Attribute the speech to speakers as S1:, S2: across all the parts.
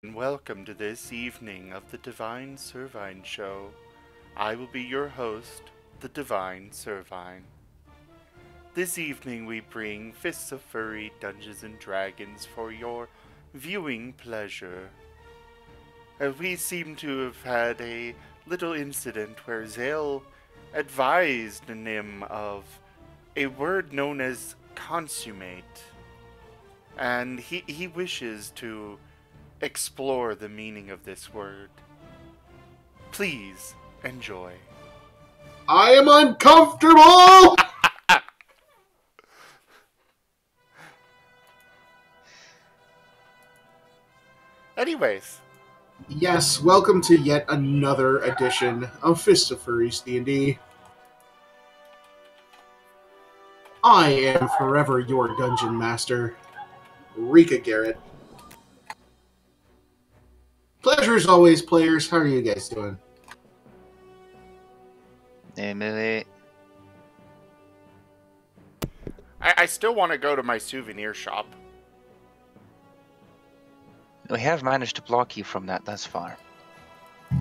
S1: And welcome to this evening of the Divine Servine Show. I will be your host, the Divine Servine. This evening we bring Fists of Furry Dungeons and Dragons for your viewing pleasure. We seem to have had a little incident where Zale advised Nim of a word known as consummate, and he wishes to explore the meaning of this word. Please enjoy.
S2: I am uncomfortable!
S1: Anyways.
S2: Yes, welcome to yet another edition of Fist of Furries D&D. I am forever your dungeon master, Rika Garrett. Pleasure as always, players. How are you guys doing?
S3: Emily.
S1: I still want to go to my souvenir shop.
S3: We have managed to block you from that thus far.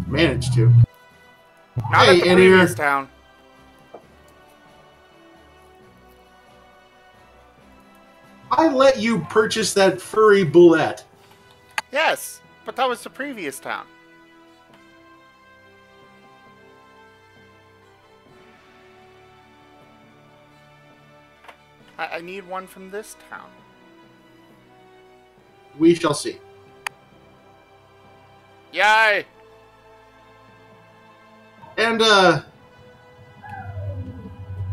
S2: Managed to.
S1: Not
S2: Hey,
S1: at the
S2: in
S1: previous
S2: here.
S1: town.
S2: I let you purchase that furry bullet.
S1: Yes, but that was the previous town. I need one from this town.
S2: We shall see.
S1: Yay!
S2: And,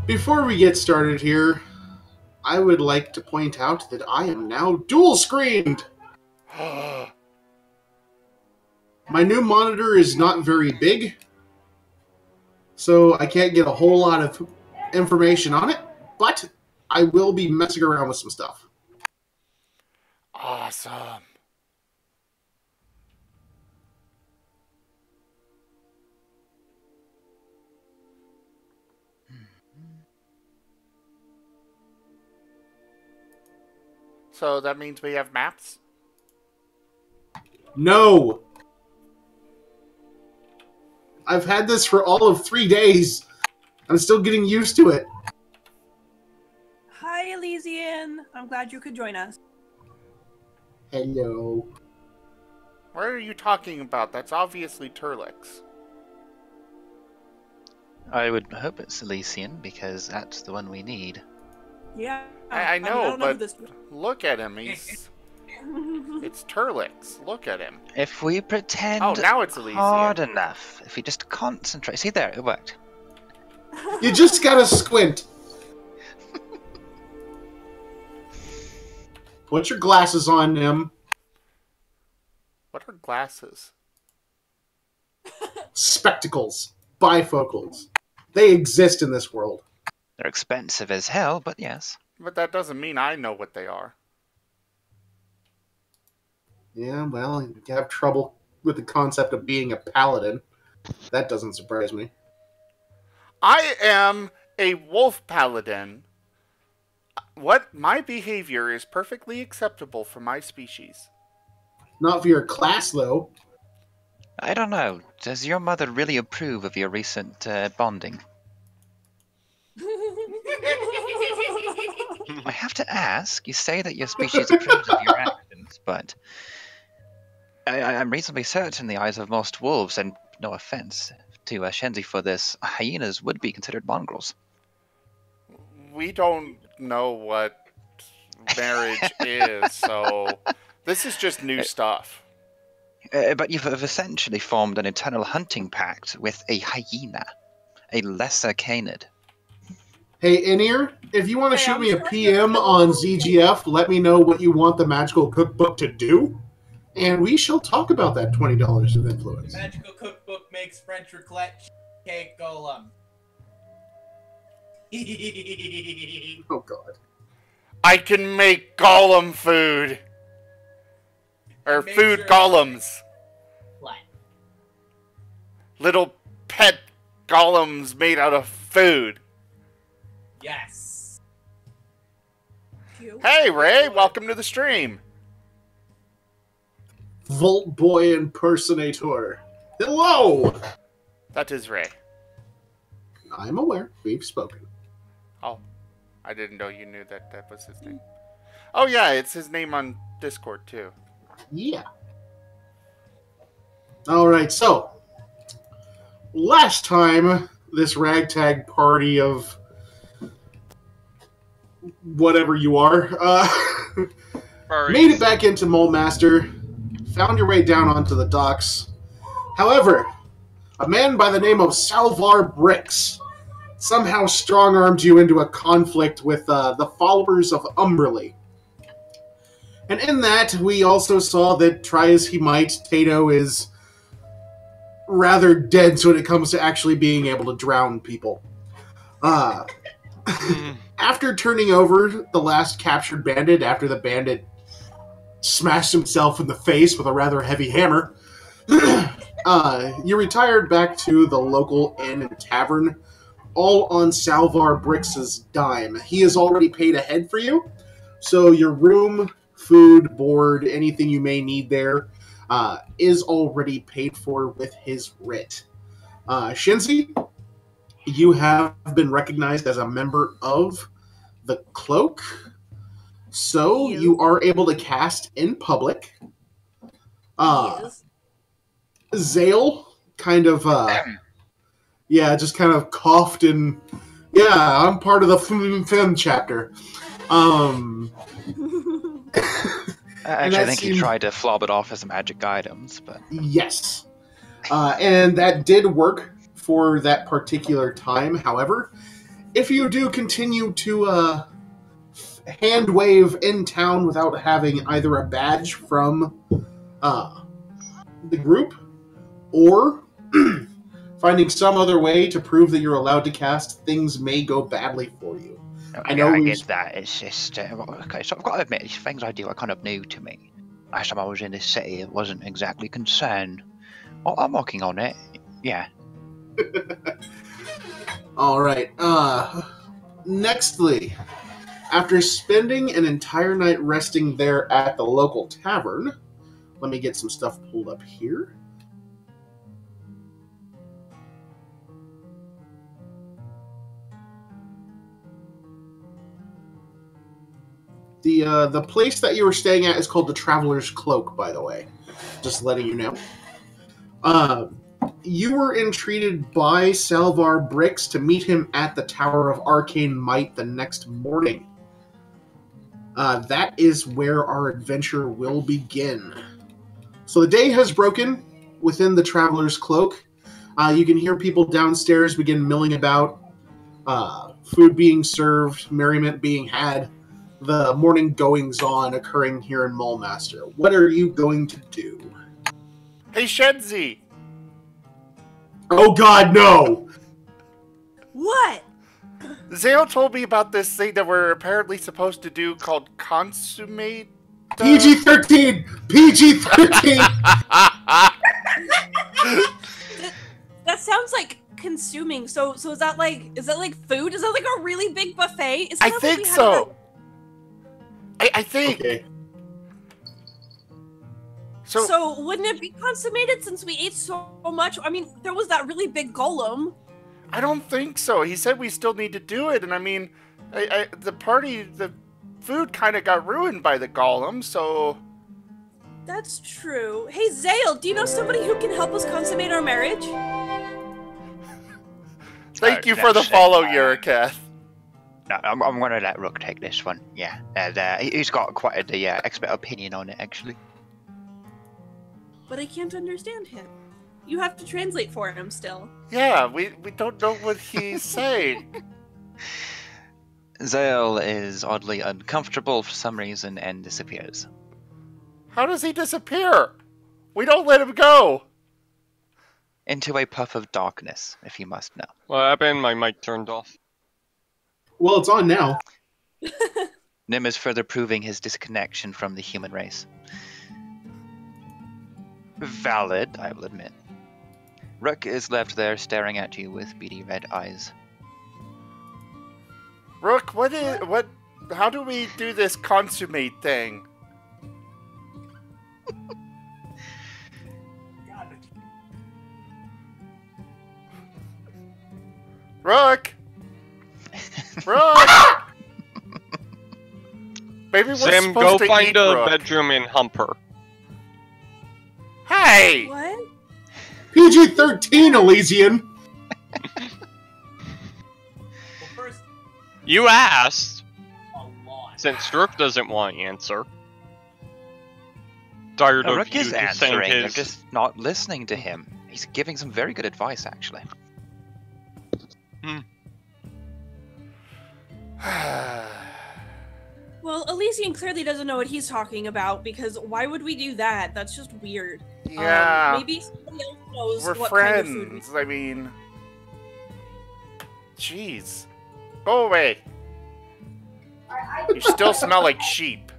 S2: before we get started here, I would like to point out that I am now dual-screened! My new monitor is not very big, so I can't get a whole lot of information on it, but I will be messing around with some stuff.
S1: Awesome. So that means we have maps?
S2: No! I've had this for all of 3 days. I'm still getting used to it.
S4: Hi, Elysian. I'm glad you could join us.
S2: Hello.
S1: What are you talking about? That's obviously Turlex.
S3: I would hope it's Elysian, because that's the one we need.
S4: Yeah.
S1: I
S4: mean,
S1: know,
S4: don't know who
S1: but
S4: this...
S1: look at him. He's... It's Turlex. Look at him.
S3: If we pretend
S1: Oh, now it's Elysian.
S3: hard enough, if we just concentrate... See there, it worked.
S2: You just gotta squint. Put your glasses on, Nim.
S1: What are glasses?
S2: Spectacles. Bifocals. They exist in this world.
S3: They're expensive as hell, but yes.
S1: But that doesn't mean I know what they are.
S2: Yeah, well, you have trouble with the concept of being a paladin. That doesn't surprise me.
S1: I am a wolf paladin. My behavior is perfectly acceptable for my species.
S2: Not for your class, though.
S3: I don't know. Does your mother really approve of your recent bonding? I have to ask. You say that your species approves of your actions, but I'm reasonably certain in the eyes of most wolves, and no offense to Shenzi for this, hyenas would be considered mongrels.
S1: We don't know what marriage is, so this is just new stuff.
S3: But you've essentially formed an eternal hunting pact with a hyena, a lesser canid.
S2: Hey, In-Ear, if you want to
S4: Hey,
S2: shoot
S4: I'm
S2: me a
S4: sorry.
S2: PM on ZGF, let me know what you want the magical cookbook to do, and we shall talk about that $20 of influence.
S5: The magical cookbook makes French raclette cake golem.
S2: Oh, God.
S1: I can make golem food. Or
S5: Make
S1: food
S5: sure-
S1: golems.
S5: What?
S1: Little pet golems made out of food.
S5: Yes.
S4: Cute.
S1: Hey, Ray, welcome to the stream.
S2: Vault Boy impersonator. Hello!
S1: That is Ray.
S2: I'm aware. We've spoken.
S1: Oh, I didn't know you knew that that was his name. Oh yeah, it's his name on Discord too.
S2: Yeah. Alright, so. Last time, this ragtag party of whatever you are, made it back into Mole Master, found your way down onto the docks. However, a man by the name of Salvar Bricks somehow strong-armed you into a conflict with the followers of Umberly. And in that, we also saw that, try as he might, Tayto is rather dense when it comes to actually being able to drown people. After turning over the last captured bandit, after the bandit smashed himself in the face with a rather heavy hammer, you retired back to the local inn and tavern, all on Salvar Brix's dime. He has already paid ahead for you, so your room, food, board, anything you may need there is already paid for with his writ. Shenzi, you have been recognized as a member of the Cloak, so you are able to cast in public. Zale kind of, just kind of coughed and, I'm part of the Fem chapter.
S3: Actually, I think he tried to flop it off as magic items, but...
S2: Yes. And that did work for that particular time. However, if you do continue to hand wave in town without having either a badge from the group or finding some other way to prove that you're allowed to cast, things may go badly for you.
S3: I get that. It's just okay. So I've got to admit, these things I do are kind of new to me. Last time I was in this city, it wasn't exactly concerned. Well, I'm working on it. Yeah.
S2: All right. Nextly, after spending an entire night resting there at the local tavern, let me get some stuff pulled up here. The place that you were staying at is called the Traveler's Cloak, by the way. Just letting you know. You were entreated by Salvar Bricks to meet him at the Tower of Arcane Might the next morning. That is where our adventure will begin. So the day has broken within the Traveler's Cloak. You can hear people downstairs begin milling about, food being served, merriment being had, the morning goings-on occurring here in Mulemaster. What are you going to do?
S1: Hey, Shenzi!
S2: Oh god, no!
S4: What?
S1: Zale told me about this thing that we're apparently supposed to do called consummate...
S2: PG-13! PG-13!
S4: That sounds like consuming. So is that like food? Is that like a really big buffet?
S1: I think so. I think.
S2: Okay.
S4: So wouldn't it be consummated since we ate so much? I mean, there was that really big golem.
S1: I don't think so. He said we still need to do it, and I mean, the food kind of got ruined by the golem, so...
S4: That's true. Hey, Zale, do you know somebody who can help us consummate our marriage?
S1: Thank you for the follow, Yurikath.
S3: No, I'm going to let Rook take this one. Yeah, and he's got quite the expert opinion on it, actually.
S4: But I can't understand him. You have to translate for him still.
S1: Yeah, we don't know what he's saying.
S3: Zale is oddly uncomfortable for some reason and disappears.
S1: How does he disappear? We don't let him go.
S3: Into a puff of darkness, if you must know.
S6: What happened? My mic turned off.
S2: Well, it's on now.
S3: Nim is further proving his disconnection from the human race. Valid, I will admit. Rook is left there staring at you with beady red eyes.
S1: Rook, how do we do this consummate thing? Rook! Rook! Maybe we're
S6: Sam,
S1: supposed
S6: go
S1: to
S6: find
S1: eat
S6: a
S1: Rook.
S6: bedroom and hump her.
S1: Hey!
S4: What?
S2: PG-13, Elysian.
S5: Well, first,
S6: You asked,
S5: a lot.
S6: since Rook doesn't want to answer. Tired of
S3: Rook
S6: you
S3: is
S6: just saying
S3: answering. You're
S6: his...
S3: just not listening to him. He's giving some very good advice, actually.
S4: Well, Elysian clearly doesn't know what he's talking about, because why would we do that? That's just weird.
S1: Yeah,
S4: Maybe somebody else knows
S1: we're
S4: what
S1: friends.
S4: kind of food
S1: I mean, jeez, go away. You still smell like sheep.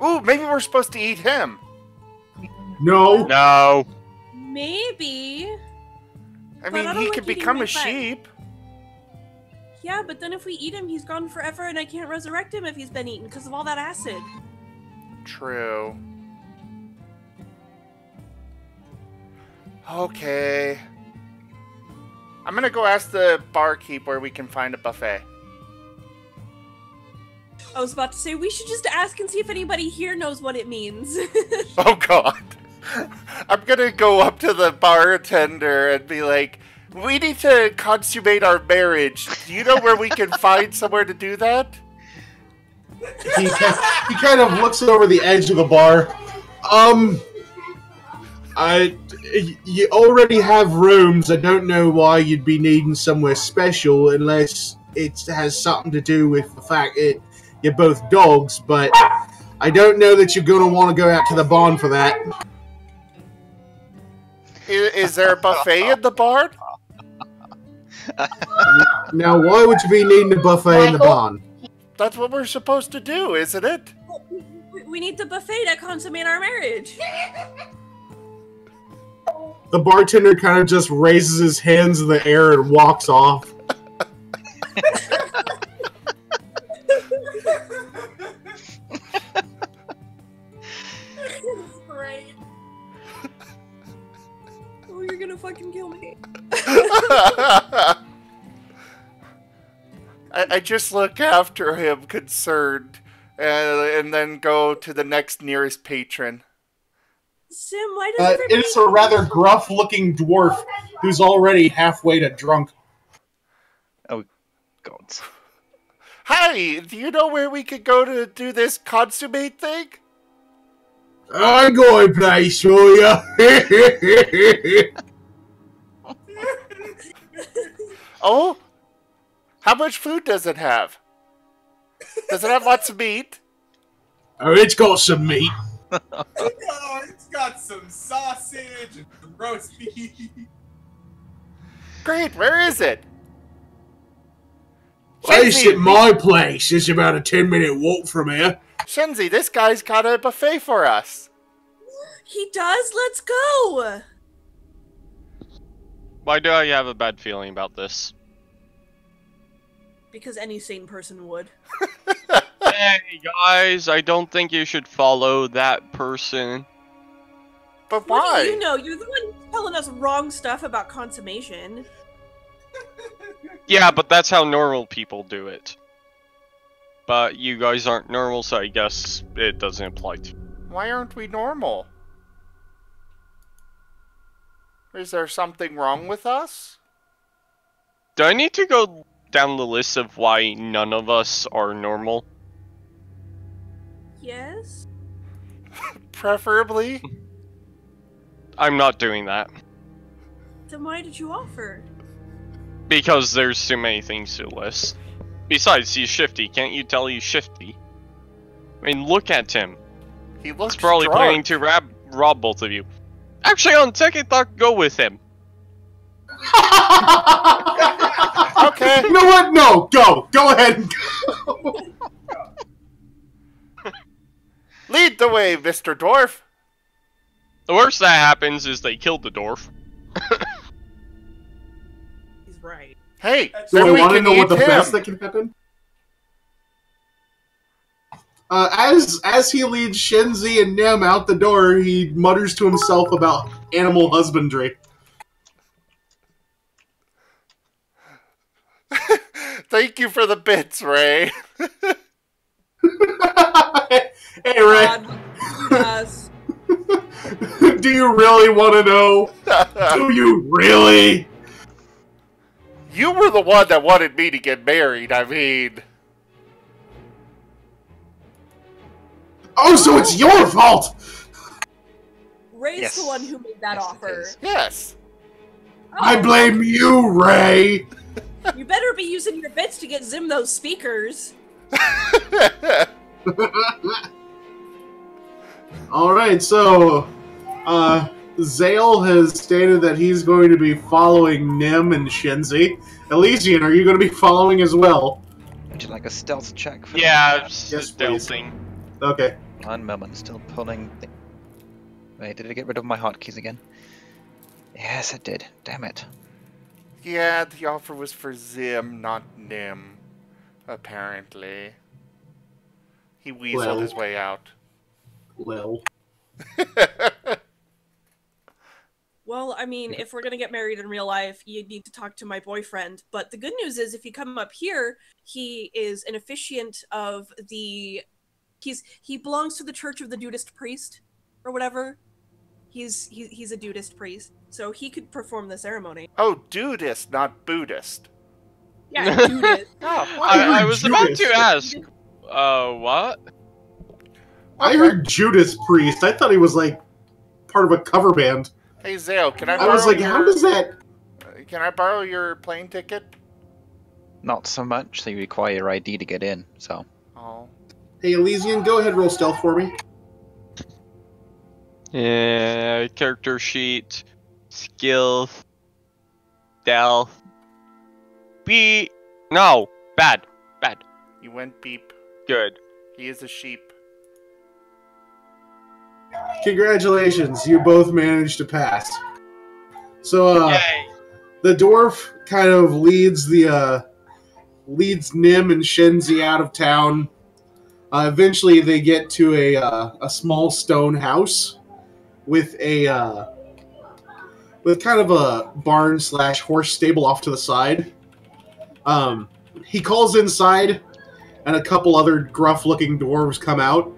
S1: Ooh, maybe we're supposed to eat him.
S2: No.
S6: No.
S4: Maybe.
S1: I
S4: But
S1: mean,
S4: I don't
S1: he
S4: like
S1: could
S4: eating
S1: become
S4: my
S1: a
S4: friend.
S1: sheep.
S4: Yeah, but then if we eat him, he's gone forever, and I can't resurrect him if he's been eaten because of all that acid.
S1: True. Okay. I'm gonna go ask the barkeep where we can find a buffet.
S4: I was about to say, we should just ask and see if anybody here knows what it means.
S1: Oh god. I'm gonna go up to the bartender and be like, we need to consummate our marriage. Do you know where we can find somewhere to do that?
S2: He kind of looks over the edge of the bar. You already have rooms. I don't know why you'd be needing somewhere special unless it has something to do with the fact that you're both dogs, but I don't know that you're going to want to go out to the barn for that.
S1: Is there a buffet in the barn?
S2: Now, why would you be needing a buffet in the barn?
S1: That's what we're supposed to do, isn't it?
S4: We need the buffet to consummate our marriage.
S2: The bartender kind of just raises his hands in the air and walks off.
S4: Great. Oh, you're gonna fucking kill me.
S1: I just look after him, concerned, and then go to the next nearest patron.
S4: Sim, why does everybody...
S2: It's a rather gruff-looking dwarf who's already halfway to drunk.
S3: Oh, God.
S1: Hi, do you know where we could go to do this consummate thing?
S2: I'm going to play for you.
S1: Oh? How much food does it have? Does it have lots of meat?
S2: Oh, it's got some meat.
S5: Oh, it's got some sausage and some roast beef.
S1: Great, where is it?
S2: It's
S1: Shenzi,
S2: at my place. It's about a 10-minute walk from here.
S1: Shenzi, this guy's got a buffet for us.
S4: He does? Let's go!
S6: Why do I have a bad feeling about this?
S4: Because any sane person would.
S6: Hey, guys, I don't think you should follow that person.
S1: But
S4: What
S1: why?
S4: do you know? You're the one telling us wrong stuff about consummation.
S6: Yeah, but that's how normal people do it. But you guys aren't normal, so I guess it doesn't apply to you.
S1: Why aren't we normal? Is there something wrong with us?
S6: Do I need to go down the list of why none of us are normal?
S4: Yes?
S1: Preferably?
S6: I'm not doing that.
S4: Then why did you offer?
S6: Because there's too many things to list. Besides, he's shifty. Can't you tell he's shifty? I mean, look at him.
S1: He looks
S6: He's probably
S1: drunk.
S6: planning to rob both of you. Actually, on second thought, go with him.
S1: Okay.
S2: You know what? No, go. Go ahead and go.
S1: Lead the way, Mr. Dwarf.
S6: The worst that happens is they killed the dwarf.
S4: He's right.
S1: Hey,
S5: That's
S2: Do
S1: then
S2: I
S1: we
S2: want to
S1: can
S2: know what
S1: eat
S2: the best
S1: him.
S2: that can happen? As he leads Shenzi and Nim out the door, he mutters to himself about animal husbandry.
S1: Thank you for the bits, Ray.
S2: Hey, Ray.
S4: God, yes.
S2: Do you really want to know? Do you really?
S1: You were the one that wanted me to get married, I mean...
S2: Oh, so it's your fault!
S4: Ray's
S3: Yes.
S4: the one who made that
S3: Yes, it
S4: offer.
S3: is.
S1: Yes.
S2: I blame you, Ray!
S4: You better be using your bits to get Zim those speakers.
S2: Alright, so... Zale has stated that he's going to be following Nim and Shenzi. Elysian, are you going to be following as well?
S3: Would you like a stealth check for
S6: Yeah,
S2: Yes,
S6: stealthing.
S2: Okay.
S3: 1 moment, still pulling. Wait, did it get rid of my hotkeys again? Yes, it did. Damn it.
S1: Yeah, the offer was for Zim, not Nim. Apparently. He weaseled
S2: Well.
S1: his way out.
S2: Well.
S4: Well, I mean, if we're gonna get married in real life, you need to talk to my boyfriend. But the good news is, if you come up here, he is an officiant of the... He belongs to the Church of the Dudist Priest, or whatever. He's a Dudist priest, so he could perform the ceremony.
S1: Oh, Dudist, not Buddhist.
S4: Yeah, Dudist.
S1: Oh,
S6: I was about
S2: Judas.
S6: to ask. What?
S2: I heard Judas Priest. I thought he was, like, part of a cover band.
S1: Hey, Zale, can I
S2: I
S1: borrow
S2: was like,
S1: your...
S2: how does that...
S1: Can I borrow your plane ticket?
S3: Not so much, so you require your ID to get in, so.
S1: Oh.
S2: Hey, Elysian, go ahead and roll stealth for me.
S6: Yeah, character sheet, skills, stealth. No, bad.
S1: You went beep.
S6: Good.
S1: He is a sheep.
S2: Congratulations, you both managed to pass. So,
S6: Yay.
S2: the dwarf kind of leads Nim and Shenzi out of town. Eventually, they get to a small stone house with with kind of a barn / horse stable off to the side. He calls inside, and a couple other gruff-looking dwarves come out.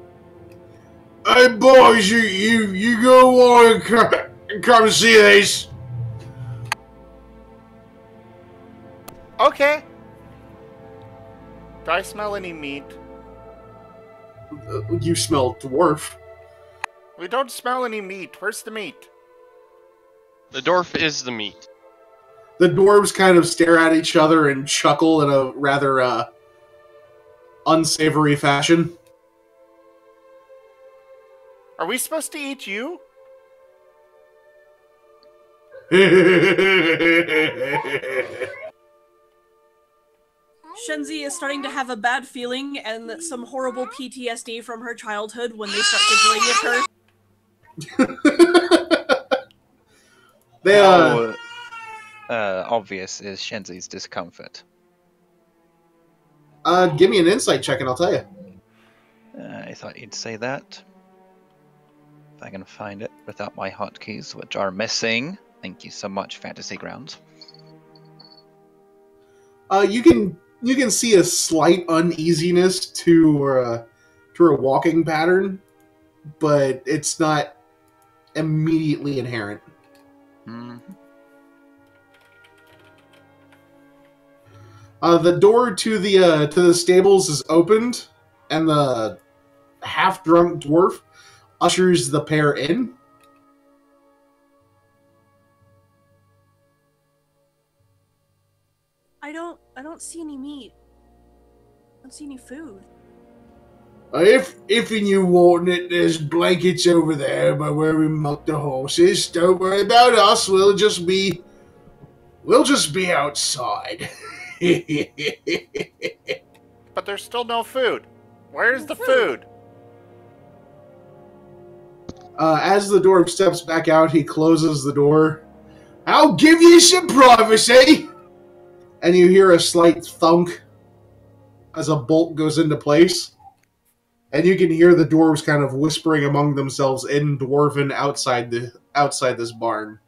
S2: Hey boys, you go want to come see this?
S1: Okay. Do I smell any meat?
S2: You smell dwarf.
S1: We don't smell any meat. Where's the meat?
S6: The dwarf is the meat.
S2: The dwarves kind of stare at each other and chuckle in a rather unsavory fashion.
S1: Are we supposed to eat you?
S4: Shenzi is starting to have a bad feeling and some horrible PTSD from her childhood when they start giggling at her.
S2: They
S3: How obvious is Shenzi's discomfort?
S2: give me an insight check and I'll tell you.
S3: I thought you'd say that. If I can find it without my hotkeys, which are missing. Thank you so much, Fantasy Grounds.
S2: You can see a slight uneasiness to her walking pattern, but it's not immediately inherent.
S3: Hmm.
S2: The door to the stables is opened, and the half-drunk dwarf ushers the pair in.
S4: I don't see any meat. I don't see any food.
S2: If you want it, there's blankets over there by where we milk the horses. Don't worry about us. We'll just be outside.
S1: But there's still no food. Where's the food?
S2: As the dwarf steps back out, he closes the door. I'll give you some privacy! And you hear a slight thunk as a bolt goes into place. And you can hear the dwarves kind of whispering among themselves in Dwarven outside this barn.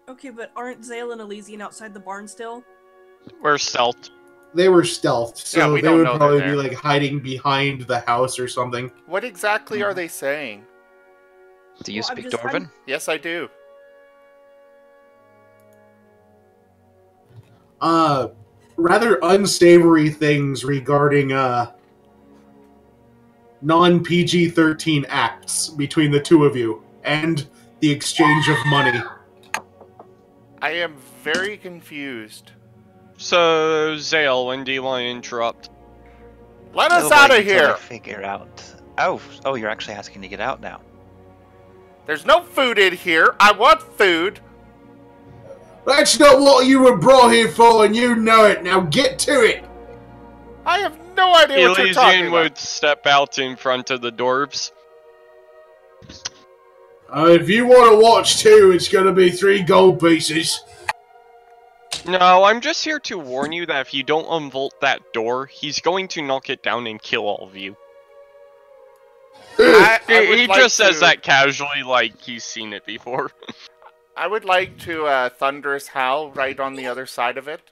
S4: Okay, but aren't Zale and Elysian outside the barn still?
S6: We're stealth.
S2: They were stealthed, so
S1: Yeah, we
S2: they
S1: don't
S2: would
S1: know
S2: probably
S1: they're
S2: be
S1: there.
S2: like hiding behind the house or something.
S1: What exactly are they saying?
S3: Do you
S4: Well, I'm
S3: speak
S4: just-
S3: Dwarven?
S1: Yes, I do.
S2: Rather unsavory things regarding non-PG-13 acts between the two of you and the exchange of money.
S1: I am very confused.
S6: So, Zale, when do you want to interrupt?
S1: Let us
S3: We'll
S1: out
S3: wait
S1: of
S3: until I
S1: here!
S3: figure out. Oh, you're actually asking to get out now.
S1: There's no food in here. I want food.
S2: That's not what you were brought here for, and you know it. Now get to it!
S1: I have no idea what you're talking
S6: Elysian
S1: about.
S6: would step out in front of the dwarves.
S2: If you want to watch too, it's going to be 3 gold pieces.
S6: No, I'm just here to warn you that if you don't unbolt that door, he's going to knock it down and kill all of you.
S1: I would
S6: He
S1: like
S6: just says
S1: to-
S6: that casually, like he's seen it before.
S1: I would like to thunderous howl right on the other side of it.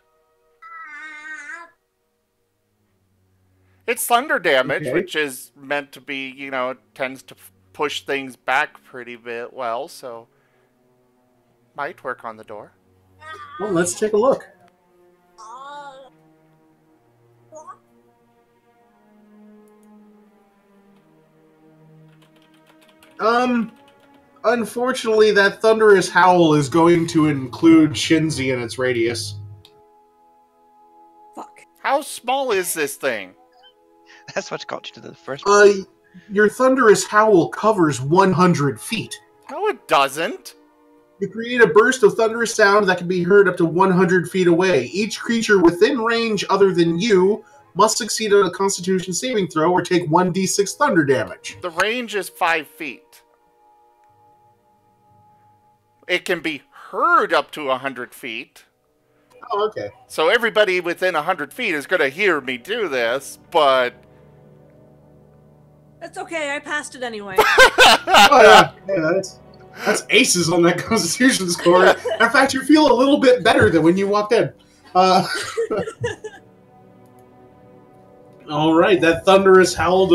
S1: It's thunder damage,
S2: Okay.
S1: which is meant to be, tends to push things back pretty bit well, so might work on the door.
S2: Well, let's take a look. Unfortunately, that thunderous howl is going to include Shenzi in its radius.
S4: Fuck.
S1: How small is this thing?
S3: That's what got you to the first place.
S2: Your thunderous howl covers 100 feet.
S1: No, it doesn't.
S2: You create a burst of thunderous sound that can be heard up to 100 feet away. Each creature within range other than you must succeed on a Constitution saving throw or take 1d6 thunder damage.
S1: The range is 5 feet. It can be heard up to 100 feet.
S2: Oh, okay.
S1: So everybody within 100 feet is going to hear me do this, but...
S4: That's okay, I passed it anyway.
S2: Oh, yeah, that's aces on that Constitution score. In fact, you feel a little bit better than when you walked in. All right, that thunderous howl.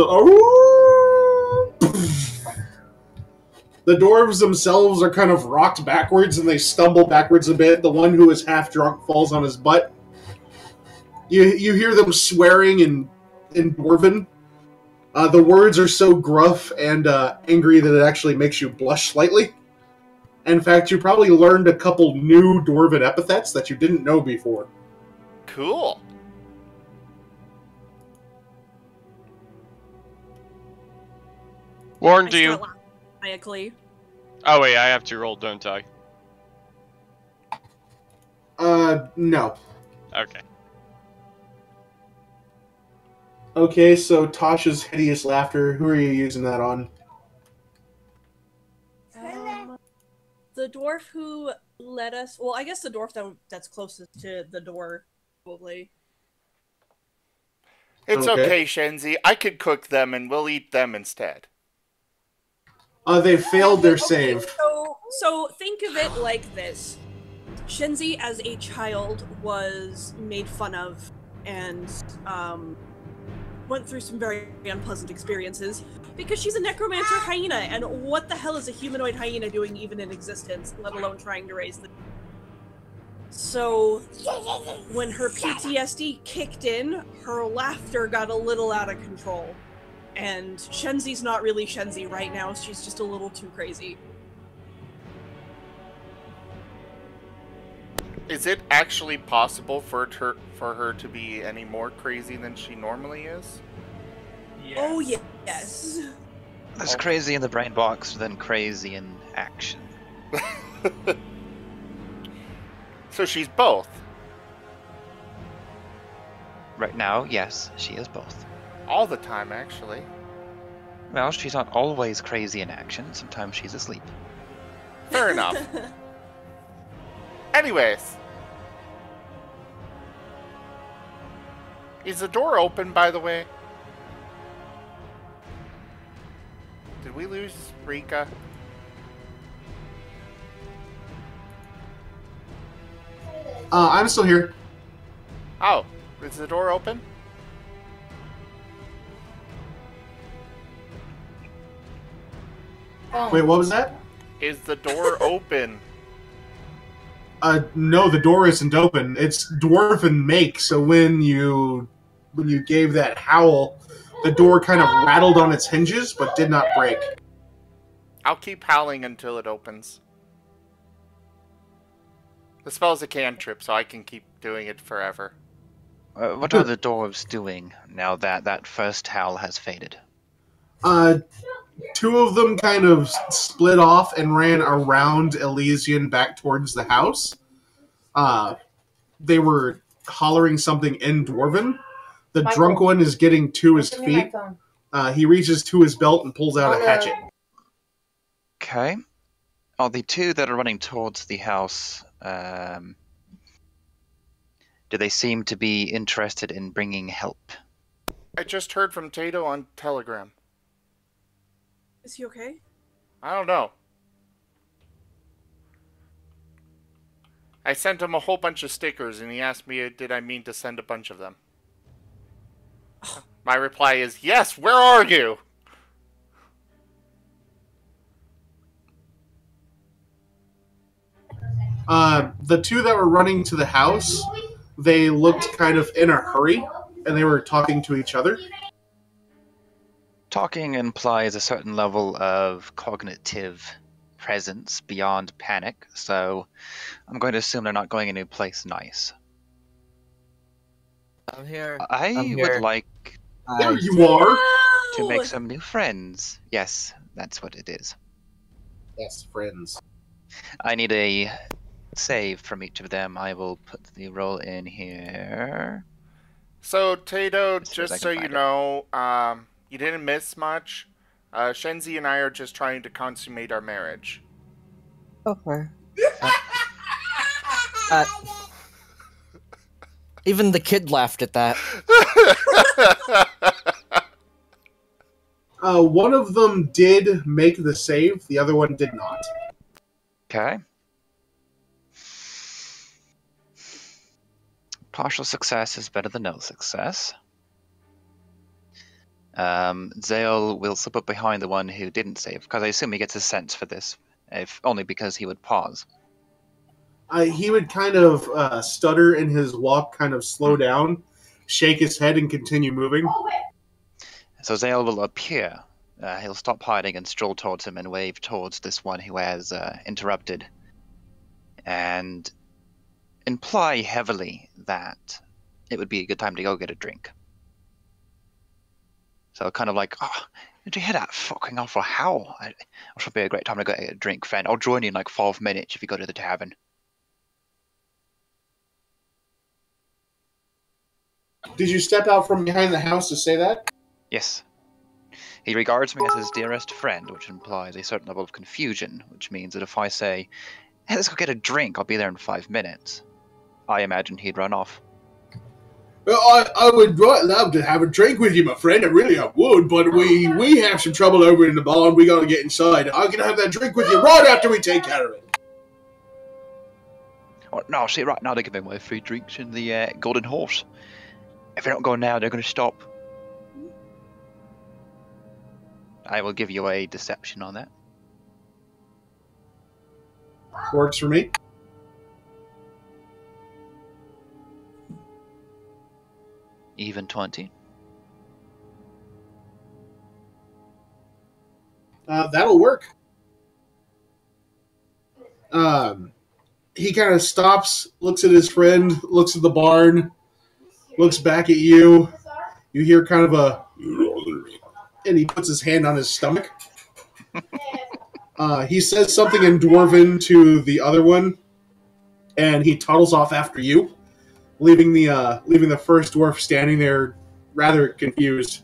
S2: The dwarves themselves are kind of rocked backwards, and they stumble backwards a bit. The one who is half drunk falls on his butt. You hear them swearing in Dwarven. The words are so gruff and angry that it actually makes you blush slightly. In fact, you probably learned a couple new Dwarven epithets that you didn't know before.
S1: Cool.
S6: Warned
S4: I
S6: you.
S4: start laughing maniacally.
S6: Oh wait, I have to roll, don't I?
S2: No.
S6: Okay.
S2: Okay, so Tasha's hideous laughter. Who are you using that on?
S4: The dwarf who led us... Well, I guess the dwarf that's closest to the door, probably.
S1: It's
S2: Okay.
S1: okay, Shenzi. I could cook them and we'll eat them instead.
S2: They failed their
S4: Okay,
S2: save.
S4: So think of it like this. Shenzi, as a child, was made fun of and went through some very unpleasant experiences because she's a necromancer hyena, and what the hell is a humanoid hyena doing even in existence, let alone trying to raise the... So, when her PTSD kicked in, her laughter got a little out of control. And Shenzi's not really Shenzi right now, she's just a little too crazy.
S1: Is it actually possible for her to be any more crazy than she normally is?
S4: Oh, yes.
S3: There's crazy in the brain box than crazy in action.
S1: So she's both.
S3: Right now, yes, she is both.
S1: All the time, actually.
S3: Well, she's not always crazy in action. Sometimes she's asleep.
S1: Fair enough. Anyways. Is the door open, by the way? Did we lose Rika?
S2: I'm still here.
S1: Oh, is the door open?
S2: Wait, what was that?
S1: Is the door open?
S2: No, the door isn't open. It's dwarven make, so when you gave that howl, the door kind of rattled on its hinges, but did not break.
S1: I'll keep howling until it opens. The spell's a cantrip, so I can keep doing it forever.
S3: What are the dwarves doing now that that first howl has faded?
S2: Two of them kind of split off and ran around Elysian back towards the house. They were hollering something in Dwarven. The drunk one is getting to his feet. He reaches to his belt and pulls out a hatchet.
S3: Okay. Oh, the two that are running towards the house, do they seem to be interested in bringing help?
S1: I just heard from Tayto on Telegram.
S4: Is he okay?
S1: I don't know. I sent him a whole bunch of stickers, and he asked me did I mean to send a bunch of them. My reply is, yes, where are you?
S2: The two that were running to the house, they looked kind of in a hurry, and they were talking to each other.
S3: Talking implies a certain level of cognitive presence beyond panic, so I'm going to assume they're not going any place nice.
S7: I'm here.
S3: I would like
S2: There you are!
S3: to make some new friends. Yes, that's what it is.
S2: Yes, friends.
S3: I need a save from each of them. I will put the roll in here.
S1: So, Tayto,
S3: As soon as I
S1: just
S3: can
S1: so you
S3: find it.
S1: know, you didn't miss much. Shenzi and I are just trying to consummate our marriage.
S7: Okay. Even the kid laughed at that.
S2: One of them did make the save, the other one did not.
S3: Okay. Partial success is better than no success. Zale will slip up behind the one who didn't save, because I assume he gets a sense for this, if only because he would pause.
S2: He would kind of stutter in his walk, kind of slow down, shake his head, and continue moving.
S3: So Zale will appear. He'll stop hiding and stroll towards him and wave towards this one who has interrupted, and imply heavily that it would be a good time to go get a drink. So kind of like, oh, did you hear that fucking awful howl? It should be a great time to go get a drink, friend. I'll join you in like 5 minutes if you go to the tavern.
S2: Did you step out from behind the house to say that?
S3: Yes. He regards me as his dearest friend, which implies a certain level of confusion, which means that if I say, hey, let's go get a drink, I'll be there in 5 minutes, I imagine he'd run off.
S2: Well, I would right love to have a drink with you, my friend. I really would, but we have some trouble over in the bar and we gotta get inside. I can have that drink with you right after we take care of it.
S3: Oh, no, see, right now they're giving away free drinks in the Golden Horse. If they don't go now, they're going to stop. I will give you a deception on that.
S2: Works for me.
S3: Even 20.
S2: That'll work. He kind of stops, looks at his friend, looks at the barn, looks back at you. You hear kind of a... and he puts his hand on his stomach. He says something in Dwarven to the other one, and he toddles off after you, leaving the first dwarf standing there rather confused.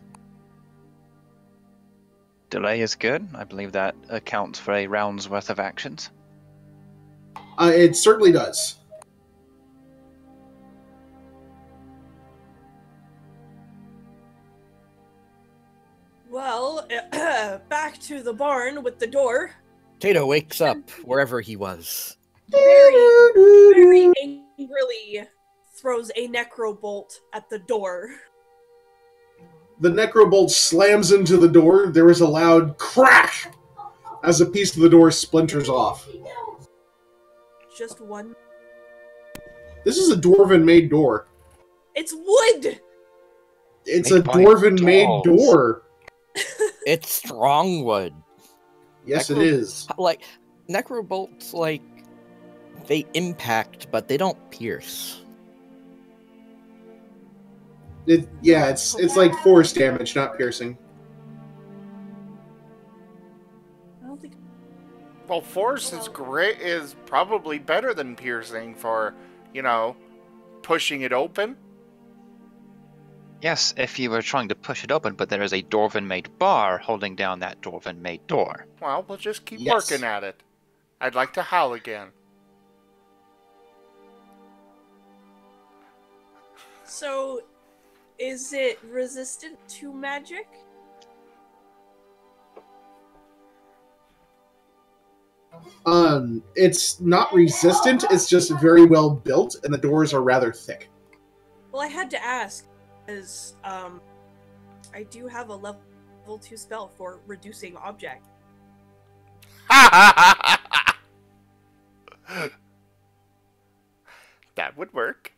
S3: Delay is good. I believe that accounts for a round's worth of actions.
S2: It certainly does.
S4: back to the barn with the door.
S7: Tayto wakes up wherever he was.
S4: Very angrily throws a necro bolt at the door.
S2: The necrobolt slams into the door. There is a loud crack as a piece of the door splinters off.
S4: Just one.
S2: This is a dwarven-made door.
S4: It's wood!
S2: It's
S3: Made
S2: a
S3: by
S2: dwarven-made
S3: dolls.
S2: door.
S7: It's strong wood.
S2: Yes, it is.
S7: Like, necrobolts, like, they impact, but they don't pierce.
S2: It's like force damage, not piercing.
S4: I don't think.
S1: Well, force is great. Is probably better than piercing for, pushing it open.
S3: Yes, if you were trying to push it open, but there is a dwarven-made bar holding down that dwarven-made door.
S1: Well, we'll just keep
S2: Yes.
S1: working at it. I'd like to howl again.
S4: So, is it resistant to magic?
S2: It's not resistant, it's just very well built, and the doors are rather thick.
S4: Well, I had to ask, because, I do have a level 2 spell for reducing object.
S1: That would work.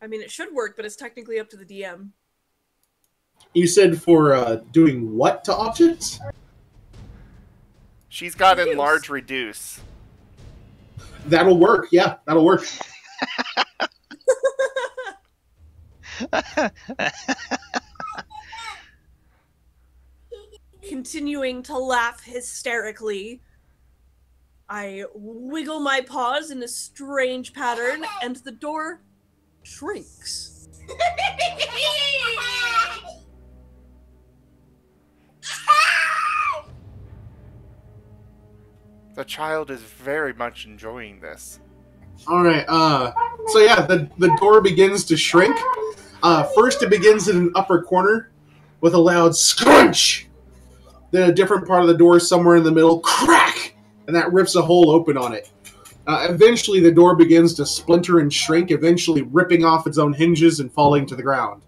S4: I mean, it should work, but it's technically up to the DM.
S2: You said for doing what to objects?
S1: She's got
S4: Reduce.
S1: enlarge reduce.
S2: That'll work, yeah, that'll work.
S4: Continuing to laugh hysterically, I wiggle my paws in a strange pattern, and the door shrinks.
S1: The child is very much enjoying this.
S2: Alright, so yeah, the door begins to shrink. First it begins in an upper corner with a loud scrunch. Then a different part of the door somewhere in the middle, crack! And that rips a hole open on it. Eventually the door begins to splinter and shrink, eventually ripping off its own hinges and falling to the ground.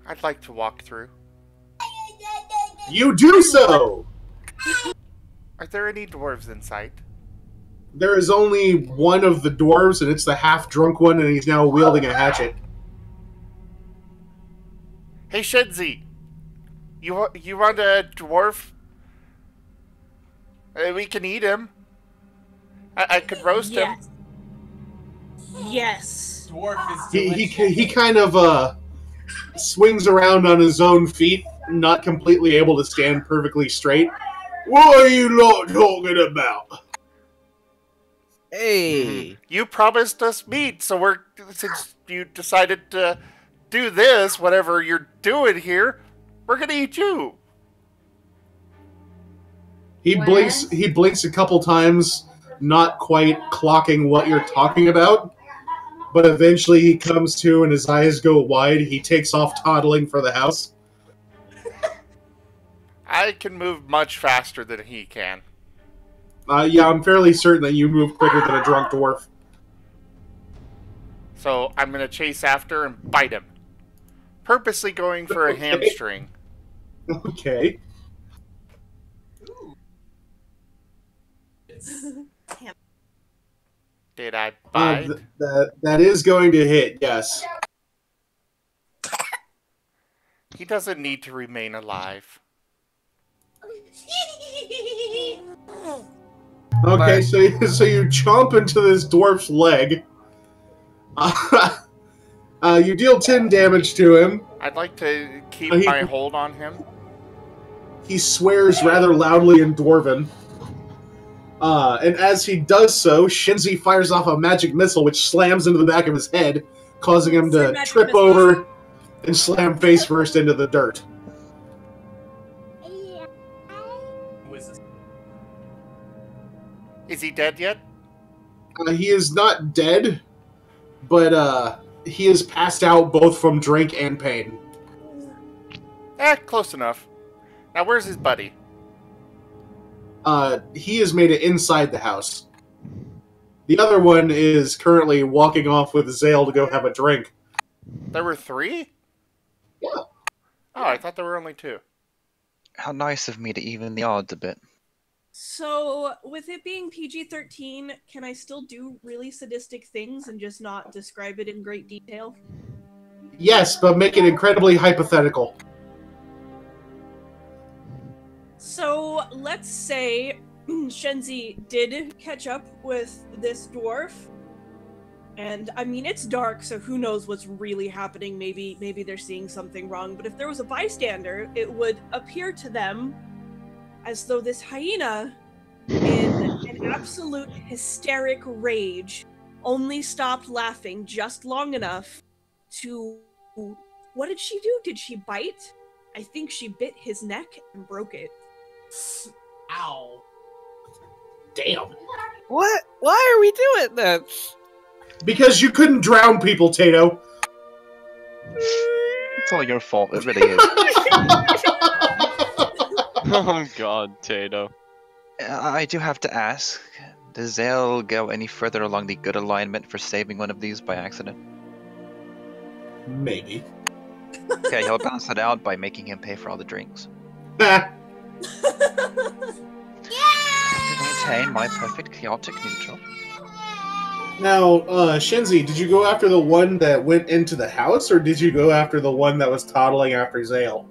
S1: I'd like to walk through.
S2: You do so!
S1: Are there any dwarves in sight?
S2: There is only one of the dwarves, and it's the half-drunk one, and he's now wielding a hatchet.
S1: Hey, Shenzi! You want a dwarf? We can eat him. I could roast him.
S4: Yes.
S5: Dwarf is delicious.
S2: He kind of swings around on his own feet, not completely able to stand perfectly straight. What are you lot talking about?
S7: Hey!
S1: You promised us meat, so since you decided to do this, whatever you're doing here, we're gonna eat you.
S2: He blinks a couple times, not quite clocking what you're talking about. But eventually he comes to and his eyes go wide. He takes off toddling for the house.
S1: I can move much faster than he can.
S2: Yeah, I'm fairly certain that you move quicker than a drunk dwarf.
S1: So I'm gonna chase after and bite him. Purposely going for a
S2: Okay.
S1: hamstring.
S2: Okay.
S1: Did I bite?
S2: That is going to hit, yes.
S1: He doesn't need to remain alive.
S2: Okay, so you chomp into this dwarf's leg. You deal 10 damage to him.
S1: I'd like to keep
S2: He-
S1: my hold on him.
S2: He swears rather loudly in Dwarven. And as he does so, Shenzi fires off a magic missile which slams into the back of his head, causing him to
S4: Magic
S2: trip
S4: missile.
S2: over and slam face first into the dirt.
S5: Who is this?
S1: Is he dead yet?
S2: He is not dead, but he is passed out both from drink and pain.
S1: Close enough. Now, where's his buddy?
S2: He has made it inside the house. The other one is currently walking off with Zale to go have a drink.
S1: There were 3?
S2: Yeah.
S1: Oh, I thought there were only 2.
S3: How nice of me to even the odds a bit.
S4: So, with it being PG-13, can I still do really sadistic things and just not describe it in great detail?
S2: Yes, but make it incredibly hypothetical.
S4: So, let's say Shenzi did catch up with this dwarf. And, I mean, it's dark, so who knows what's really happening. Maybe they're seeing something wrong. But if there was a bystander, it would appear to them as though this hyena, in an absolute hysteric rage, only stopped laughing just long enough to... What did she do? Did she bite? I think she bit his neck and broke it.
S2: Ow. Damn.
S7: What? Why are we doing this?
S2: Because you couldn't drown people, Tayto.
S3: It's all your fault, it really is.
S6: Oh god, Tayto.
S3: I do have to ask, does Zale go any further along the good alignment for saving one of these by accident?
S2: Maybe.
S3: Okay, he'll balance it out by making him pay for all the drinks.
S2: Ha!
S3: Maintain my perfect chaotic neutral.
S2: Now, Shenzi, did you go after the one that went into the house, or did you go after the one that was toddling after Zale?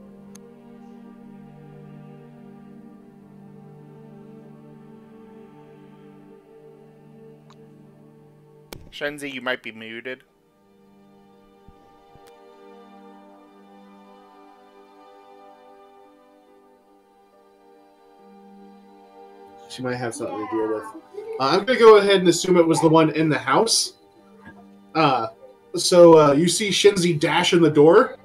S1: Shenzi, you might be muted.
S2: She might have something to deal with. I'm going to go ahead and assume it was the one in the house. So you see Shenzi dash in the door,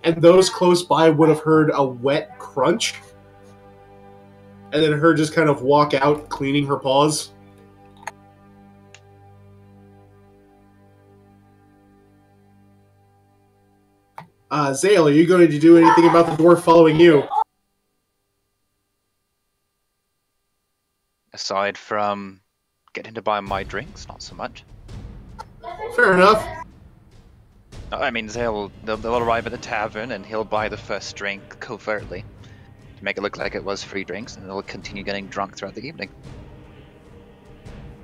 S2: and those close by would have heard a wet crunch. And then her just kind of walk out, cleaning her paws. Zale, are you going to do anything about the dwarf following you?
S3: Aside from getting to buy my drinks, not so much.
S2: Fair enough.
S3: I mean, they'll arrive at the tavern and he'll buy the first drink covertly to make it look like it was free drinks, and they'll continue getting drunk throughout the evening.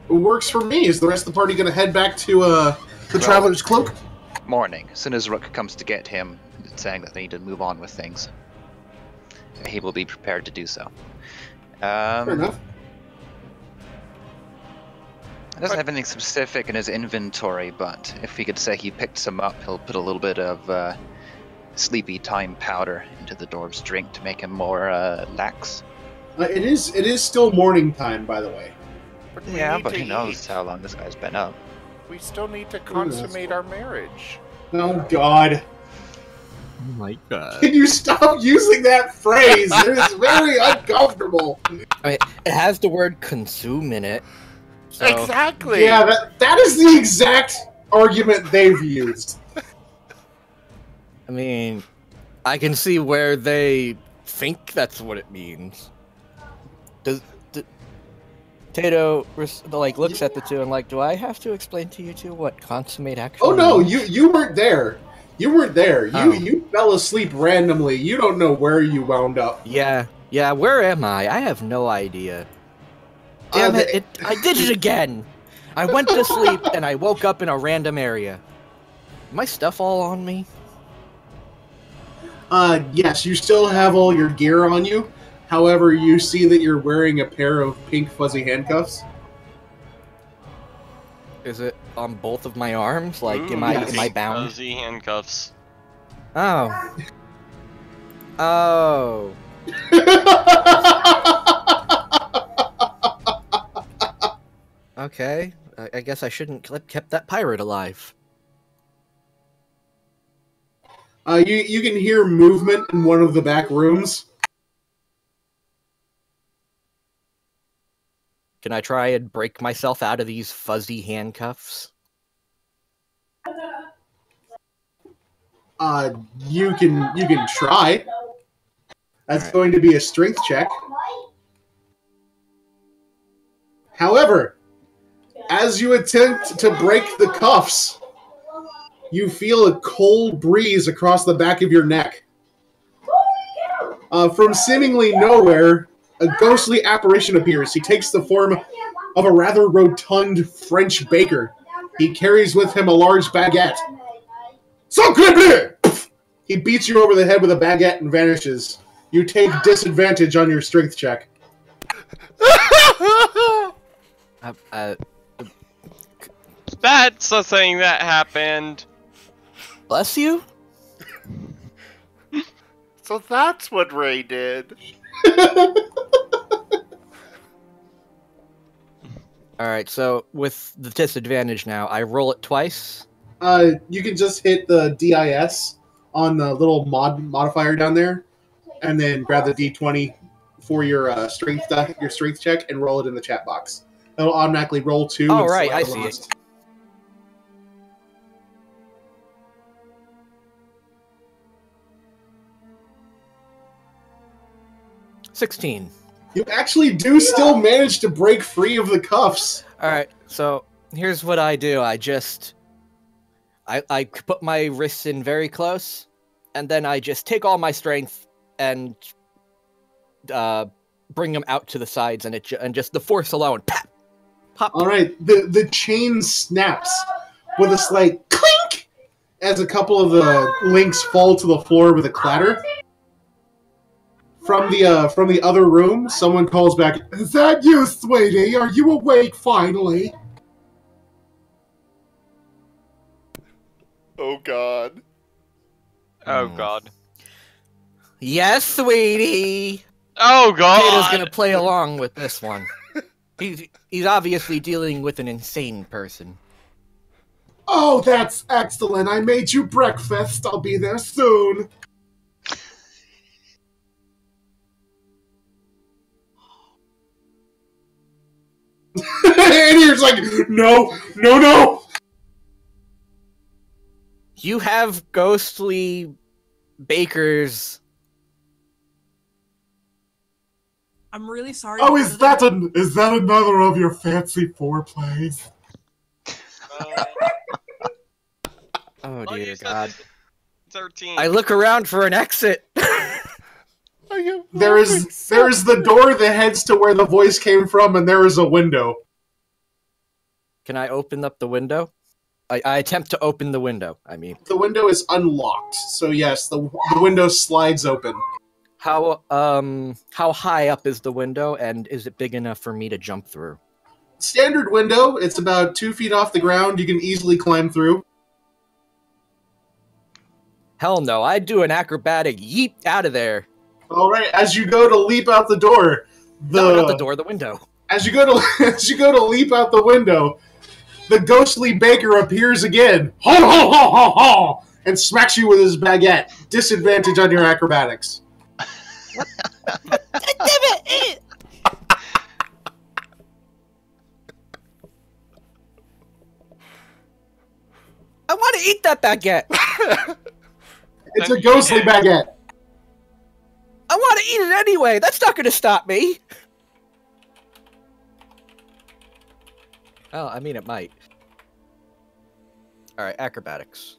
S2: It works for me. Is the rest of the party going to head back to the Traveler's Cloak?
S3: Morning, as soon as Rook comes to get him, saying that they need to move on with things, he will be prepared to do so.
S2: Fair enough.
S3: He doesn't have anything specific in his inventory, but if he could say he picked some up, he'll put a little bit of sleepy time powder into the dwarf's drink to make him more lax.
S2: It is still morning time, by the way.
S1: But we
S3: Yeah,
S1: need
S3: but
S1: to
S3: who knows
S1: eat.
S3: how long this guy's been up.
S1: We still need to consummate our marriage.
S2: Oh, God.
S7: Oh my god.
S2: Can you stop using that phrase? It is very uncomfortable.
S7: I mean, it has the word consume in it. So,
S1: Exactly!
S2: Yeah, that is the exact argument they've used.
S7: I mean, I can see where they think that's what it means. Tayto looks at the two and like, do I have to explain to you two what consummate actually
S2: Oh no,
S7: means?
S2: you weren't there. You weren't there.
S7: Oh.
S2: You fell asleep randomly. You don't know where you wound up.
S7: Yeah, where am I? I have no idea. Damn it, I did it again! I went to sleep and I woke up in a random area. My stuff all on me?
S2: Yes, you still have all your gear on you. However, you see that you're wearing a pair of pink fuzzy handcuffs.
S7: Is it on both of my arms? Like, am I bound?
S6: Fuzzy handcuffs.
S7: Oh. Oh. Okay. I guess I shouldn't kept that pirate alive.
S2: You can hear movement in one of the back rooms.
S7: Can I try and break myself out of these fuzzy handcuffs?
S2: You can try. That's going to be a strength check. However, as you attempt to break the cuffs, you feel a cold breeze across the back of your neck. From seemingly nowhere, a ghostly apparition appears. He takes the form of a rather rotund French baker. He carries with him a large baguette. He beats you over the head with a baguette and vanishes. You take disadvantage on your strength check.
S6: That's a thing that happened.
S7: Bless you?
S1: So that's what Ray did.
S7: Alright, so with the disadvantage now, I roll it twice.
S2: You can just hit the DIS on the little modifier down there, and then grab the D20 for your strength check and roll it in the chat box. It'll automatically roll 2.
S7: Oh, right, I see it. $16.
S2: You actually do still manage to break free of the cuffs.
S7: Alright, so here's what I do. I put my wrists in very close, and then I just take all my strength and bring them out to the sides, and just the force alone. Pop, pop.
S2: All right, the chain snaps with a slight clink as a couple of the links fall to the floor with a clatter. From the other room, someone calls back, "Is that you, sweetie? Are you awake finally?"
S1: Oh God.
S6: Oh God.
S7: Yes, sweetie!
S6: Oh God!
S7: Tayto's gonna play along with this one. He's obviously dealing with an insane person.
S2: Oh, that's excellent. I made you breakfast. I'll be there soon. And he's like, no.
S7: You have ghostly bakers.
S4: I'm really sorry.
S2: Oh, is that another of your fancy foreplays?
S7: Oh dear God.
S6: 13.
S7: I look around for an exit.
S2: There is the door that heads to where the voice came from, and there is a window.
S7: Can I open up the window? I attempt to open the window, I mean.
S2: The window is unlocked, so yes, the window slides open.
S7: How high up is the window, and is it big enough for me to jump through?
S2: Standard window, it's about 2 feet off the ground, you can easily climb through.
S7: Hell no, I'd do an acrobatic yeet out of there.
S2: Alright, as you go to leap out the door,
S7: No, not the door, the window.
S2: As you go to leap out the window, the ghostly baker appears again. Ho ho ho ho ho! And smacks you with his baguette. Disadvantage on your acrobatics.
S7: I want to eat that baguette.
S2: It's a ghostly baguette.
S7: I want to eat it anyway. That's not going to stop me. Oh, I mean, it might. All right, acrobatics.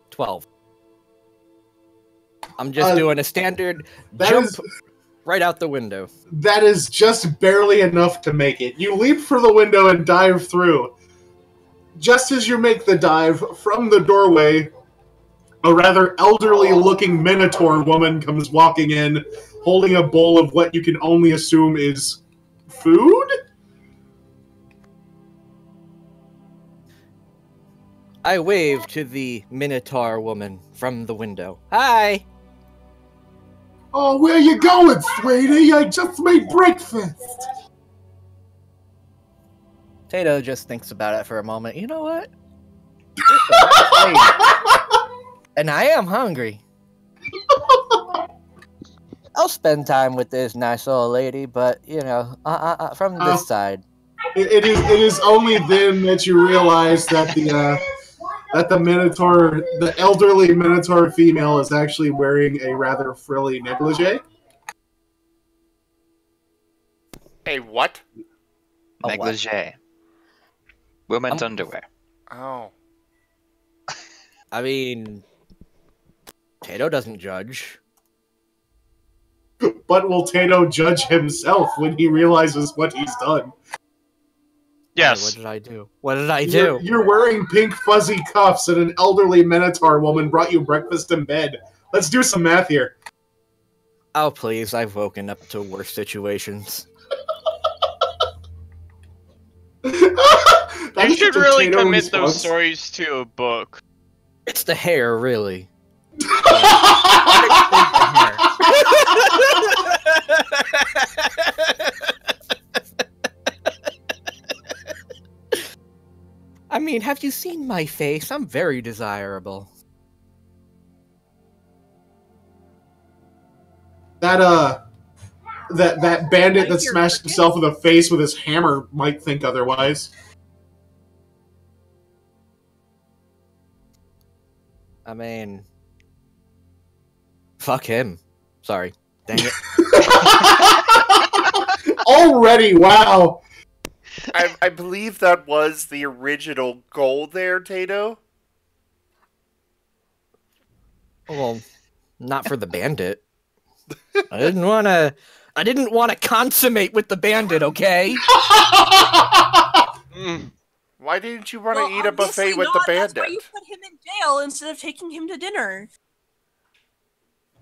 S7: $12. I'm just doing a standard jump right out the window.
S2: That is just barely enough to make it. You leap for the window and dive through. Just as you make the dive, from the doorway, a rather elderly-looking minotaur woman comes walking in, holding a bowl of what you can only assume is food?
S7: I wave to the minotaur woman from the window. Hi!
S2: Oh, where you going, sweetie? I just made breakfast.
S7: Tayto just thinks about it for a moment. You know what? And I am hungry. I'll spend time with this nice old lady, but from this side.
S2: It is only then that you realize that the Minotaur, the elderly Minotaur female, is actually wearing a rather frilly negligee.
S1: A what?
S3: Negligee. Women's underwear.
S1: Oh.
S7: I mean, Tayto doesn't judge.
S2: But will Tayto judge himself when he realizes what he's done?
S6: Yes.
S7: What did I do? What did I do?
S2: You're wearing pink fuzzy cuffs and an elderly Minotaur woman brought you breakfast in bed. Let's do some math here.
S7: Oh, please. I've woken up to worse situations.
S6: You should really commit
S2: response.
S6: those stories to a book.
S7: It's the hair, really. I mean, have you seen my face? I'm very desirable.
S2: That bandit that smashed himself in the face with his hammer might think otherwise.
S7: I mean, fuck him. Sorry. Dang it.
S2: Already, wow.
S1: I believe that was the original goal there, Tayto.
S7: Well, not for the bandit. I didn't want to consummate with the bandit, okay?
S1: Why didn't you want to eat a buffet with the bandit?
S4: That's why you put him in jail instead of taking him to dinner.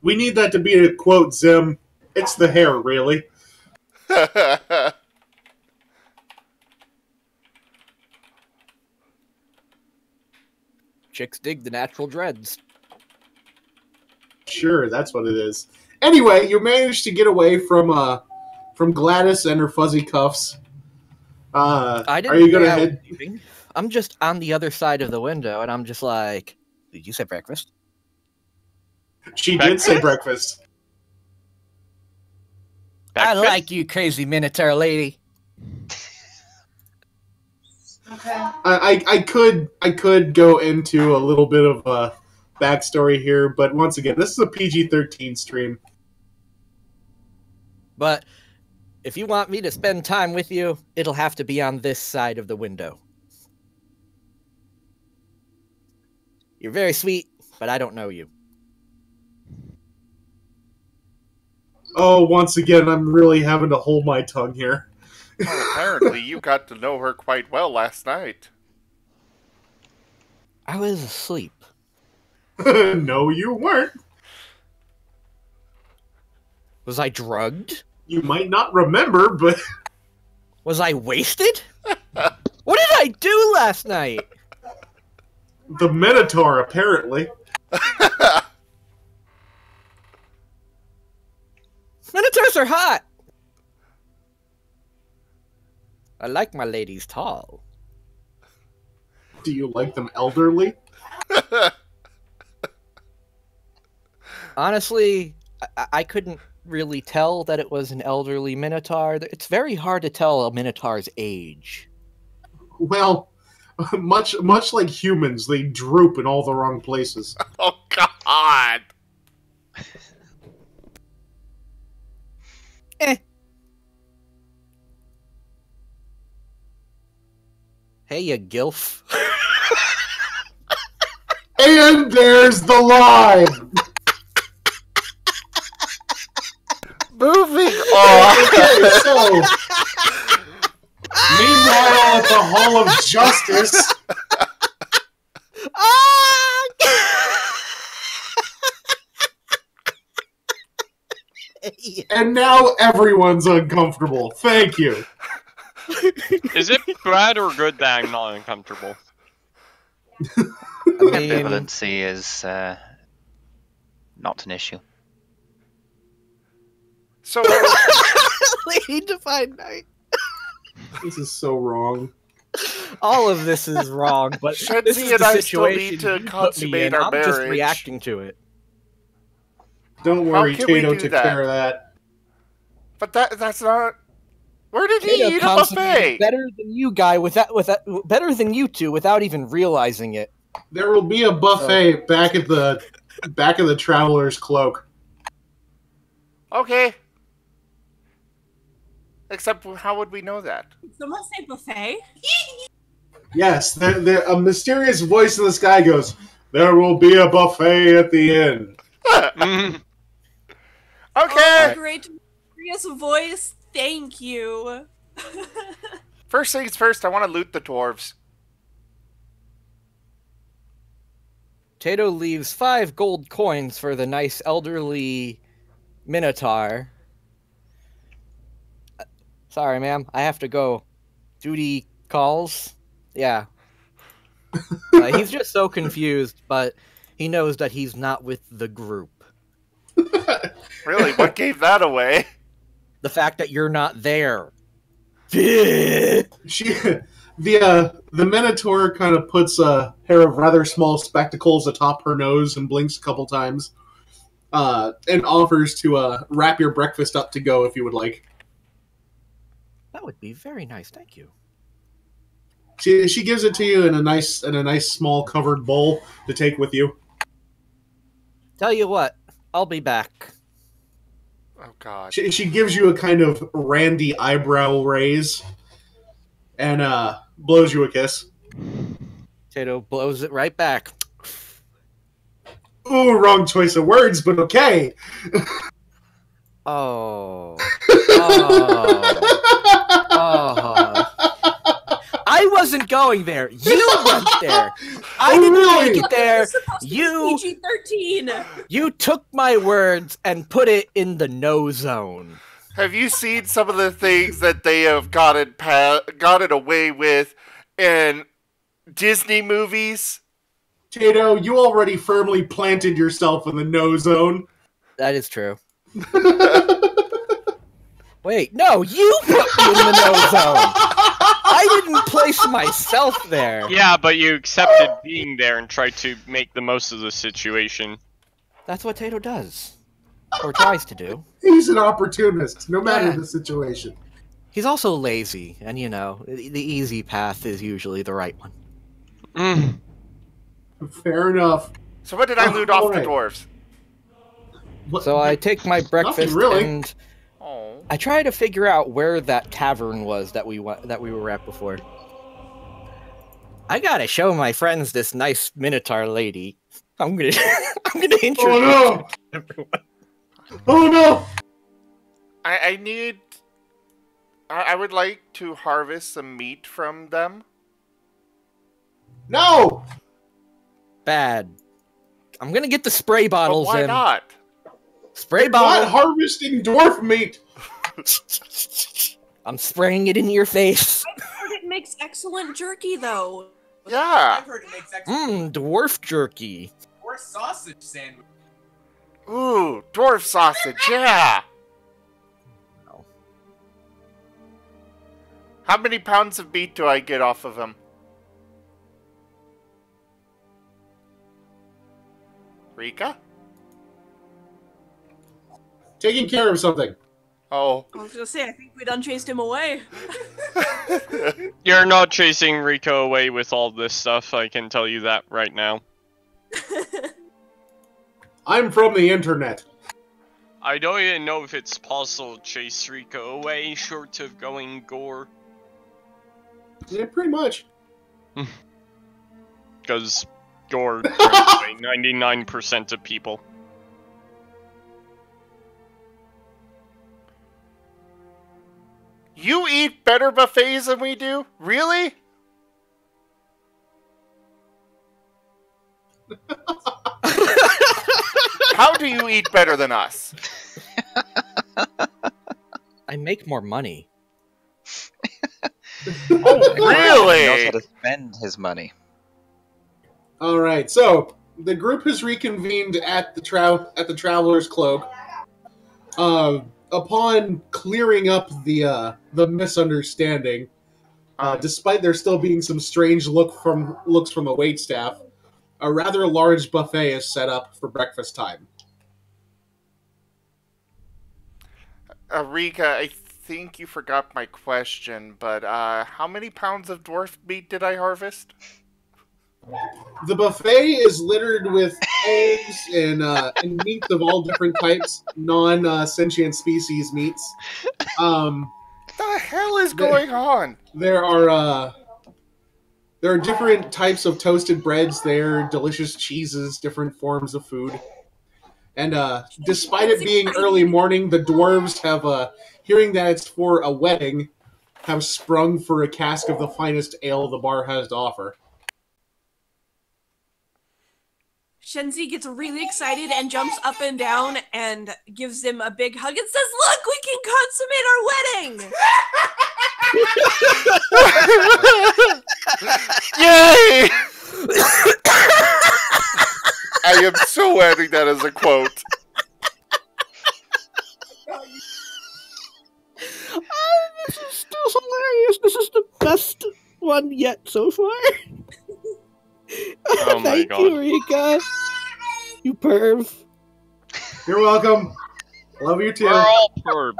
S2: We need that to be a quote, Zim. It's the hair, really.
S7: Chicks dig the natural dreads.
S2: Sure, that's what it is. Anyway, you managed to get away from Gladys and her fuzzy cuffs.
S7: I didn't
S2: are you gonna head?
S7: I'm just on the other side of the window, and I'm just like, did you say breakfast?
S2: She did say breakfast.
S7: I like you, crazy Minotaur lady.
S2: I could go into a little bit of a backstory here, but once again, this is a PG-13 stream.
S7: But if you want me to spend time with you, it'll have to be on this side of the window. You're very sweet, but I don't know you.
S2: Oh, once again, I'm really having to hold my tongue here.
S1: Well, apparently you got to know her quite well last night.
S7: I was asleep.
S2: No, you weren't.
S7: Was I drugged?
S2: You might not remember, but...
S7: Was I wasted? What did I do last night?
S2: The Minotaur, apparently.
S7: Minotaurs are hot! I like my ladies tall.
S2: Do you like them elderly?
S7: Honestly, I couldn't really tell that it was an elderly Minotaur. It's very hard to tell a Minotaur's age.
S2: Well, much like humans, they droop in all the wrong places.
S1: Oh, God!
S7: Hey, you gilf.
S2: And there's the line!
S1: Moving on!
S2: Okay, so... Meanwhile, at the Hall of Justice... And now everyone's uncomfortable. Thank you.
S6: Is it bad or good that I'm not uncomfortable?
S3: Ambivalency is not an issue.
S1: So,
S7: Lady Divine Knight.
S2: This is so wrong.
S7: All of this is wrong, but this is
S1: Shenzi and
S7: the
S1: I still
S7: situation
S1: need to
S7: you put me
S1: consummate
S7: in.
S1: our
S7: I'm just
S1: marriage.
S7: reacting to it.
S2: Don't
S1: How
S2: worry,
S1: can we
S2: Tayto
S1: do
S2: took
S1: that?
S2: care of that.
S1: But that's not. Where did he
S7: Tato
S1: eat a
S7: consummated
S1: buffet?
S7: better than you better than you two without even realizing it.
S2: There will be a buffet back at the Traveler's Cloak.
S1: Okay. Except, how would we know that?
S4: Did someone say buffet?
S2: Yes, a mysterious voice in the sky goes, "There will be a buffet at the end."
S6: Mm.
S1: Okay.
S4: Oh, great mysterious voice. Thank you.
S1: First things first, I want to loot the dwarves.
S7: Tato leaves 5 gold coins for the nice elderly Minotaur. Sorry, ma'am. I have to go. Duty calls. Yeah. He's just so confused, but he knows that he's not with the group.
S1: Really, what gave that away?
S7: The fact that you're not there.
S2: The Minotaur kind of puts a pair of rather small spectacles atop her nose and blinks a couple times, and offers to wrap your breakfast up to go if you would like.
S7: That would be very nice, thank you.
S2: She gives it to you in a nice small covered bowl to take with you.
S7: Tell you what, I'll be back.
S1: Oh, God.
S2: She gives you a kind of randy eyebrow raise and blows you a kiss.
S7: Tato blows it right back.
S2: Ooh, wrong choice of words, but okay.
S7: Oh. Oh. I wasn't going there. You went there. I didn't
S2: really?
S7: make it there.
S4: It's supposed to be
S7: You
S4: PG-13.
S7: you took my words and put it in the no zone.
S1: Have you seen some of the things that they have gotten away with in Disney movies?
S2: Tato, you already firmly planted yourself in the no zone.
S7: That is true. Wait, no, you put me in the no zone. I didn't place myself there.
S6: Yeah, but you accepted being there and tried to make the most of the situation.
S7: That's what Tato does. Or tries to do.
S2: He's an opportunist, no matter
S7: Yeah.
S2: the situation.
S7: He's also lazy, and you know, the easy path is usually the right one.
S6: Mm.
S2: Fair enough.
S1: So what did I loot off
S2: alright.
S1: the dwarves?
S2: What-
S7: So I take my breakfast
S2: really.
S7: and
S1: Oh.
S7: I try to figure out where that tavern was that we were at before. I gotta show my friends this nice Minotaur lady. I'm gonna introduce
S2: Oh no!
S7: her to everyone.
S2: Oh no!
S1: I would like to harvest some meat from them.
S2: No!
S7: Bad. I'm gonna get the spray
S1: But
S7: bottles
S1: why
S7: in.
S1: not?
S7: Spray
S2: Not
S7: bottle.
S2: harvesting dwarf meat!
S7: I'm spraying it in your face.
S4: It makes excellent jerky, though.
S1: Yeah.
S5: I've heard it makes excellent
S7: Dwarf jerky.
S5: or sausage sandwich.
S1: Ooh, dwarf sausage, yeah.
S7: No.
S1: How many pounds of meat do I get off of them? Rika?
S2: Taking care of something.
S1: Oh.
S4: I was gonna say, I think we done chased him away.
S6: You're not chasing Rico away with all this stuff, I can tell you that right now.
S2: I'm from the internet.
S6: I don't even know if it's possible to chase Rico away, short of going gore.
S2: Yeah, pretty much.
S6: Because gore brings away 99% of people.
S1: You eat better buffets than we do? Really? How do you eat better than us?
S7: I make more money.
S1: Oh,
S3: He knows
S1: really?
S3: how to spend his money.
S2: Alright, so the group has reconvened at the Traveler's Cloak. Upon clearing up the misunderstanding, despite there still being some strange looks from the waitstaff, a rather large buffet is set up for breakfast time.
S1: Rika, I think you forgot my question, but how many pounds of dwarf meat did I harvest?
S2: The buffet is littered with eggs and meats of all different types, non-sentient species meats.
S1: The hell is going on?
S2: There are different types of toasted breads there, delicious cheeses, different forms of food. And despite it being early morning, the dwarves have, hearing that it's for a wedding, have sprung for a cask of the finest ale the bar has to offer.
S4: Shenzi gets really excited and jumps up and down and gives them a big hug and says, "Look, we can consummate our wedding!"
S1: Yay! I am so adding that as a quote.
S7: This is still hilarious. This is the best one yet so far.
S6: Oh my
S7: Thank
S6: god.
S7: you, Rika. You perv.
S2: You're welcome. Love you too.
S6: We're all perb.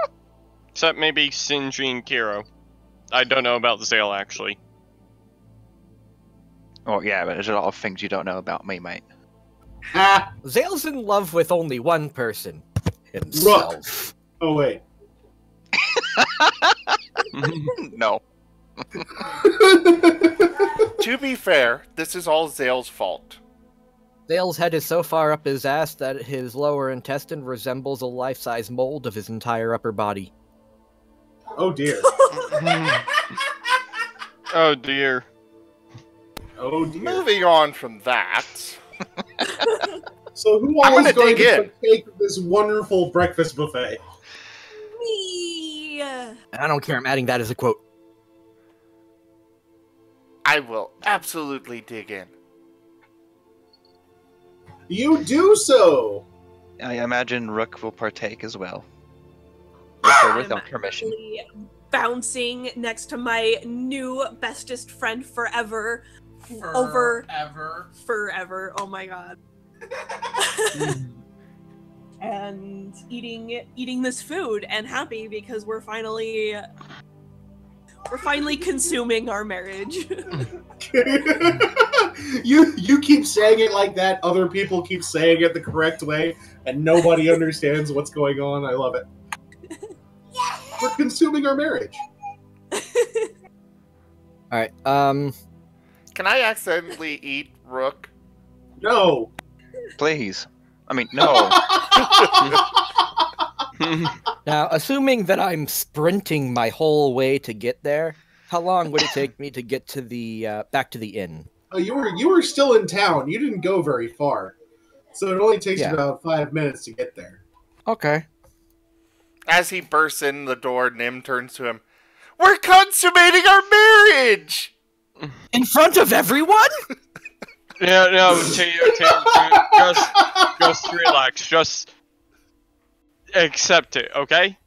S6: Except maybe Shenzi and Kiero. I don't know about Zale, actually.
S3: Oh yeah, but there's a lot of things you don't know about me, mate.
S2: Ah,
S7: Zale's in love with only one person. Himself.
S2: oh wait.
S3: No.
S1: To be fair, this is all Zale's fault.
S7: Zale's head is so far up his ass that his lower intestine resembles a life-size mold of his entire upper body.
S2: Oh dear.
S6: Oh dear.
S2: Oh dear.
S1: Moving on from that.
S2: So who
S1: I'm
S2: all
S1: gonna
S2: is going
S1: dig
S2: to
S1: in.
S2: partake of this wonderful breakfast buffet?
S4: Me.
S7: I don't care, I'm adding that as a quote.
S1: I will absolutely dig in.
S2: You do so.
S3: I imagine Rook will partake as well. With or without
S4: I'm
S3: permission.
S4: actually bouncing next to my new bestest friend forever. Forever. Oh my god. And eating this food and happy because we're finally consuming our marriage.
S2: You keep saying it like that. Other people keep saying it the correct way, and nobody understands what's going on. I love it. We're consuming our marriage.
S7: Alright,
S1: Can I accidentally eat Rook?
S2: No.
S3: Please. I mean, no.
S7: now, assuming that I'm sprinting my whole way to get there, how long would it take me to get to the, back to the inn?
S2: Oh, you were still in town. You didn't go very far, so it only takes
S7: Yeah.
S2: you about 5 minutes to get there.
S7: Okay.
S1: As he bursts in the door, Nim turns to him. We're consummating our marriage!
S7: In front of everyone?
S6: Yeah, no, Tayto, just relax. Just accept it, okay?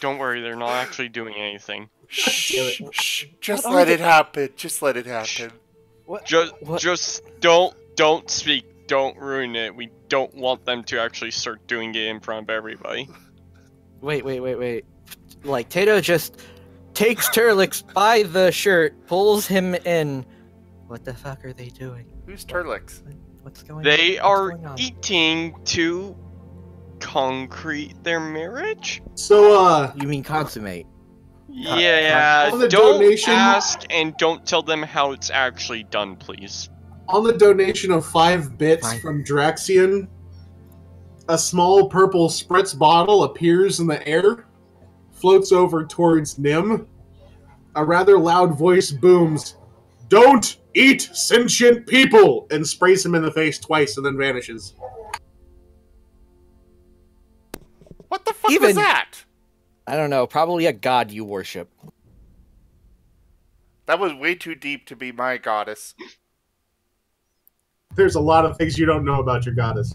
S6: Don't worry, they're not actually doing anything.
S1: Shh. Just let it happen. Just let it happen.
S7: What?
S6: Just don't speak. Don't ruin it. We don't want them to actually start doing it in front of everybody.
S7: Wait. Like, Tayto just takes Turlix by the shirt, pulls him in. What the fuck are they doing?
S1: Who's Turlix?
S7: What's going on?
S6: They
S7: What's
S6: are
S7: going on?
S6: eating to concrete their marriage?
S2: So,
S7: You mean consummate?
S6: Yeah,
S2: On the
S6: don't
S2: donation-
S6: ask and don't tell them how it's actually done, please.
S2: on the donation of 5 bits
S7: Fine.
S2: from Draxian, a small purple spritz bottle appears in the air, floats over towards Nim. A rather loud voice booms, "Don't eat sentient people!" and sprays him in the face twice and then vanishes.
S1: What the fuck was
S7: Even-
S1: that?
S7: I don't know, probably a god you worship.
S1: That was way too deep to be my goddess.
S2: There's a lot of things you don't know about your goddess.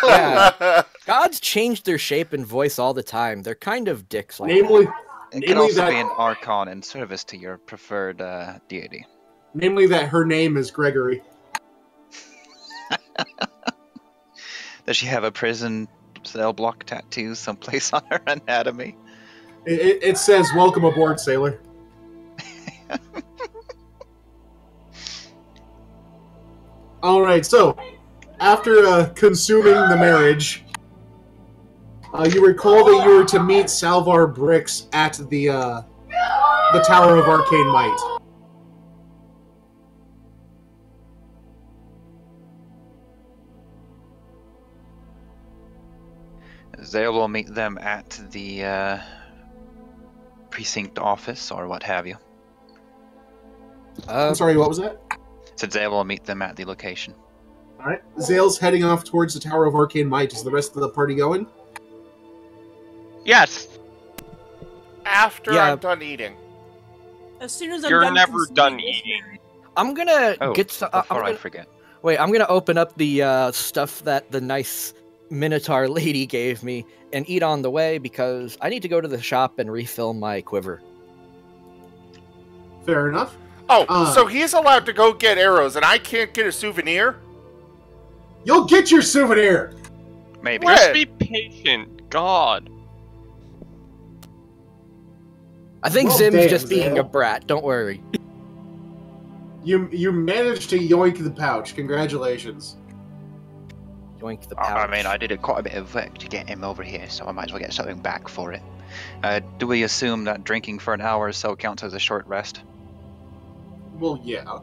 S7: Yeah. Gods change their shape and voice all the time. They're kind of dicks like that.
S2: Namely,
S3: It
S2: namely
S3: can also
S2: that,
S3: be an archon in service to your preferred deity.
S2: namely that her name is Gregory.
S3: Does she have a prison cell block tattoos someplace on her anatomy?
S2: It says, "Welcome aboard, sailor." All right. So, after consuming the marriage, you recall that you were to meet Salvar Bricks at the Tower of Arcane Might.
S3: Zale will meet them at the precinct office or what have you.
S2: I'm sorry, what was that?
S3: Said Zale will meet them at the location.
S2: All right. Zale's heading off towards the Tower of Arcane Might. Is the rest of the party going?
S6: Yes.
S1: After
S7: Yeah.
S1: I'm done eating.
S4: As soon as I'm
S6: You're
S4: done
S6: never
S4: consuming
S6: done
S4: this
S6: eating.
S4: marriage-
S7: I'm gonna
S3: Oh,
S7: get some.
S3: before I forget.
S7: Wait, I'm gonna open up the stuff that the nice Minotaur lady gave me and eat on the way because I need to go to the shop and refill my quiver.
S2: Fair enough.
S1: Oh, so he's allowed to go get arrows, and I can't get a souvenir?
S2: You'll get your souvenir.
S3: Maybe.
S1: Where?
S6: Just be patient. God.
S7: I think
S2: Well,
S7: Zim's
S2: damn,
S7: just being
S2: Zale.
S7: a brat. Don't worry.
S2: You managed to yoink the pouch. Congratulations.
S7: Yoink the
S3: I
S7: pouch.
S3: mean, I did quite a bit of work to get him over here, so I might as well get something back for it. Do we assume that drinking for an hour or so counts as a short rest?
S2: Well, yeah.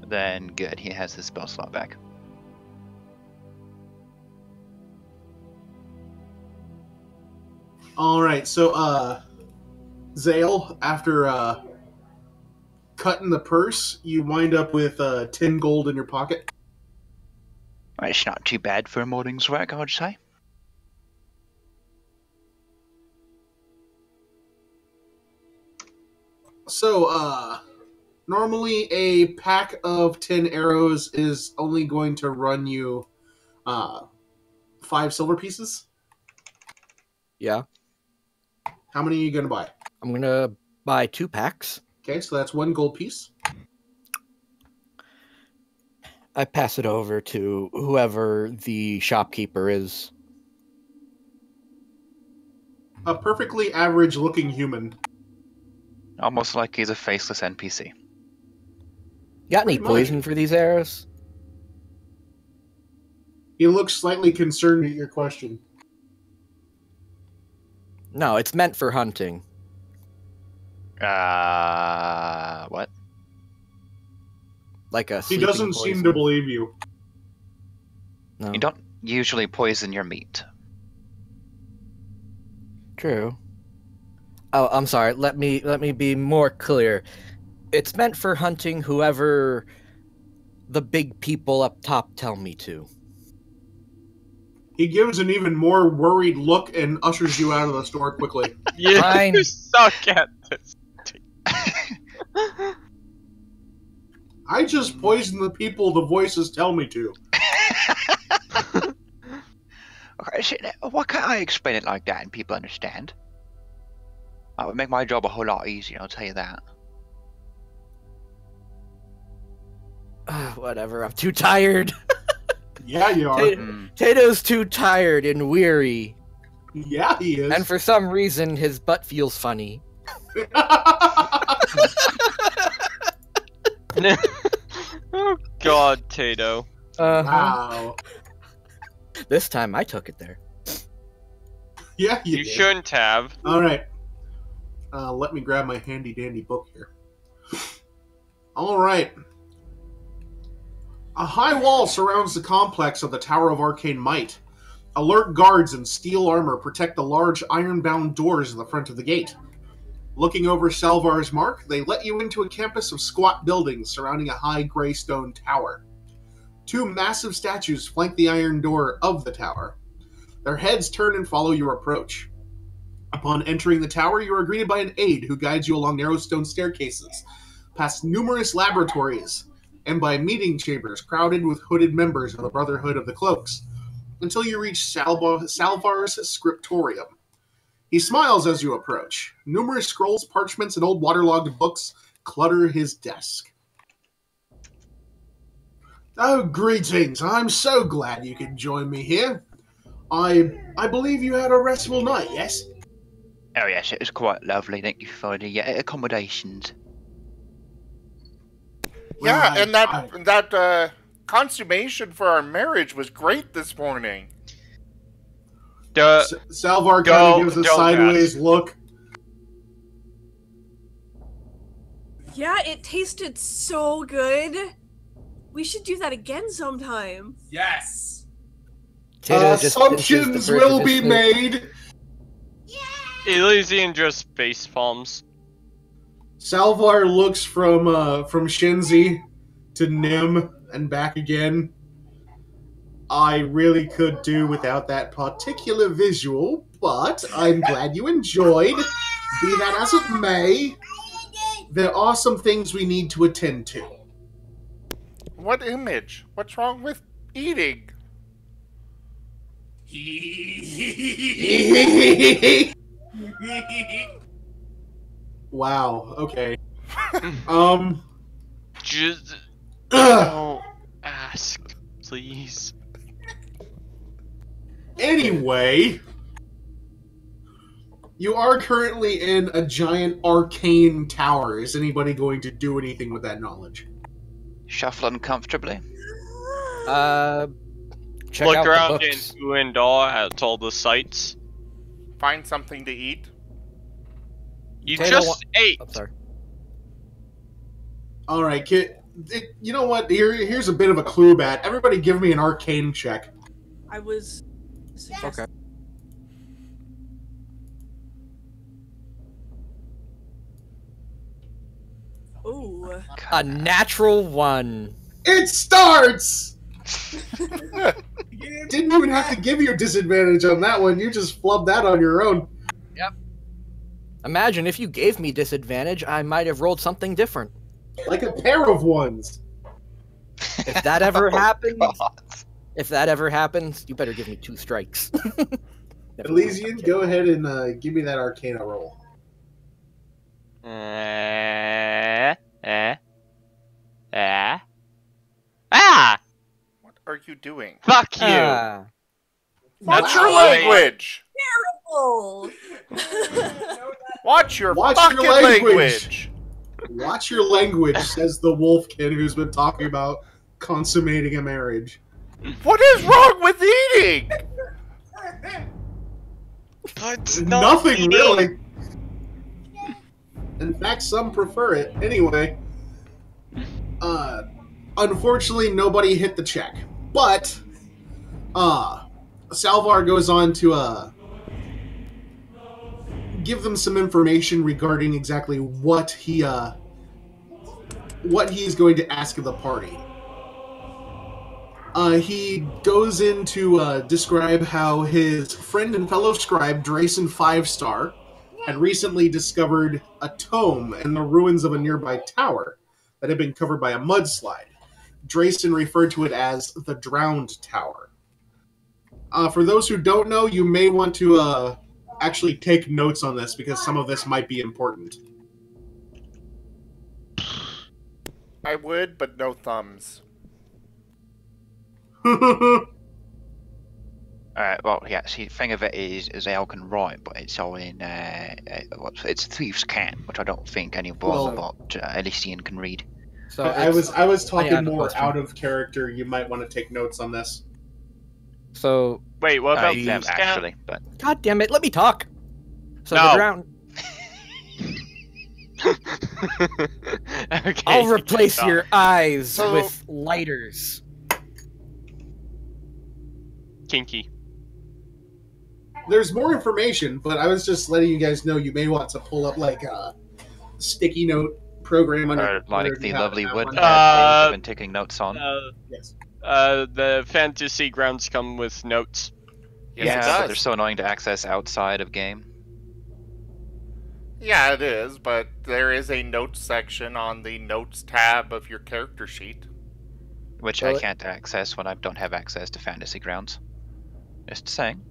S3: Then good, he has his spell slot back.
S2: All right. So, Zale, after cutting the purse, you wind up with 10 gold in your pocket.
S3: Well, it's not too bad for a morning's work, I would say.
S2: So, normally a pack of 10 arrows is only going to run you 5 silver pieces.
S7: Yeah,
S2: How many are you going to buy?
S7: I'm gonna buy 2 packs.
S2: Okay, so that's 1 gold piece.
S7: I pass it over to whoever the shopkeeper is.
S2: A perfectly average looking human.
S3: Almost like he's a faceless NPC.
S7: Got any
S2: Pretty much.
S7: poison for these arrows?
S2: He looks slightly concerned at your question.
S7: No, it's meant for hunting.
S3: What?
S7: Like a
S2: He
S7: sleeping
S2: doesn't seem
S7: poison.
S2: to believe you.
S7: No.
S3: You don't usually poison your meat.
S7: True. Oh, I'm sorry. Let me be more clear. It's meant for hunting whoever the big people up top tell me to.
S2: He gives an even more worried look and ushers you out of the store quickly.
S6: You
S7: Fine.
S6: suck at this.
S2: I just poison the people the voices tell me to.
S3: Okay, so why can't I explain it like that and people understand? That would make my job a whole lot easier, I'll tell you that.
S7: Whatever, I'm too tired.
S2: Yeah, you are.
S7: Tayto's too tired and weary.
S2: Yeah, he is.
S7: And for some reason, his butt feels funny.
S6: Oh God, Tayto.
S2: Wow.
S7: This time I took it there.
S2: Yeah,
S6: You
S2: did.
S6: shouldn't have.
S2: All right. Let me grab my handy dandy book here. All right. A high wall surrounds the complex of the Tower of Arcane Might. Alert guards in steel armor protect the large iron-bound doors in the front of the gate. Looking over Salvar's mark, they let you into a campus of squat buildings surrounding a high gray stone tower. 2 massive statues flank the iron door of the tower. Their heads turn and follow your approach. Upon entering the tower, you are greeted by an aide who guides you along narrow stone staircases, past numerous laboratories, and by meeting chambers crowded with hooded members of the Brotherhood of the Cloaks, until you reach Salvar's scriptorium. He smiles as you approach. Numerous scrolls, parchments, and old waterlogged books clutter his desk. Oh, greetings. I'm so glad you could join me here. I believe you had a restful night, yes?
S3: Oh yes, it was quite lovely. Thank you for the accommodations.
S1: Yeah,
S2: Well,
S1: and that consummation for our marriage was great this morning.
S2: Salvar kind of gives a sideways look.
S4: Yeah, it tasted so good. We should do that again sometime.
S5: Yes.
S7: Tayto just pinches the
S2: Assumptions
S7: bridge of
S2: will
S7: his
S2: be
S7: foot.
S2: made.
S6: Elysian just face palms.
S2: Salvar looks from Shenzi to Nim and back again. I really could do without that particular visual, but I'm glad you enjoyed. Be that as it may, there are some things we need to attend to.
S1: What image? What's wrong with eating?
S2: Wow, okay.
S6: Just don't ask, please.
S2: Anyway, you are currently in a giant arcane tower. Is anybody going to do anything with that knowledge?
S3: Shuffle uncomfortably.
S7: Check
S6: Look
S7: out
S6: around
S7: the books.
S6: and ooh and ah at all the sights.
S1: Find something to eat?
S6: You
S7: Tayto
S6: just ate.
S7: I'm sorry.
S2: All right, kid. You know what? Here's a bit of a clue, bat. Everybody, give me an arcane check.
S4: I was.
S7: Okay.
S4: Ooh.
S7: A natural 1.
S2: It starts. Didn't even have to give you a disadvantage on that one. You just flubbed that on your own.
S7: Imagine if you gave me disadvantage, I might have rolled something different.
S2: Like a pair of ones.
S7: If that ever happens,
S3: God.
S7: if that ever happens, you better give me 2 strikes.
S2: Elysian, go ahead and give me that Arcana roll.
S6: Ah!
S1: What are you doing?
S6: Fuck you!
S7: Ah.
S1: Watch
S6: Wow.
S1: your language!
S4: Terrible.
S1: Watch your
S2: Watch
S1: fucking
S2: your
S1: language!
S2: Watch your language, says the wolf kid who's been talking about consummating a marriage.
S1: What is wrong with eating?
S6: But
S2: Nothing really. In fact, some prefer it. Anyway, unfortunately, nobody hit the check. But, Salvar goes on to, give them some information regarding exactly what he's going to ask of the party. He goes in to describe how his friend and fellow scribe, Drayson 5-Star, had recently discovered a tome in the ruins of a nearby tower that had been covered by a mudslide. Drayson referred to it as the Drowned Tower. For those who don't know, you may want to actually take notes on this because some of this might be important.
S1: I would, but no thumbs.
S3: Alright, well, yeah, see, the thing of it is Al can write, but it's all in, it's Thieves' Cant, which I don't think any but Elysian can read.
S7: So
S2: I was talking
S7: have a
S2: more
S7: question.
S2: out of character. You might want to take notes on this.
S7: So,
S6: wait, what about
S3: them,
S6: Thieves' Cant?
S3: actually, but...
S7: God damn it, let me talk. So
S6: No.
S7: the drown.
S6: Okay,
S7: I'll
S6: you
S7: replace
S6: can
S7: your
S6: stop.
S7: eyes
S1: So-
S7: with lighters.
S6: Kinky.
S2: There's more information, but I was just letting you guys know you may want to pull up like a sticky note program on your
S3: Like
S2: computer if
S3: the
S2: you happen
S3: lovely
S2: to have
S3: wood
S2: one.
S3: that I've been taking notes on.
S2: Yes.
S6: The fantasy grounds come with notes.
S1: Yes,
S3: yeah,
S1: it
S3: but
S1: does.
S3: they're so annoying to access outside of game.
S1: Yeah, it is, but there is a notes section on the notes tab of your character sheet.
S3: Which
S7: Well,
S3: I can't access when I don't have access to fantasy grounds. Just saying.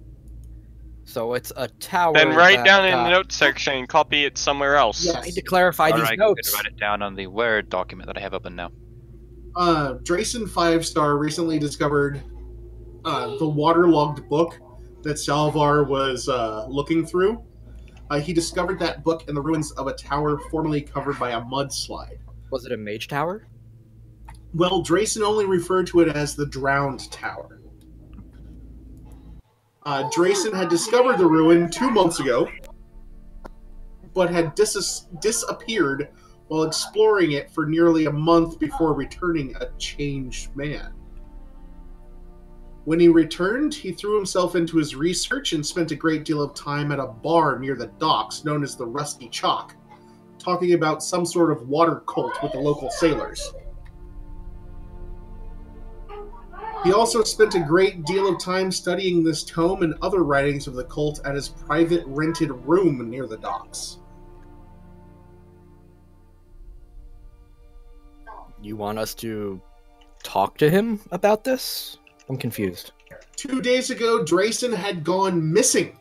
S7: So it's a tower.
S6: Then write
S7: that
S6: down in the
S7: got-
S6: notes section and copy it somewhere else.
S2: Yes.
S7: I need to clarify these
S3: Alright,
S7: notes.
S3: write it down on the Word document that I have open now.
S2: Drayson 5-Star recently discovered the waterlogged book that Salvar was looking through, he discovered that book in the ruins of a tower formerly covered by a mudslide.
S7: Was it a mage tower?
S2: Well, Drayson only referred to it as the Drowned Tower. Drayson had discovered the ruin 2 months ago, but had disappeared while exploring it for nearly a month before returning a changed man. When he returned, he threw himself into his research and spent a great deal of time at a bar near the docks known as the Rusty Chalk, talking about some sort of water cult with the local sailors. He also spent a great deal of time studying this tome and other writings of the cult at his private rented room near the docks.
S7: You want us to talk to him about this? I'm confused.
S2: 2 days ago, Drayson had gone missing.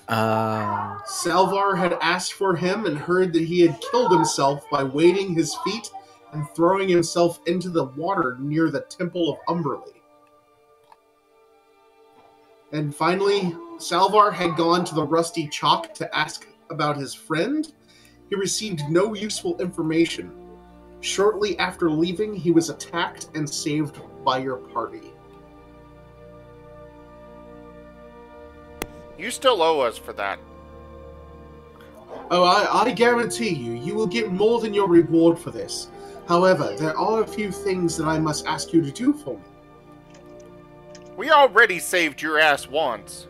S2: Salvar had asked for him and heard that he had killed himself by wading his feet and throwing himself into the water near the Temple of Umberly. And finally, Salvar had gone to the Rusty Chalk to ask about his friend. He received no useful information. Shortly after leaving, he was attacked and saved by your party.
S1: You still owe us for that.
S2: Oh, I guarantee you will get more than your reward for this. However, there are a few things that I must ask you to do for me.
S1: We already saved your ass once.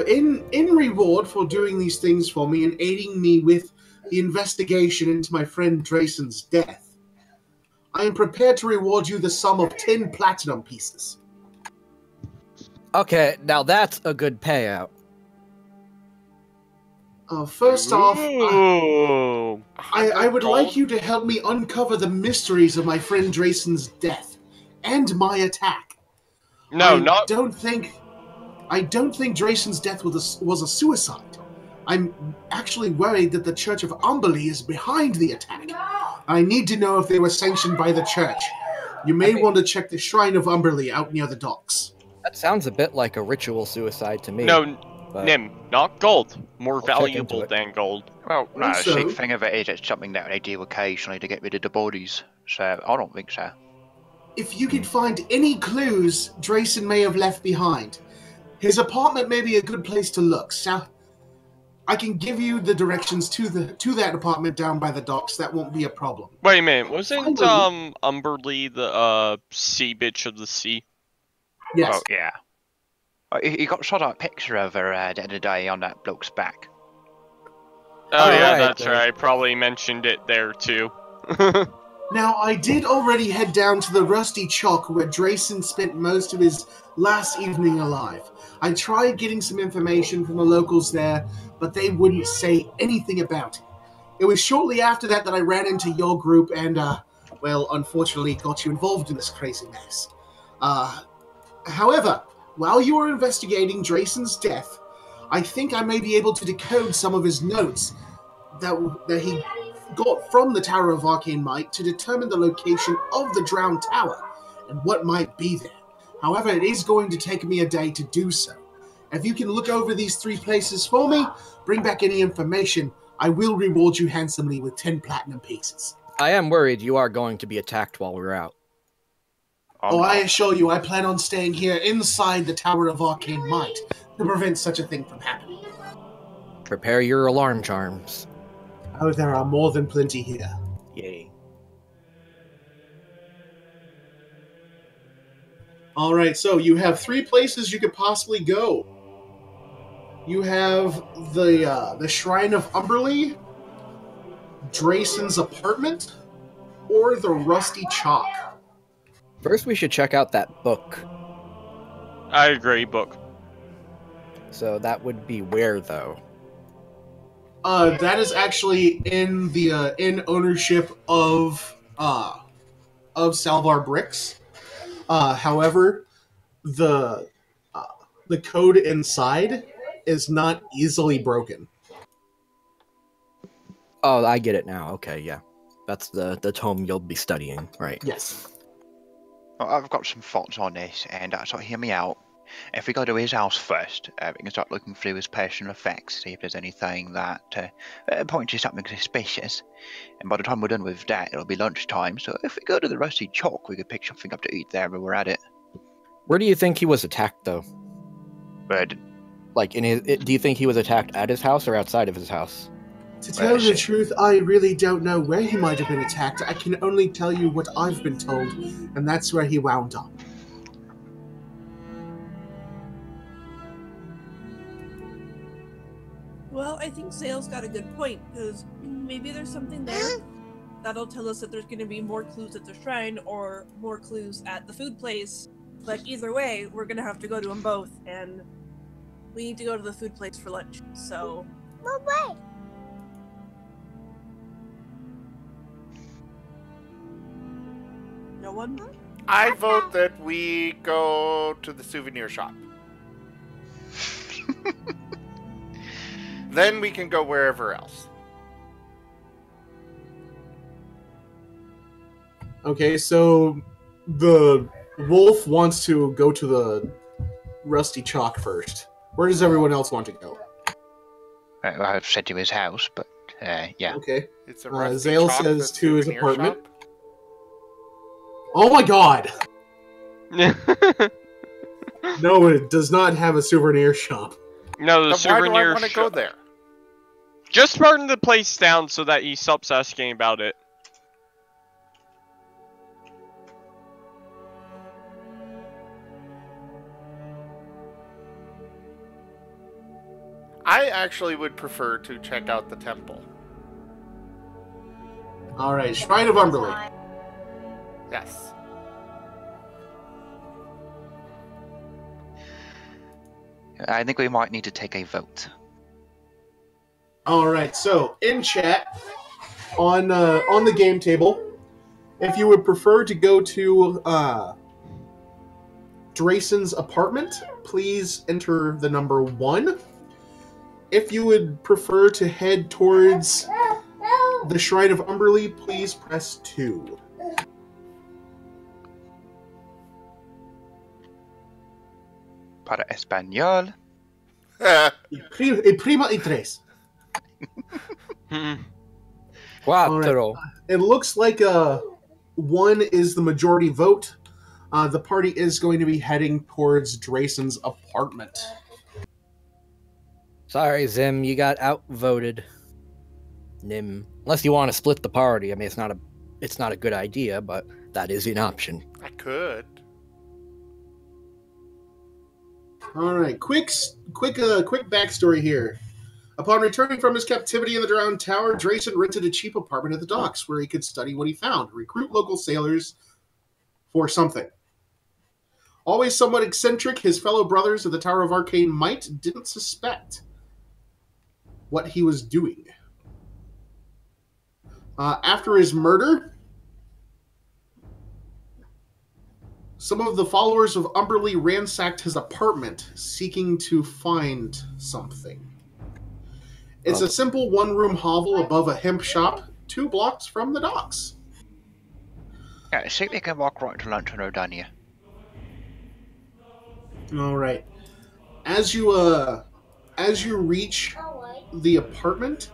S2: In reward for doing these things for me and aiding me with the investigation into my friend Drayson's death, I am prepared to reward you the sum of 10 platinum pieces.
S7: Okay, now that's a good payout.
S2: First off,
S6: Ooh.
S2: I would
S1: Gold?
S2: like you to help me uncover the mysteries of my friend Drayson's death and my attack.
S6: No,
S2: I don't think Drayson's death was a suicide. I'm actually worried that the Church of Umberly is behind the attack. I need to know if they were sanctioned by the church. You may want to check the Shrine of Umberly out near the docks.
S7: That sounds a bit like a ritual suicide to me.
S6: No,
S7: but
S6: Nim, not gold. More
S7: I'll check into
S6: valuable
S7: it.
S6: than gold.
S3: Well, no, the
S2: Also-
S3: sick thing of it is it's something that they do occasionally to get rid of the bodies. So I don't think so.
S2: If you can find any clues Drayson may have left behind, his apartment may be a good place to look. So I can give you the directions to that apartment down by the docks. That won't be a problem.
S6: Wait a minute, wasn't
S2: Umberly?
S6: Umberly the sea bitch of the sea?
S2: Yes.
S3: Oh, yeah. You got shot at a picture of her the other day on that bloke's back.
S6: Oh yeah,
S7: right,
S6: that's right. Probably mentioned it there too.
S2: Now, I did already head down to the Rusty Chalk where Drayson spent most of his last evening alive. I tried getting some information from the locals there, but they wouldn't say anything about it. It was shortly after that I ran into your group and, well, unfortunately got you involved in this crazy mess. However, while you were investigating Drayson's death, I think I may be able to decode some of his notes that he got from the Tower of Arcane Might to determine the location of the Drowned Tower and what might be there. However, it is going to take me a day to do so. If you can look over these 3 places for me, bring back any information, I will reward you handsomely with 10 platinum pieces.
S7: I am worried you are going to be attacked while we're out.
S2: I assure you, I plan on staying here inside the Tower of Arcane Might to prevent such a thing from happening.
S7: Prepare your alarm charms.
S2: Oh, there are more than plenty here.
S7: Yay.
S2: Alright, so you have 3 places you could possibly go. You have the Shrine of Umberly, Drayson's apartment, or the Rusty Chalk.
S7: First, we should check out that book.
S6: I agree, book.
S7: So that would be where, though?
S2: That is actually in the in ownership of Salvar Bricks. However, the code inside is not easily broken.
S7: Oh, I get it now. Okay, yeah. That's the tome you'll be studying, right?
S2: Yes.
S3: Well, I've got some thoughts on this, and so hear me out. if we go to his house first, we can start looking through his personal effects, see if there's anything that points to something suspicious. And by the time we're done with that, it'll be lunchtime, so if we go to the Rusty Chalk, we could pick something up to eat there while we're at it.
S7: Where do you think he was attacked, though?
S3: But
S7: Like, do you think he was attacked at his house or outside of his house?
S2: To tell the truth, I really don't know where he might have been attacked. I can only tell you what I've been told, and that's where he wound up.
S4: Well, I think Sale's got a good point, because maybe there's something there that'll tell us that there's going to be more clues at the shrine or more clues at the food place. But either way, we're going to have to go to them both, and we need to go to the food place for lunch, so...
S8: No way!
S4: No one?
S1: I vote that we go to the souvenir shop. Then we can go wherever else.
S2: Okay, so the wolf wants to go to the Rusty Chalk first. Where does everyone else want to go?
S3: I've said to his house, but yeah.
S2: Okay.
S1: It's a rusty
S2: Zale
S1: chalk,
S2: says
S1: the
S2: to his
S1: souvenir
S2: apartment.
S1: shop.
S2: Oh my god! No, it does not have a souvenir shop.
S6: No, the
S1: Then why do I
S6: souvenir
S1: want to go there?
S6: Just burn the place down so that he stops asking about it.
S1: I actually would prefer to check out the temple.
S2: Alright, Shrine of Umberly.
S1: Yes.
S3: I think we might need to take a vote.
S2: Alright, so in chat, on the game table, if you would prefer to go to Drayson's apartment, please enter the number 1. If you would prefer to head towards the Shrine of Umberly, please press 2.
S3: Para español.
S2: Y prima y tres.
S7: Cuatro.
S2: It looks like 1 is the majority vote. The party is going to be heading towards Drayson's apartment.
S7: Sorry, Zim, you got outvoted. Nim. Unless you want to split the party. I mean, it's not a good idea, but that is an option.
S1: I could.
S2: All right, quick backstory here. Upon returning from his captivity in the Drowned Tower, Drayson rented a cheap apartment at the docks where he could study what he found, recruit local sailors for something. Always somewhat eccentric, his fellow brothers of the Tower of Arcane Might didn't suspect what he was doing. After his murder, some of the followers of Umberly ransacked his apartment, seeking to find something. It's a simple one-room hovel above a hemp shop, 2 blocks from the docks.
S3: Yeah, see if we can walk right to lunch when we're done here.
S2: All right. As you reach the apartment,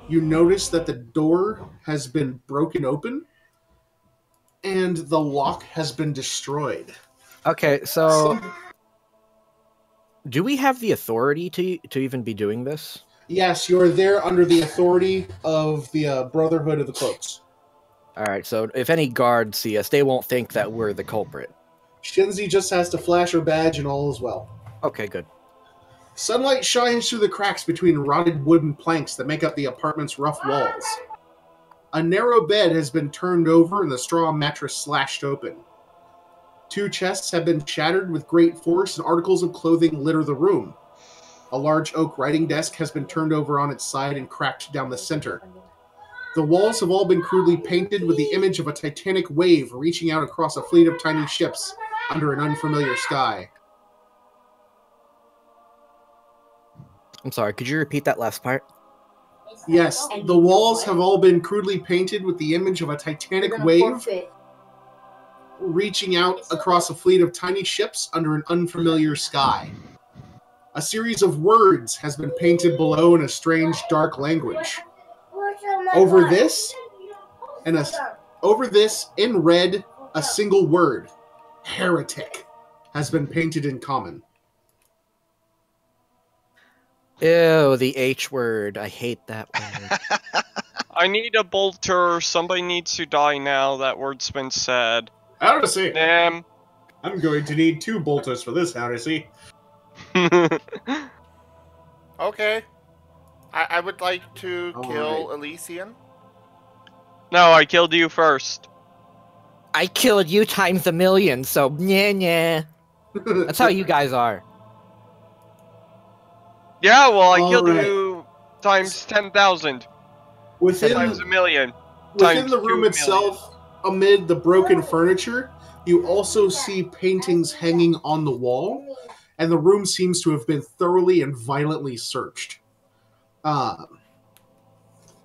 S2: you notice that the door has been broken open and the lock has been destroyed.
S7: Okay, so do we have the authority to even be doing this?
S2: Yes, you're there under the authority of the Brotherhood of the Cloaks.
S7: Alright, so if any guards see us, they won't think that we're the culprit.
S2: Shenzi just has to flash her badge and all is well.
S7: Okay, good.
S2: Sunlight shines through the cracks between rotted wooden planks that make up the apartment's rough walls. A narrow bed has been turned over and the straw mattress slashed open. 2 chests have been shattered with great force and articles of clothing litter the room. A large oak writing desk has been turned over on its side and cracked down the center. The walls have all been crudely painted with the image of a titanic wave reaching out across a fleet of tiny ships under an unfamiliar sky.
S7: I'm sorry, could you repeat that last part?
S2: Yes, the walls have all been crudely painted with the image of a titanic wave reaching out across a fleet of tiny ships under an unfamiliar sky. A series of words has been painted below in a strange, dark language. Over this, in red, a single word, heretic, has been painted in common.
S7: Ew, the H word. I hate that word.
S6: I need a bolter. Somebody needs to die now. That word's been said.
S2: Odyssey!
S6: Damn.
S2: I'm going to need 2 bolters for this, Odyssey.
S1: Okay. I would like to
S2: All
S1: kill
S2: right.
S1: Elysian.
S6: No, I killed you first.
S7: I killed you times a million, so nah. That's how you guys are.
S6: Yeah, well, I killed
S2: Alright.
S6: you times 10,000.
S2: Within
S6: Times a million.
S2: Within
S6: Times
S2: the room
S6: 2
S2: itself, amid the broken furniture, you also see paintings hanging on the wall, and the room seems to have been thoroughly and violently searched.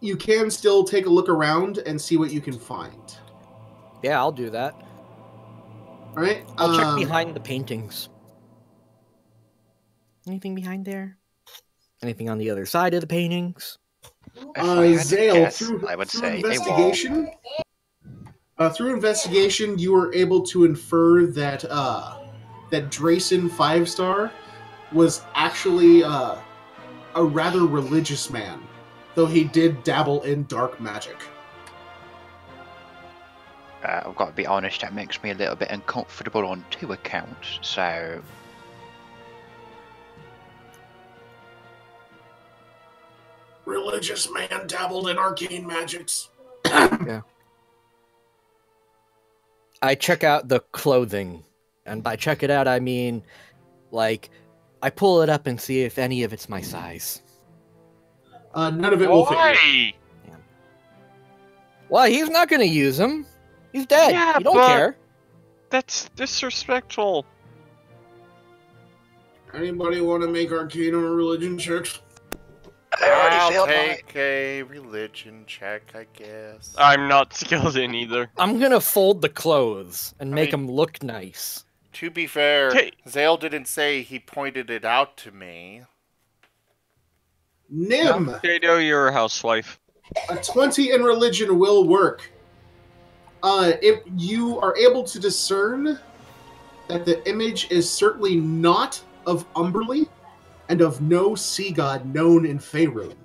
S2: You can still take a look around and see what you can find.
S7: Yeah, I'll do that.
S2: Alright?
S7: I'll check behind the paintings. Anything behind there? Anything on the other side of the paintings?
S3: If I had to
S2: Zale,
S3: guess,
S2: through
S3: I would say a wall.
S2: investigation, through investigation, you were able to infer that that Drayson 5-star was actually a rather religious man, though he did dabble in dark magic.
S3: I've got to be honest, that makes me a little bit uncomfortable on 2 accounts, so...
S2: Religious man dabbled in arcane magics.
S7: Yeah. I check out the clothing, and by check it out, I mean, like, I pull it up and see if any of it's my size.
S2: None of it will fit you.
S6: Why?
S7: Well, he's not gonna use them. He's dead.
S6: Yeah,
S7: you don't
S6: but-
S7: care.
S6: That's disrespectful.
S2: Anybody want to make arcane or religion checks?
S3: I already
S1: I'll
S3: failed
S1: take a religion check, I guess.
S6: I'm not skilled in either.
S7: I'm gonna fold the clothes and make
S1: mean-
S7: them look nice.
S1: To be fair,
S6: Okay.
S1: Zale didn't say he pointed it out to me.
S2: Nim!
S6: Tayto, you're a housewife.
S2: A 20 in religion will work. If you are able to discern that the image is certainly not of Umberly and of no sea god known in Faerun.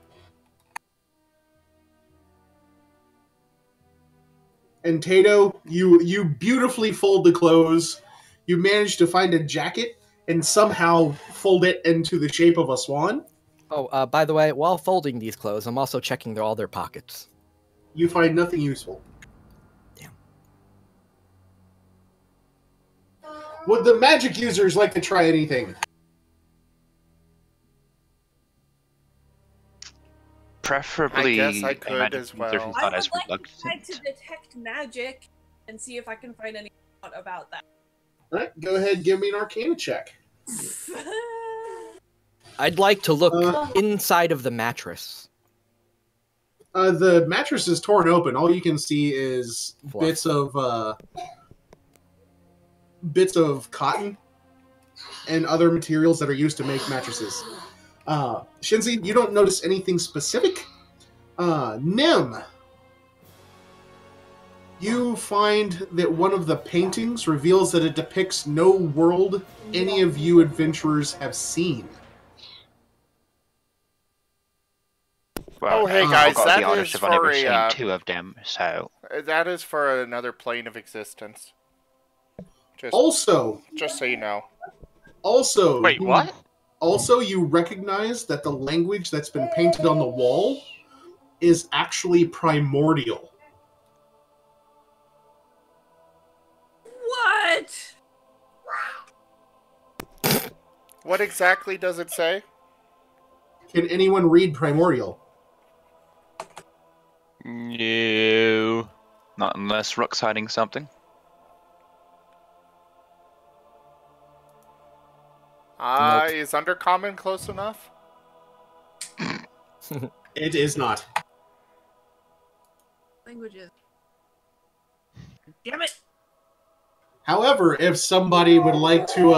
S2: And Tayto, you beautifully fold the clothes. You manage to find a jacket and somehow fold it into the shape of a swan.
S7: Oh, by the way, while folding these clothes, I'm also checking all their pockets.
S2: You find nothing useful.
S7: Damn.
S2: Would the magic users like to try anything?
S3: Preferably...
S1: I guess I could
S3: magic
S1: as
S3: user
S1: well.
S3: who
S4: I
S3: thought
S4: would
S3: us
S4: like to
S3: reluctant.
S4: try to detect magic and see if I can find anything out about that.
S2: Alright, go ahead and give me an arcana check.
S7: I'd like to look
S2: Uh.
S7: inside of the mattress.
S2: The mattress is torn open. All you can see is
S7: Fluff.
S2: bits of cotton and other materials that are used to make mattresses. Shenzi, you don't notice anything specific. Nim, you find that one of the paintings reveals that it depicts no world any of you adventurers have seen.
S1: Oh, hey,
S3: I've
S1: guys,
S3: got to
S1: that
S3: be honest,
S1: is
S3: I've only
S1: for
S3: ever
S1: a,
S3: seen 2 of them, so...
S1: That is for another plane of existence.
S2: Also,
S1: Just so you know.
S6: Wait, what?
S2: Also, you recognize that the language that's been painted on the wall is actually primordial.
S4: What?
S1: What exactly does it say?
S2: Can anyone read primordial?
S6: No.
S3: Not unless Rook's hiding something.
S7: Nope.
S1: Is Undercommon close enough?
S2: It is not.
S4: Languages. Damn it!
S2: However, if somebody would like to,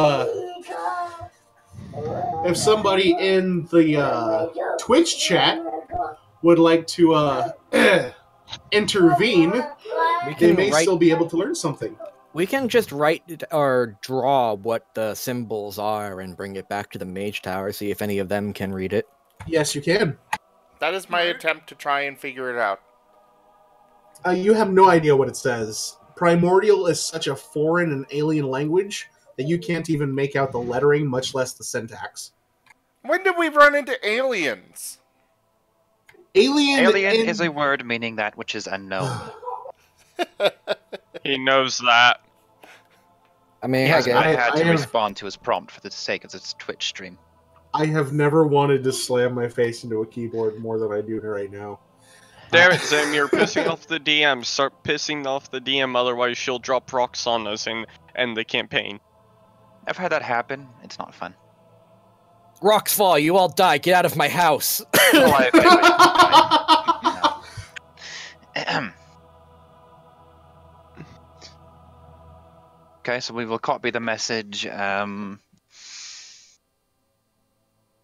S2: if somebody in the Twitch chat would like to intervene, they may still be able to learn something.
S7: We can just write or draw what the symbols are and bring it back to the Mage Tower, see if any of them can read it.
S2: Yes, you can.
S1: That is my attempt to try and figure it out.
S2: You have no idea what it says. Primordial is such a foreign and alien language that you can't even make out the lettering, much less the syntax.
S1: When did we run into aliens?
S3: Alien is a word meaning that which is unknown.
S6: He knows that.
S7: I mean,
S3: He has
S7: I
S3: not
S7: guess.
S3: had to respond to his prompt for the sake of its Twitch stream.
S2: I have never wanted to slam my face into a keyboard more than I do right now.
S6: Damn it, Zim, you're pissing off the DM. Start pissing off the DM, otherwise she'll drop rocks on us and end the campaign.
S3: I've had that happen. It's not fun.
S7: Rocks fall, you all die, get out of my house!
S3: Okay, so we will copy the message.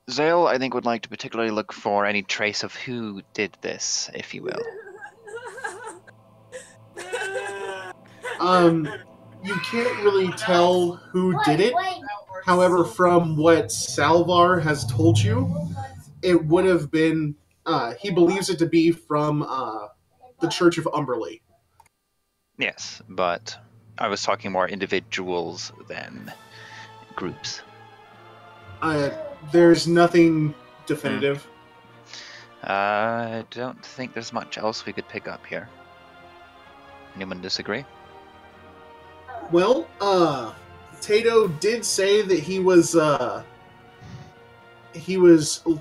S3: Zale, I think, would like to particularly look for any trace of who did this, if you will.
S2: You can't really tell who did it. However, from what Salvar has told you, it would have been, he believes it to be from the Church of Umberley.
S3: Yes, but I was talking more individuals than groups.
S2: There's nothing definitive.
S3: I don't think there's much else we could pick up here. Anyone disagree?
S2: Well, Tayto did say that he was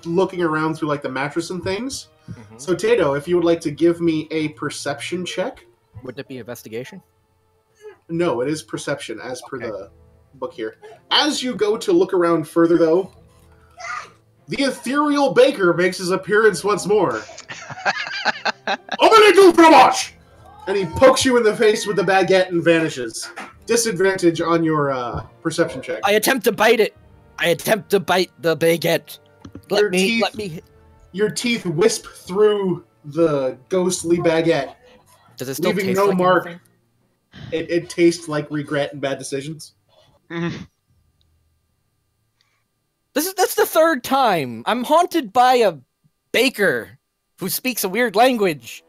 S2: looking around through like the mattress and things. Mm-hmm. So Tayto, if you would like to give me a perception check.
S7: Would it be investigation?
S2: No, it is perception as per the book here. As you go to look around further, though, the ethereal baker makes his appearance once more. Open do fromage! And he pokes you in the face with the baguette and vanishes. Disadvantage on your perception check.
S7: I attempt to bite it. I attempt to bite the baguette. Let me.
S2: Your teeth wisp through the ghostly baguette.
S7: Does it still
S2: leaving
S7: taste
S2: no
S7: like
S2: mark?
S7: anything?
S2: It tastes like regret and bad decisions.
S7: That's the third time. I'm haunted by a baker who speaks a weird language.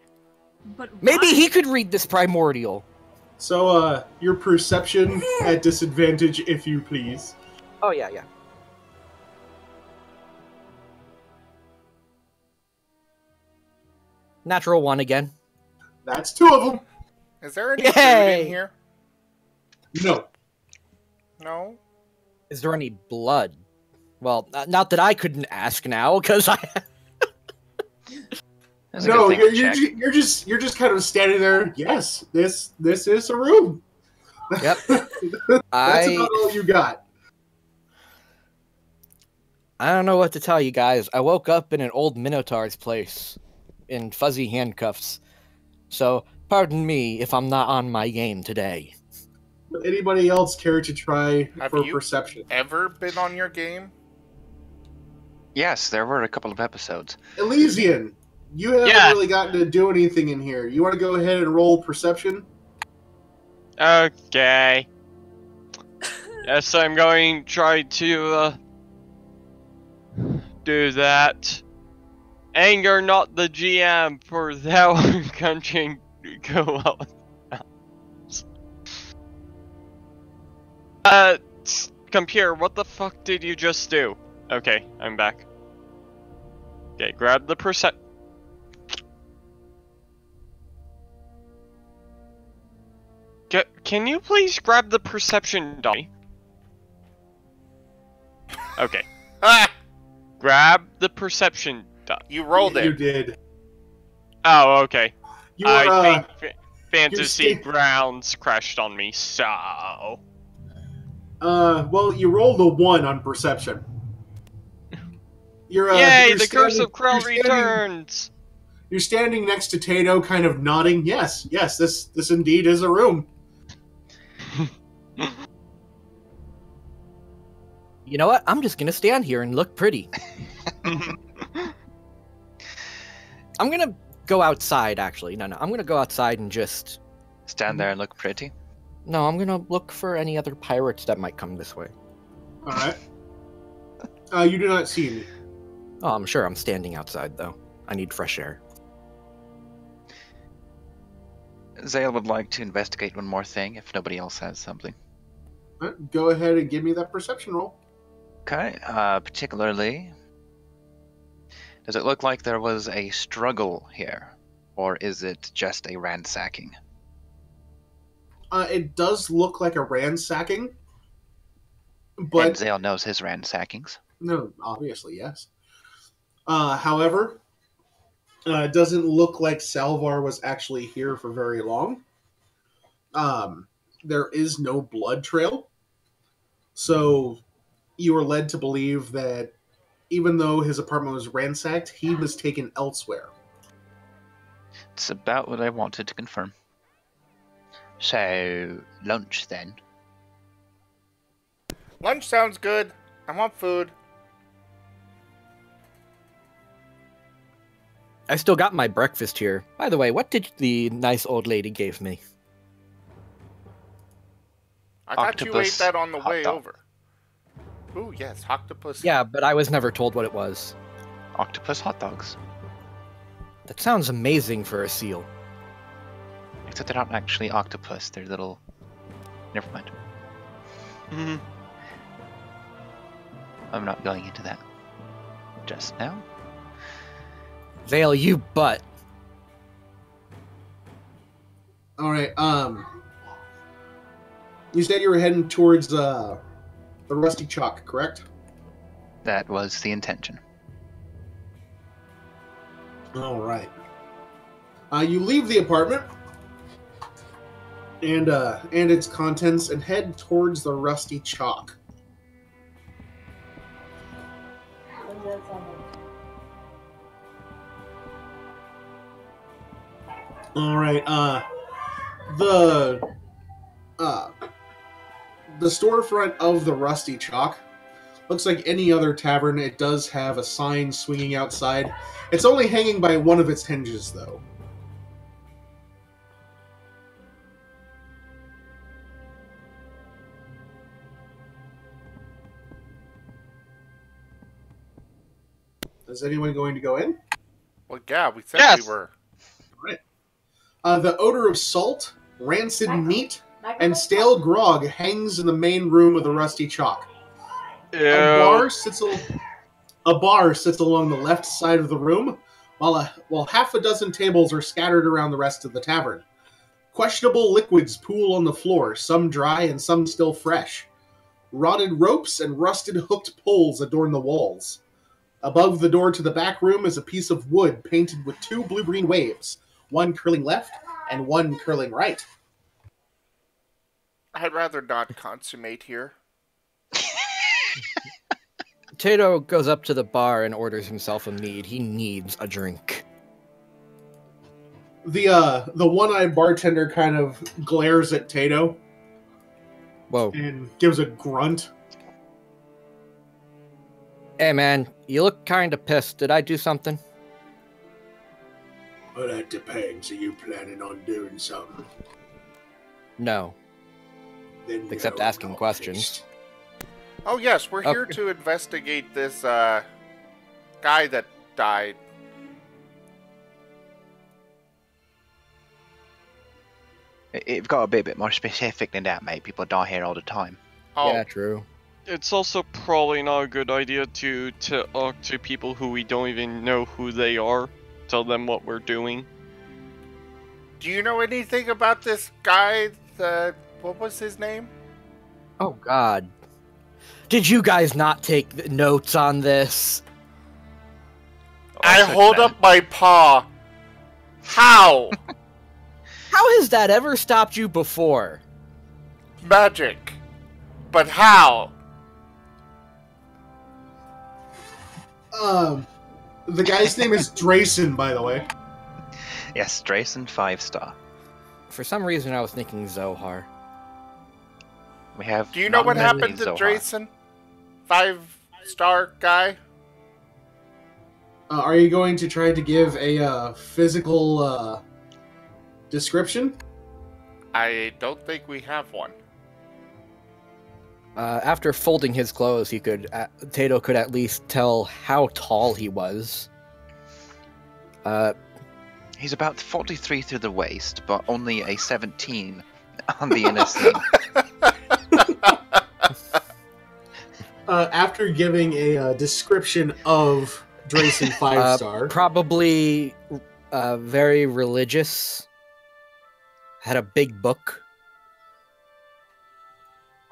S4: But
S7: maybe he could read this primordial.
S2: So, your perception at disadvantage, if you please.
S7: Oh, yeah. Natural 1 again.
S2: That's 2 of them.
S1: Is there any food in here?
S2: No.
S1: No?
S7: Is there any blood? Well, not that I couldn't ask now, because I...
S2: No, you're just kind of standing there. Yes, this is a room.
S7: Yep.
S2: That's about all you got.
S7: I don't know what to tell you guys. I woke up in an old Minotaur's place in fuzzy handcuffs. So, pardon me if I'm not on my game today.
S2: Would anybody else care to try for perception?
S1: Ever been on your game?
S3: Yes, there were a couple of episodes.
S2: Elysian, you haven't really gotten to do anything in here. You want to go ahead and roll perception?
S6: Okay. Yes, I'm going to try to do that. Anger not the GM, for thou country go out. Computer, what the fuck did you just do? Okay, I'm back. Okay, grab the Can you please grab the perception die? Okay. Grab the perception die.
S1: You rolled it.
S2: You did.
S6: Oh, okay.
S2: I
S6: think Fantasy Grounds crashed on me, so...
S2: well, you rolled a 1 on perception.
S6: Yay, the Curse of Krell returns!
S2: You're standing next to Tayto, kind of nodding. Yes, this indeed is a room.
S7: You know what? I'm just gonna stand here and look pretty. I'm gonna go outside, actually. No, I'm gonna go outside and just...
S3: Stand there and look pretty.
S7: No, I'm gonna look for any other pirates that might come this way.
S2: Alright. You do not see me.
S7: Oh, I'm sure I'm standing outside, though. I need fresh air.
S3: Zale would like to investigate one more thing if nobody else has something.
S2: Alright, go ahead and give me that perception roll.
S3: Okay, particularly, does it look like there was a struggle here, or is it just a ransacking?
S2: It does look like a ransacking, but...
S3: And Zale knows his ransackings.
S2: No, obviously, yes. However, it doesn't look like Salvar was actually here for very long. There is no blood trail, so you are led to believe that even though his apartment was ransacked, he was taken elsewhere.
S3: It's about what I wanted to confirm. So, lunch then.
S1: Lunch sounds good. I want food.
S7: I still got my breakfast here. By the way, what did the nice old lady give me?
S1: I thought you ate
S3: Octopus
S1: that on the
S3: hot
S1: way
S3: dog.
S1: over. Ooh, yes, octopus.
S7: Yeah, but I was never told what it was.
S3: Octopus hot dogs.
S7: That sounds amazing for a seal.
S3: Except they're not actually octopus, they're little... Never mind.
S6: Mhm.
S3: I'm not going into that just now.
S7: Vale, you butt.
S2: Alright, you said you were heading towards, the Rusty Chalk, correct?
S3: That was the intention.
S2: Alright. You leave the apartment and its contents and head towards the Rusty Chalk. Alright, the storefront of the Rusty Chalk looks like any other tavern. It does have a sign swinging outside. It's only hanging by one of its hinges, though. Is anyone going to go in?
S1: Well, yeah, we said
S6: Yes.
S1: we were.
S2: The odor of salt, rancid meat, and stale grog hangs in the main room of the Rusty Chalk. A bar sits along the left side of the room, while half a dozen tables are scattered around the rest of the tavern. Questionable liquids pool on the floor, some dry and some still fresh. Rotted ropes and rusted hooked poles adorn the walls. Above the door to the back room is a piece of wood painted with two blue-green waves, one curling left and one curling right.
S1: I'd rather not consummate here.
S7: Tayto goes up to the bar and orders himself a mead. He needs a drink.
S2: The one-eyed bartender kind of glares at Tayto
S7: Whoa.
S2: and gives a grunt.
S7: Hey man, you look kinda pissed. Did I do something?
S2: Well, that depends. Are you planning on doing something?
S7: No.
S2: Then
S7: Except
S2: you're
S7: asking
S2: not
S7: questions.
S2: pissed.
S1: Oh, yes, we're here
S7: Okay.
S1: to investigate this, guy that died.
S3: You've got to be a bit more specific than that, mate. People die here all the time.
S1: Oh,
S7: Yeah, true.
S6: It's also probably not a good idea to talk to people who we don't even know who they are. Tell them what we're doing.
S1: do you know anything about this guy? What was his name?
S7: Oh god. Did you guys not take notes on this?
S1: I
S3: Also,
S1: hold up my paw. How?
S7: How has that ever stopped you before?
S1: Magic. But how?
S2: The guy's name is Drayson, by the way.
S3: Yes, Drayson 5-star.
S7: For some reason I was thinking Zohar.
S3: We have.
S1: Do you know what happened to Drayson? 5-star guy?
S2: Are you going to try to give a physical description?
S1: I don't think we have one.
S7: After folding his clothes, Tayto could at least tell how tall he was.
S3: He's about 43 through the waist, but only a 17 on the inner seam.
S2: After giving a description of Drayson 5-star,
S7: probably very religious. Had a big book.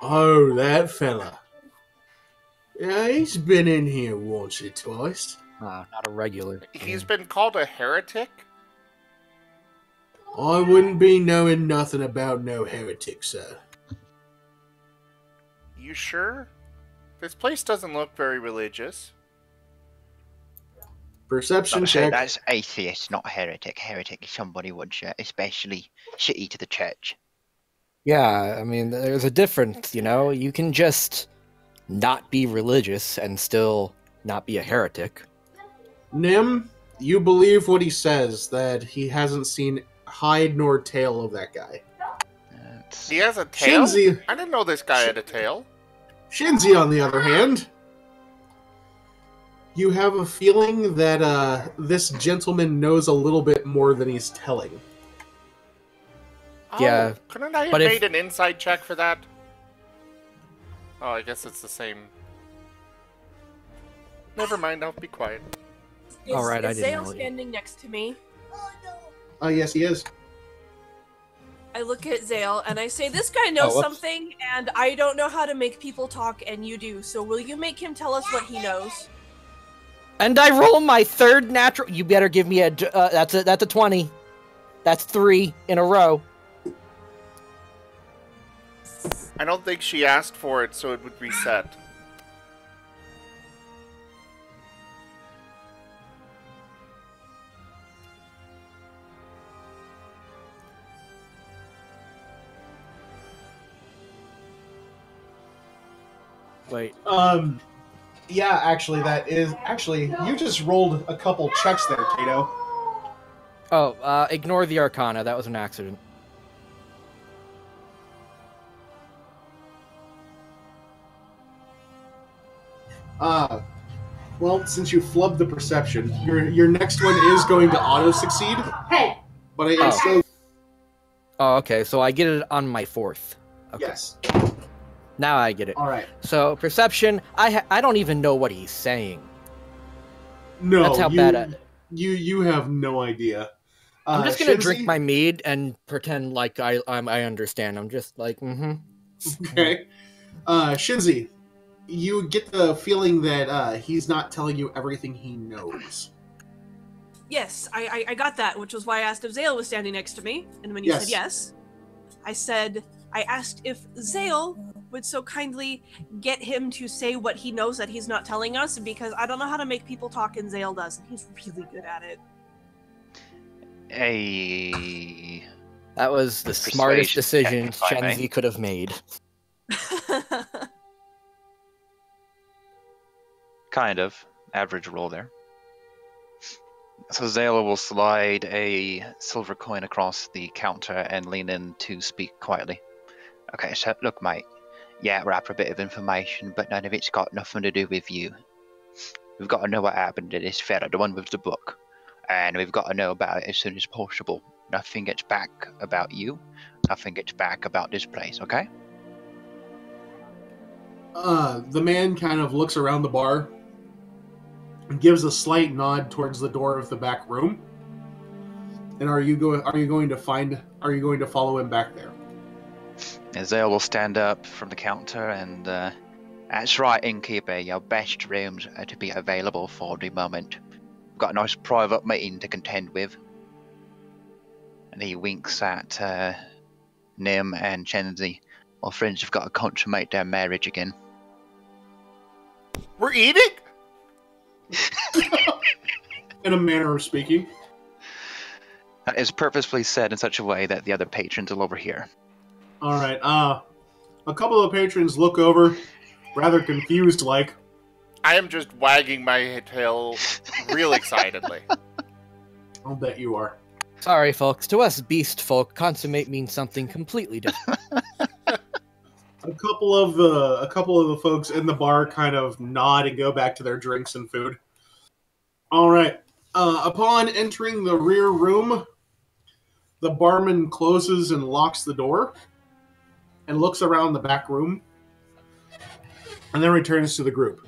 S2: Oh, that fella. Yeah, he's been in here once or twice.
S7: Not a regular.
S1: He's been called a heretic?
S2: I wouldn't be knowing nothing about no heretic, sir.
S1: You sure? This place doesn't look very religious.
S2: Perception check.
S3: That's atheist, not heretic. Heretic is somebody would especially shitty to the church.
S7: Yeah, I mean, there's a difference, you know? You can just not be religious and still not be a heretic.
S2: Nim, you believe what he says, that he hasn't seen hide nor tail of that guy.
S1: He has a tail?
S2: Shenzi.
S1: I didn't know this guy had a tail.
S2: Shenzi, on the other hand, you have a feeling that this gentleman knows a little bit more than he's telling.
S7: Yeah.
S1: Oh, couldn't I have made an inside check for that? Oh, I guess it's the same. Never mind, I'll be quiet.
S7: Alright, I didn't
S4: Zale
S7: know.
S4: standing next to me.
S2: Yes, he is.
S4: I look at Zale and I say, this guy knows something, and I don't know how to make people talk, and you do. So will you make him tell us what he knows?
S7: And I roll my third natural. You better give me that's a 20. That's 3 in a row.
S1: I don't think she asked for it, so it would reset.
S7: Wait.
S2: Yeah, actually, you just rolled a couple checks there, Tayto.
S7: Oh, ignore the Arcana. That was an accident.
S2: Well, since you flubbed the perception, your next one is going to auto-succeed. Hey! But it's still...
S7: Oh, okay, so I get it on my 4th. Okay.
S2: Yes.
S7: Now I get it.
S2: Alright.
S7: So, perception, I don't even know what he's saying.
S2: No,
S7: that's how bad
S2: you have no idea.
S7: I'm just gonna drink my mead and pretend like I understand. I'm just like,
S2: Okay. Shenzi, you get the feeling that he's not telling you everything he knows.
S4: Yes, I got that, which was why I asked if Zale was standing next to me. And when you said yes, I asked if Zale would so kindly get him to say what he knows that he's not telling us, because I don't know how to make people talk, and Zale does, and he's really good at it.
S3: Hey.
S7: That was the smartest decision Shenzi could have made.
S3: Kind of. Average roll there. So Zayla will slide a silver coin across the counter and lean in to speak quietly. Okay, so look, mate. Yeah, we're after a bit of information, but none of it's got nothing to do with you. We've got to know what happened to this fella, the one with the book. And we've got to know about it as soon as possible. Nothing gets back about you. Nothing gets back about this place, okay?
S2: The man kind of looks around the bar and gives a slight nod towards the door of the back room. And are you going to follow him back there?
S3: Zale will stand up from the counter and, that's right, innkeeper, your best rooms are to be available for the moment. We've got a nice private meeting to contend with. And he winks at Nim and Shenzi. Our friends have got to consummate their marriage again.
S1: We're eating?
S2: In a manner of speaking.
S3: That is purposefully said in such a way that the other patrons will overhear.
S2: Alright, A couple of patrons look over, rather confused like.
S1: I am just wagging my tail real excitedly.
S2: I'll bet you are.
S7: Sorry, folks. To us beast folk, consummate means something completely different.
S2: A couple of the folks in the bar kind of nod and go back to their drinks and food. All right. Upon entering the rear room, the barman closes and locks the door and looks around the back room and then returns to the group.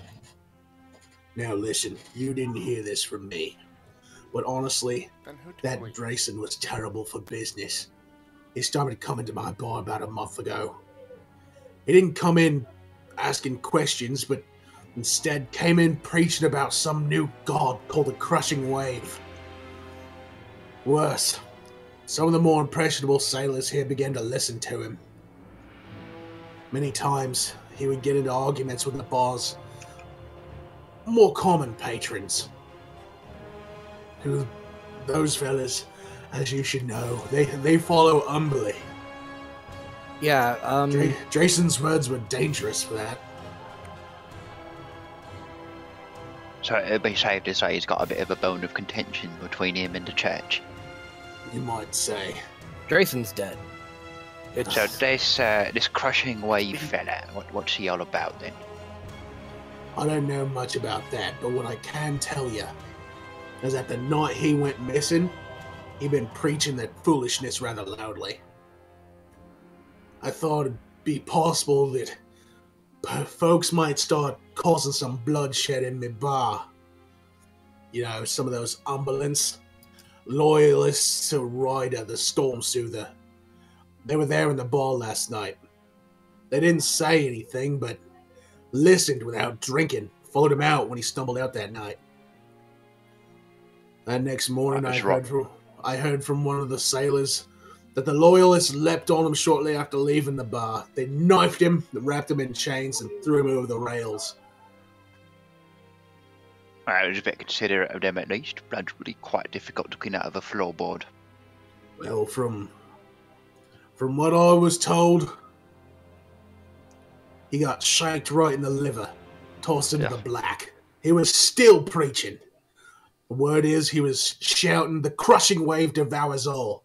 S2: Now listen, you didn't hear this from me, but honestly, that Drayson was terrible for business. He started coming to my bar about a month ago. He didn't come in asking questions, but instead came in preaching about some new god called the Crushing Wave. Worse, some of the more impressionable sailors here began to listen to him. Many times, he would get into arguments with the bar's more common patrons. Those fellas, as you should know, they follow humbly.
S7: Yeah,
S2: Drayson's words were dangerous for that.
S3: So it'd be safe to say he's got a bit of a bone of contention between him and the church.
S2: You might say.
S7: Drayson's dead.
S3: So this Crushing Wave fella, what's he all about then?
S2: I don't know much about that, but what I can tell you is that the night he went missing, he'd been preaching that foolishness rather loudly. I thought it'd be possible that folks might start causing some bloodshed in the bar. You know, some of those ambulance loyalists to Ryder, the storm soother. They were there in the bar last night. They didn't say anything, but listened without drinking, followed him out when he stumbled out that night. That next morning, I heard from one of the sailors that the loyalists leapt on him shortly after leaving the bar. They knifed him, wrapped him in chains, and threw him over the rails.
S3: I was a bit considerate of them at least. Blood's really quite difficult to clean out of a floorboard.
S2: Well, from what I was told, he got shanked right in the liver, tossed into the black. He was still preaching. The word is he was shouting, "The Crushing Wave devours all."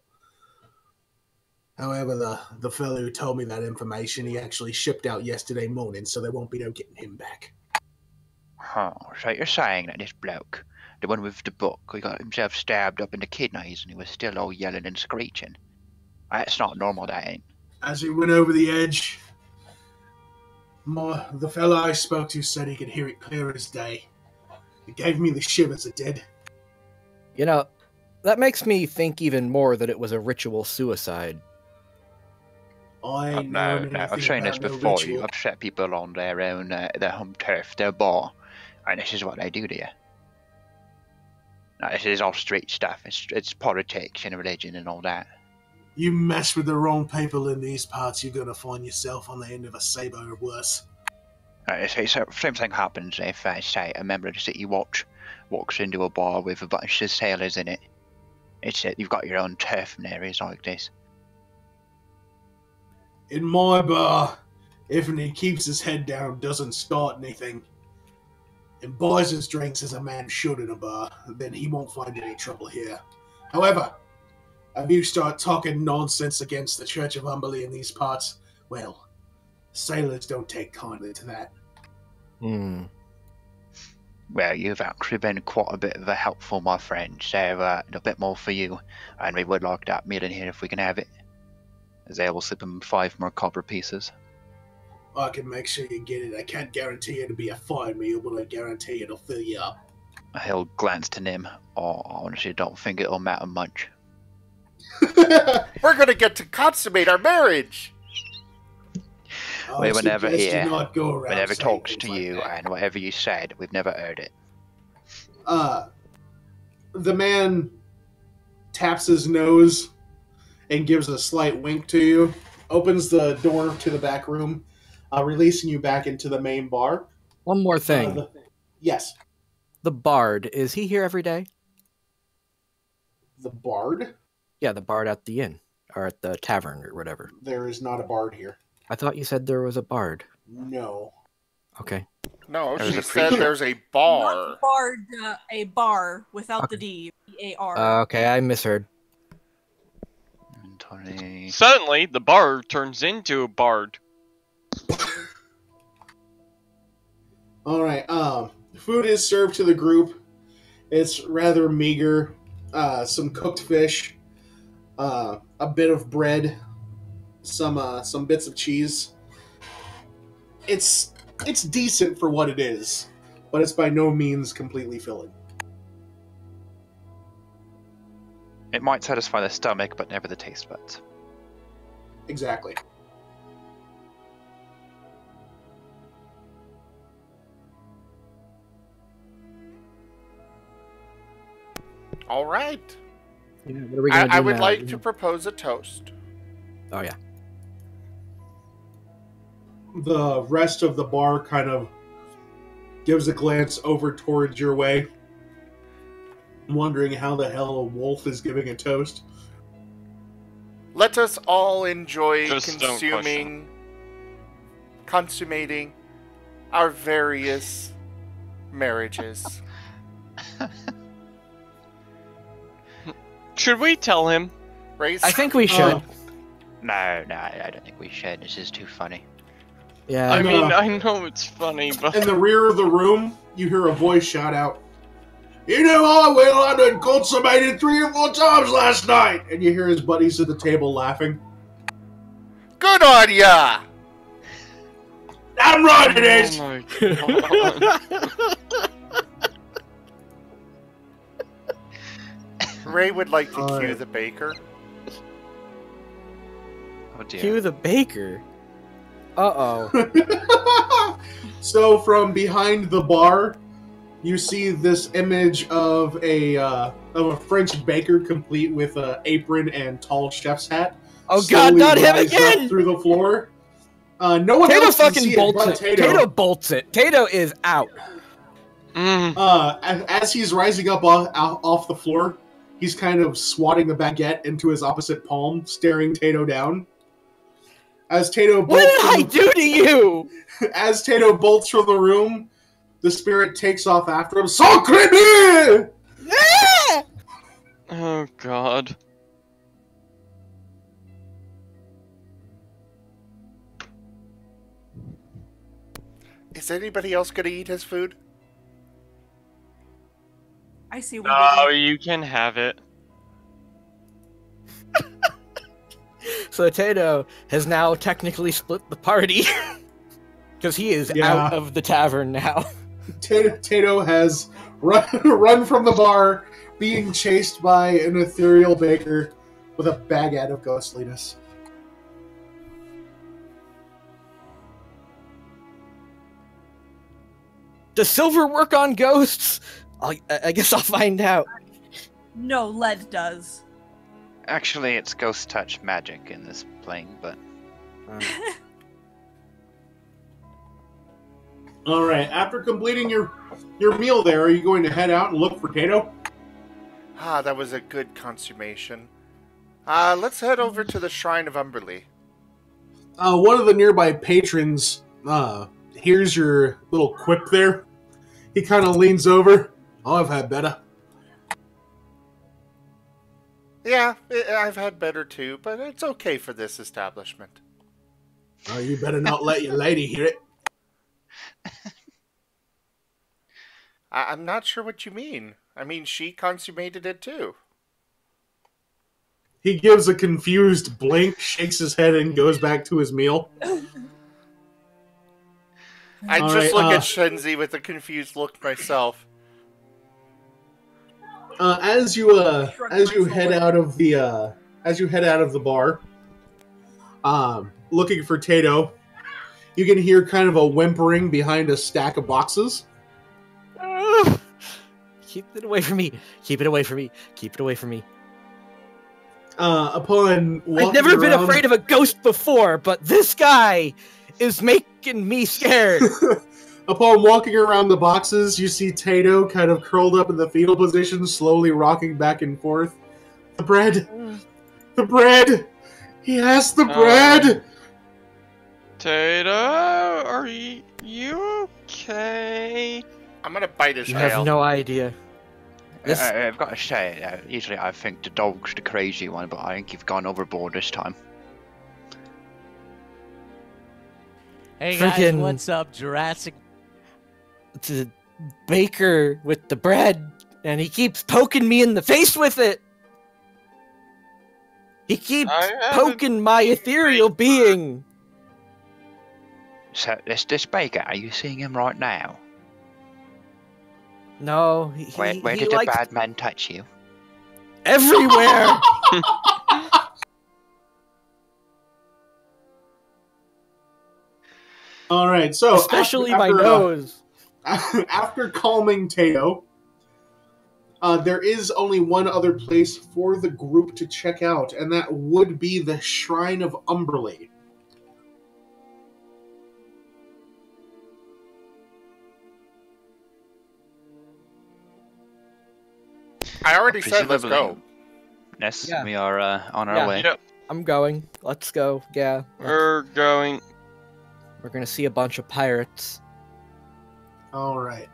S2: However, the fellow who told me that information, he actually shipped out yesterday morning, so there won't be no getting him back.
S3: Huh, so you're saying that this bloke, the one with the book, he got himself stabbed up in the kidneys and he was still all yelling and screeching? That's not normal, that ain't.
S2: As he went over the edge, the fellow I spoke to said he could hear it clear as day. It gave me the shivers, it did.
S7: You know, that makes me think even more that it was a ritual suicide.
S3: No, I've seen this before. You upset people on their own, their home turf, their bar, and this is what they do to you. Now, this is all street stuff. It's politics and religion and all that.
S2: You mess with the wrong people in these parts, you're gonna find yourself on the end of a saber or worse.
S3: Same thing happens if, say, a member of the city watch walks into a bar with a bunch of sailors in it. You've got your own turf in areas like this.
S2: In my bar, if he keeps his head down, doesn't start anything, and buys his drinks as a man should in a bar, then he won't find any trouble here. However, if you start talking nonsense against the Church of Umberley in these parts, well, sailors don't take kindly to that.
S3: Well, you've actually been quite a bit of a helpful, my friend, so a bit more for you, and we would like that meal in here if we can have it. They will slip him 5 more copper pieces.
S2: I can make sure you get it. I can't guarantee it'll be a fine meal, but I guarantee it'll fill you up.
S3: He'll glance to Nim. Oh, I honestly don't think it'll matter much.
S1: We're gonna get to consummate our marriage!
S3: We were never here.
S2: We
S3: never talks to you, and whatever you said, we've never heard it.
S2: The man taps his nose and gives a slight wink to you, opens the door to the back room, releasing you back into the main bar.
S7: One more thing.
S2: Yes.
S7: The bard, is he here every day?
S2: The bard?
S7: Yeah, the bard at the inn, or at the tavern, or whatever.
S2: There is not a bard here.
S7: I thought you said there was a bard.
S2: No.
S7: Okay.
S1: No,
S3: There's
S1: she
S3: a
S1: said
S3: preacher.
S1: there's a bar.
S4: Not bard, a bar without the D. B-A-R.
S7: Okay, I misheard.
S3: 20.
S6: Suddenly, the bard turns into a bard.
S2: Alright, food is served to the group. It's rather meager. Some cooked fish, a bit of bread, some bits of cheese. It's decent for what it is, but it's by no means completely filling.
S3: It might satisfy the stomach, but never the taste buds.
S2: Exactly.
S1: All right.
S7: Yeah, what are we gonna
S1: I
S7: do
S1: would
S7: now?
S1: like to propose a toast.
S7: Oh yeah.
S2: The rest of the bar kind of gives a glance over towards your way, wondering how the hell a wolf is giving a toast.
S1: Let us all enjoy
S6: Just don't
S1: consummating our various marriages.
S6: Should we tell him?
S1: Race.
S7: I think we should.
S3: No, I don't think we should. This is too funny.
S7: Yeah.
S6: I mean, I know it's funny, but
S2: In the rear of the room, you hear a voice shout out, "You know, I done consummated 3 or 4 times last night!" And you hear his buddies at the table laughing.
S1: Good on ya!
S2: I'm right, it is!
S6: oh my god.
S1: Ray would like to
S2: All
S1: cue
S2: right.
S1: the baker.
S3: Oh dear.
S7: Cue the baker. Uh-oh.
S2: So from behind the bar, you see this image of a French baker, complete with an apron and tall chef's hat.
S7: Oh god,
S2: slowly
S7: not him
S2: rise up
S7: again!
S2: through the floor. No one
S7: Tato
S2: else can
S7: fucking
S2: see
S7: bolts
S2: but
S7: it.
S2: Tayto.
S7: Tato bolts it. Tato is out.
S2: As he's rising up off the floor, he's kind of swatting the baguette into his opposite palm, staring Tayto down. As Tayto
S7: What
S2: bolts
S7: did I do to you?
S2: As Tayto bolts from the room, the spirit takes off after him. Sacre bleu!
S7: Ah!
S6: Oh god.
S1: Is anybody else going to eat his food?
S4: I see we
S6: No,
S4: did it.
S6: you can have it.
S7: So Tato has now technically split the party. Because he is
S2: Yeah.
S7: out of the tavern now.
S2: Tayto has run from the bar, being chased by an ethereal baker with a baguette of ghostliness.
S7: Does silver work on ghosts? I guess I'll find out.
S4: No, lead does.
S3: Actually, it's ghost touch magic in this plane, but
S2: All right. After completing your meal, there, are you going to head out and look for Tayto?
S1: Ah, that was a good consummation. Let's head over to the Shrine of Umberly.
S2: One of the nearby patrons hears your little quip there. He kind of leans over. Oh, I've had better.
S1: Yeah, I've had better too, but it's okay for this establishment.
S2: Oh, you better not let your lady hear it.
S1: I'm not sure what you mean. I mean, she consummated it too.
S2: He gives a confused blink, shakes his head, and goes back to his meal.
S1: I
S2: All
S1: just
S2: right,
S1: look at Shenzi with a confused look myself.
S2: As you head out of the bar, looking for Tayto, you can hear kind of a whimpering behind a stack of boxes.
S7: Keep it away from me. Keep it away from me. Keep it away from me.
S2: Upon walking
S7: I've never been
S2: around-
S7: afraid of a ghost before, but this guy is making me scared.
S2: Upon walking around the boxes, you see Tayto kind of curled up in the fetal position, slowly rocking back and forth. The bread! The bread! He has the bread!
S6: Tayto, are you okay?
S1: I'm gonna bite his
S7: You
S1: tail.
S7: have no idea. This-
S3: I've got to say, usually I think the dog's the crazy one, but I think you've gone overboard this time.
S8: Hey guys,
S7: Frickin-
S8: what's up, Jurassic?
S7: It's a baker with the bread, and he keeps poking me in the face with it. He keeps
S6: I haven't-
S7: poking my ethereal being.
S3: So, this baker, are you seeing him right now?
S7: No,
S3: Where
S7: he
S3: did the
S7: likes
S3: bad man touch you?
S7: everywhere.
S2: All right, so
S7: Especially my
S2: after,
S7: nose.
S2: After calming Tayto, there is only one other place for the group to check out, and that would be the Shrine of Umberly.
S1: I already said let's
S3: Presumably.
S1: go.
S3: Yes,
S7: Yeah.
S3: we are on our
S7: Yeah.
S3: way.
S6: Yep,
S7: I'm going. Let's go. Yeah.
S6: we're going.
S7: We're gonna see a bunch of pirates.
S2: All right.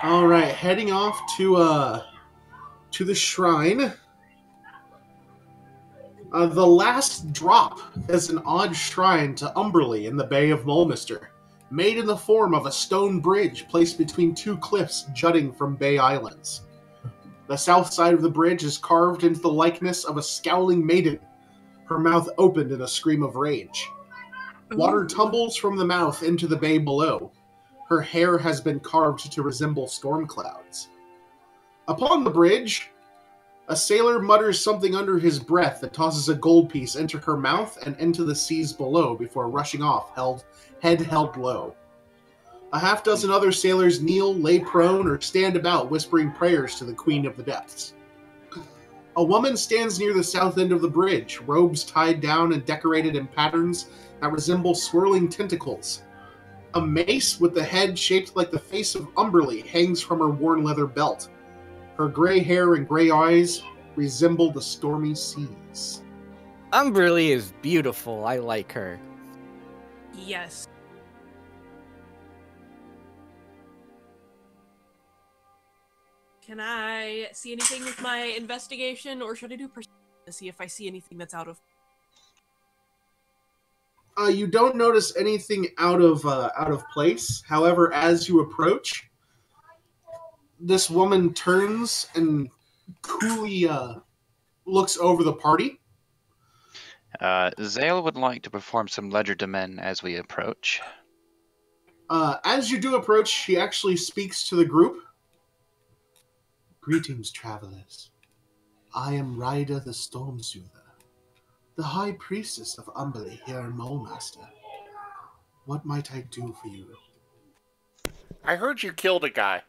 S2: All right, heading off to the shrine. The last drop is an odd shrine to Umberly in the Bay of Mulmister, made in the form of a stone bridge placed between two cliffs jutting from Bay Islands. The south side of the bridge is carved into the likeness of a scowling maiden, her mouth opened in a scream of rage. Water tumbles from the mouth into the bay below. Her hair has been carved to resemble storm clouds. Upon the bridge, a sailor mutters something under his breath that tosses a gold piece into her mouth and into the seas below before rushing off, head held low. A half dozen other sailors kneel, lay prone, or stand about whispering prayers to the Queen of the Depths. A woman stands near the south end of the bridge, robes tied down and decorated in patterns that resemble swirling tentacles. A mace with the head shaped like the face of Umberly hangs from her worn leather belt. Her gray hair and gray eyes resemble the stormy seas.
S7: Umberly is beautiful. I like her.
S4: Yes. Can I see anything with my investigation, or should I do perception to see if I see anything that's out of...
S2: You don't notice anything out of place. However, as you approach, this woman turns and coolly looks over the party.
S3: Zale would like to perform some legerdemain as we approach.
S2: As you do approach, she actually speaks to the group. Greetings, travelers. I am Ryder the Stormsoother, the High Priestess of Umberly here in Molemaster. What might I do for you?
S1: I heard you killed a guy.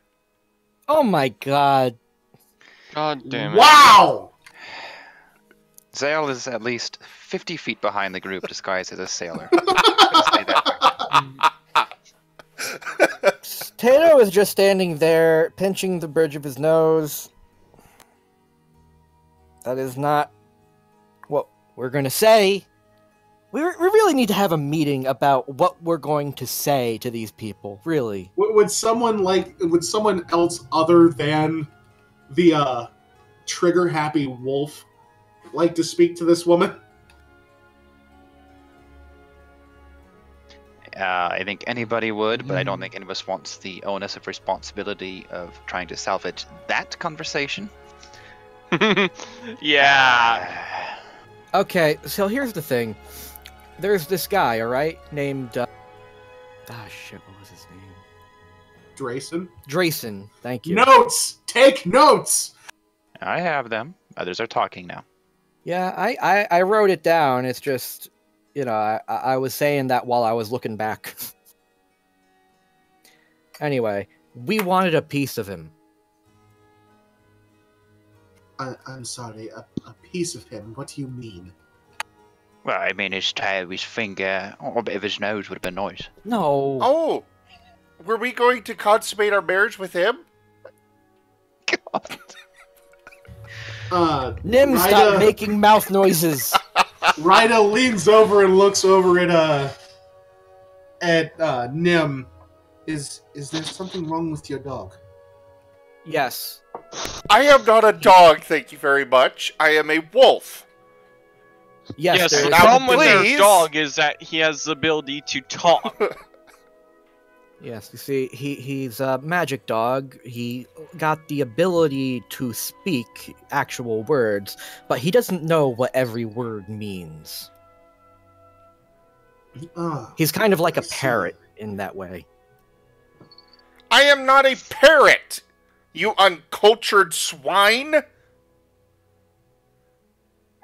S7: Oh my god.
S6: God damn it.
S2: Wow!
S3: Zale is at least 50 feet behind the group, disguised as a sailor. Say that.
S7: Tayto is just standing there, pinching the bridge of his nose. That is not what we're going to say. We really need to have a meeting about what we're going to say to these people, really.
S2: Would someone else other than the trigger-happy wolf like to speak to this woman?
S3: I think anybody would, but I don't think any of us wants the onus of responsibility of trying to salvage that conversation.
S6: Yeah.
S7: Okay, so here's the thing. There's this guy, alright, named... shit, what was his name?
S2: Drayson?
S7: Drayson, thank you.
S2: Notes! Take notes!
S3: I have them. Others are talking now.
S7: Yeah, I wrote it down, it's just... You know, I was saying that while I was looking back. Anyway, we wanted a piece of him.
S2: I'm sorry, a piece of him? What do you mean?
S3: Well, I mean, his toe, his finger, or a bit of his nose would have been nice.
S7: No.
S1: Oh, were we going to consummate our marriage with him?
S3: God.
S7: Nim, stop making mouth noises.
S2: Ryda leans over and looks over at Nim. Is there something wrong with your dog?
S7: Yes.
S1: I am not a dog, thank you very much. I am a wolf.
S7: Yes,
S6: the
S1: Now,
S6: problem with their
S1: please.
S6: dog is that he has the ability to talk.
S7: Yes, you see, he's a magic dog. He got the ability to speak actual words, but he doesn't know what every word means. He's kind of like a parrot in that way.
S1: I am not a parrot, you uncultured swine.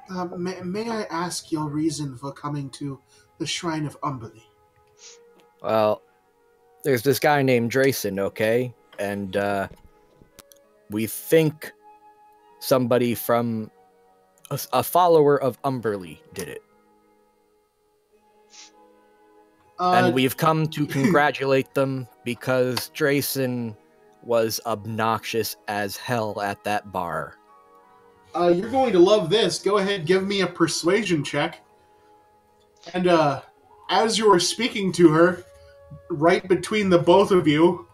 S2: May I ask your reason for coming to the Shrine of Umberly?
S7: Well, there's this guy named Drayson, okay? And, we think somebody from a follower of Umberly did it. And we've come to congratulate them because Drayson was obnoxious as hell at that bar.
S2: You're going to love this. Go ahead, give me a persuasion check. And as you are speaking to her, right between the both of you,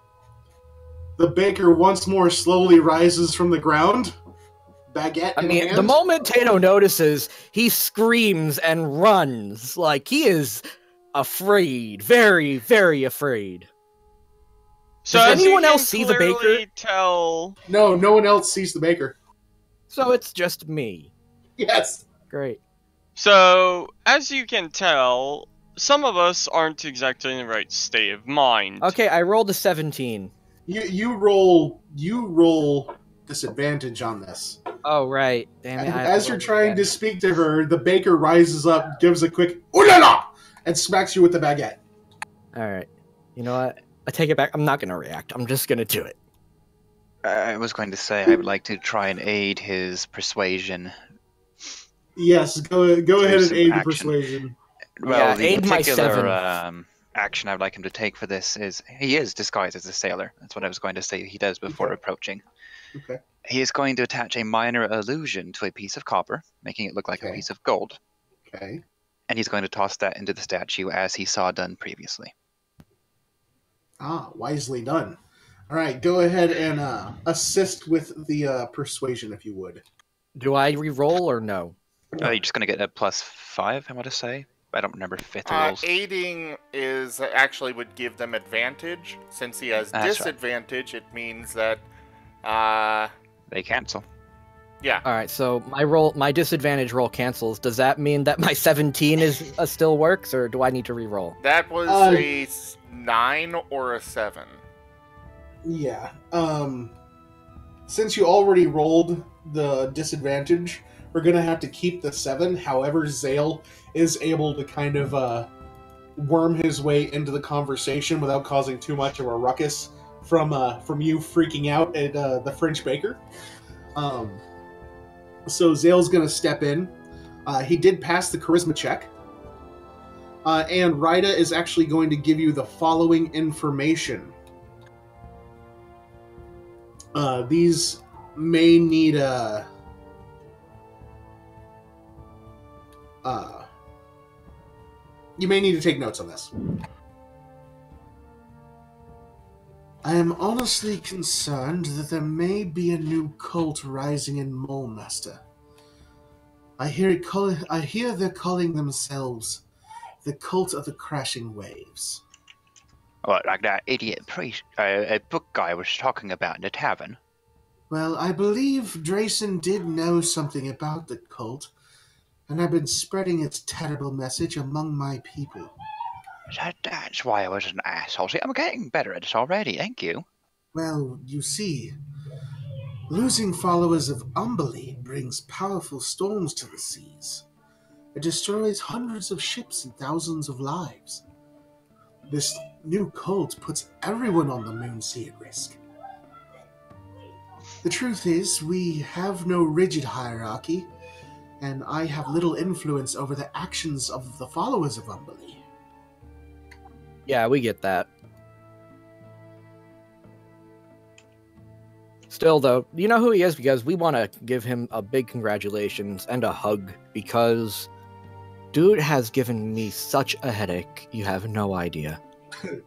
S2: the baker once more slowly rises from the ground. Baguette in hand.
S7: The moment Tayto notices, he screams and runs. Like, he is afraid. Very, very afraid.
S6: So
S7: does anyone else see the baker?
S2: No, no one else sees the baker.
S7: So it's just me.
S2: Yes.
S7: Great.
S6: So, as you can tell, some of us aren't exactly in the right state of mind.
S7: Okay, I rolled a 17.
S2: You roll disadvantage on this.
S7: Oh, right. Damn it.
S2: And as you're trying to speak to her, the baker rises up, gives a quick "ooh la la," and smacks you with the baguette.
S7: Alright. You know what? I take it back. I'm not going to react. I'm just going to do it.
S3: I was going to say I would like to try and aid his persuasion.
S2: Yes, go ahead and aid
S3: action.
S2: persuasion.
S3: Well,
S7: Yeah, aid
S3: the
S7: my
S3: particular action I would like him to take for this is he is disguised as a sailor. That's what I was going to say he does before approaching.
S2: Okay.
S3: He is going to attach a minor illusion to a piece of copper, making it look like a piece of gold.
S2: Okay.
S3: And he's going to toss that into the statue as he saw done previously.
S2: Ah, wisely done. All right, go ahead and assist with the persuasion, if you would.
S7: Do I re-roll or no?
S3: You're just going to get a +5, I want to say. I don't remember fifth rules.
S1: Aiding is actually would give them advantage. Since he has disadvantage, it means that
S3: they cancel.
S1: Yeah.
S7: All right, so my disadvantage roll cancels. Does that mean that my 17 is still works, or do I need to re-roll?
S1: That was a 9 or a 7.
S2: Yeah. Since you already rolled the disadvantage, we're gonna have to keep the 7. However, Zale is able to kind of worm his way into the conversation without causing too much of a ruckus from you freaking out at the French baker. So Zale's gonna step in. He did pass the charisma check. And Ryda is actually going to give you the following information. These may need you may need to take notes on this. I am honestly concerned that there may be a new cult rising in Molemaster. I hear they're calling themselves the Cult of the Crashing Waves.
S3: What, like that idiot priest, a book guy was talking about in the tavern?
S2: Well, I believe Drayson did know something about the cult, and I've been spreading its terrible message among my people.
S3: That's why I was an asshole. See, I'm getting better at this already, thank you.
S2: Well, you see, losing followers of Umberly brings powerful storms to the seas. It destroys hundreds of ships and thousands of lives. This new cult puts everyone on the Moonsea at risk. The truth is, we have no rigid hierarchy, and I have little influence over the actions of the followers of Umberly.
S7: Yeah, we get that. Still, though, you know who he is because we want to give him a big congratulations and a hug because dude has given me such a headache. You have no idea. And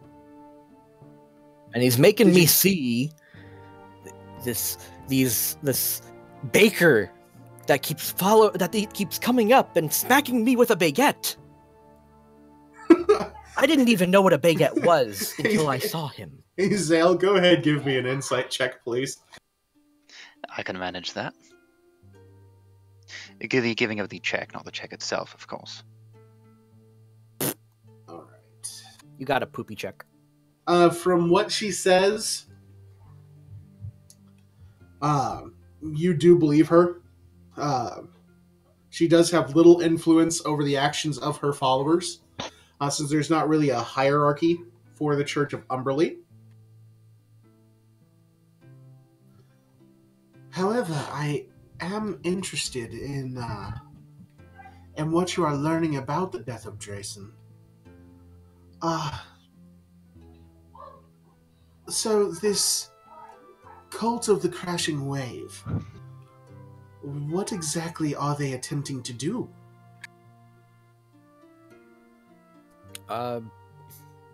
S7: he's making me see this baker that keeps coming up and smacking me with a baguette. I didn't even know what a baguette was until I saw him.
S2: Hey, Zale, go ahead, give me an insight check, please.
S3: I can manage that. The giving of the check, not the check itself, of course.
S2: Alright.
S7: You got a poopy check.
S2: From what she says, you do believe her. She does have little influence over the actions of her followers, since there's not really a hierarchy for the Church of Umberly. However, I am interested in what you are learning about the death of Drayson. So this cult of the crashing wave, what exactly are they attempting to do?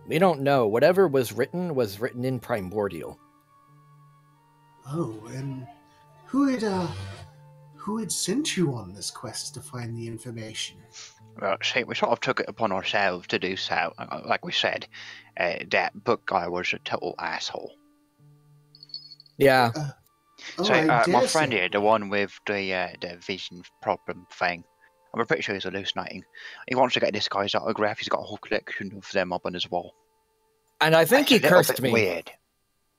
S7: We don't know. Whatever was written in Primordial.
S2: Oh, and who had sent you on this quest to find the information?
S3: Well, see, we sort of took it upon ourselves to do so. Like we said, that book guy was a total asshole.
S7: Yeah.
S3: My friend here, the one with the vision problem thing, I'm pretty sure he's hallucinating. He wants to get this guy's autograph. He's got a whole collection of them up on his wall.
S7: And I think he cursed me.
S3: Weird.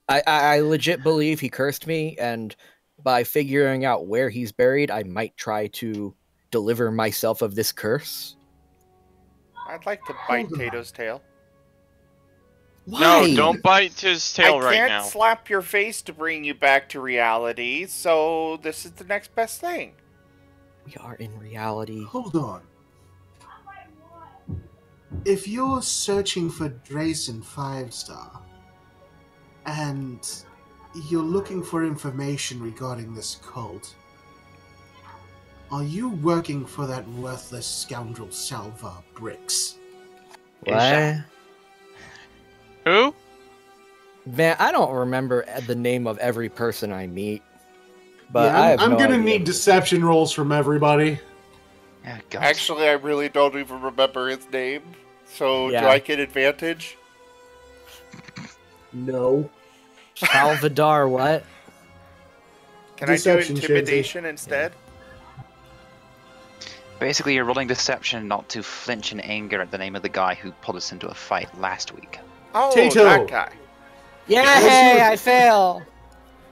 S7: I legit believe he cursed me, and by figuring out where he's buried, I might try to deliver myself of this curse.
S1: I'd like to bite Tayto's tail.
S7: Why?
S6: No, don't bite his tail right now.
S1: I can't slap your face to bring you back to reality, so this is the next best thing.
S7: We are in reality.
S2: Hold on. If you're searching for Drayson 5-star, and you're looking for information regarding this cult, are you working for that worthless scoundrel Salvar Bricks?
S7: What?
S6: Who?
S7: Man, I don't remember the name of every person I meet. But
S2: yeah, I'm
S7: no
S2: gonna
S7: idea.
S2: need deception rolls from everybody.
S3: Yeah, God.
S1: Actually, I really don't even remember his name, so
S7: Yeah.
S1: do I get advantage?
S2: No.
S7: Salvador, what?
S1: Can I
S2: Deception,
S1: do intimidation instead?
S3: Basically, you're rolling deception not to flinch in anger at the name of the guy who pulled us into a fight last week.
S1: Oh,
S2: Tayto.
S1: that guy.
S7: Yay, I fail!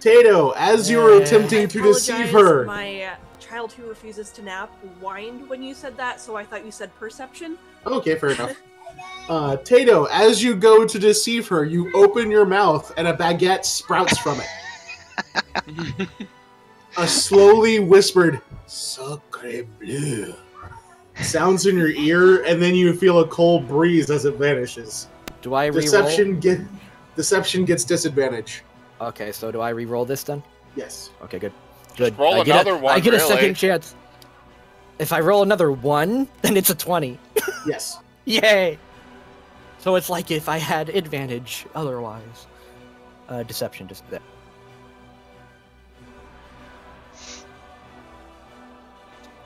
S2: Tato, as you were
S7: Yeah.
S2: attempting to deceive her.
S4: My child who refuses to nap whined when you said that, so I thought you said perception.
S2: Okay, fair enough. Tato, as you go to deceive her, you open your mouth and a baguette sprouts from it. A slowly whispered, Sacre bleu, sounds in your ear, and then you feel a cold breeze as it vanishes.
S7: Do I re-roll?
S2: Deception gets disadvantage.
S7: Okay, so do I re-roll this then?
S2: Yes.
S7: Okay, good. Good.
S1: roll
S7: I get
S1: another one,
S7: I get a
S1: really.
S7: second chance. If I roll another 1, then it's a 20.
S2: Yes.
S7: Yay! So it's like if I had advantage otherwise. Deception, just that.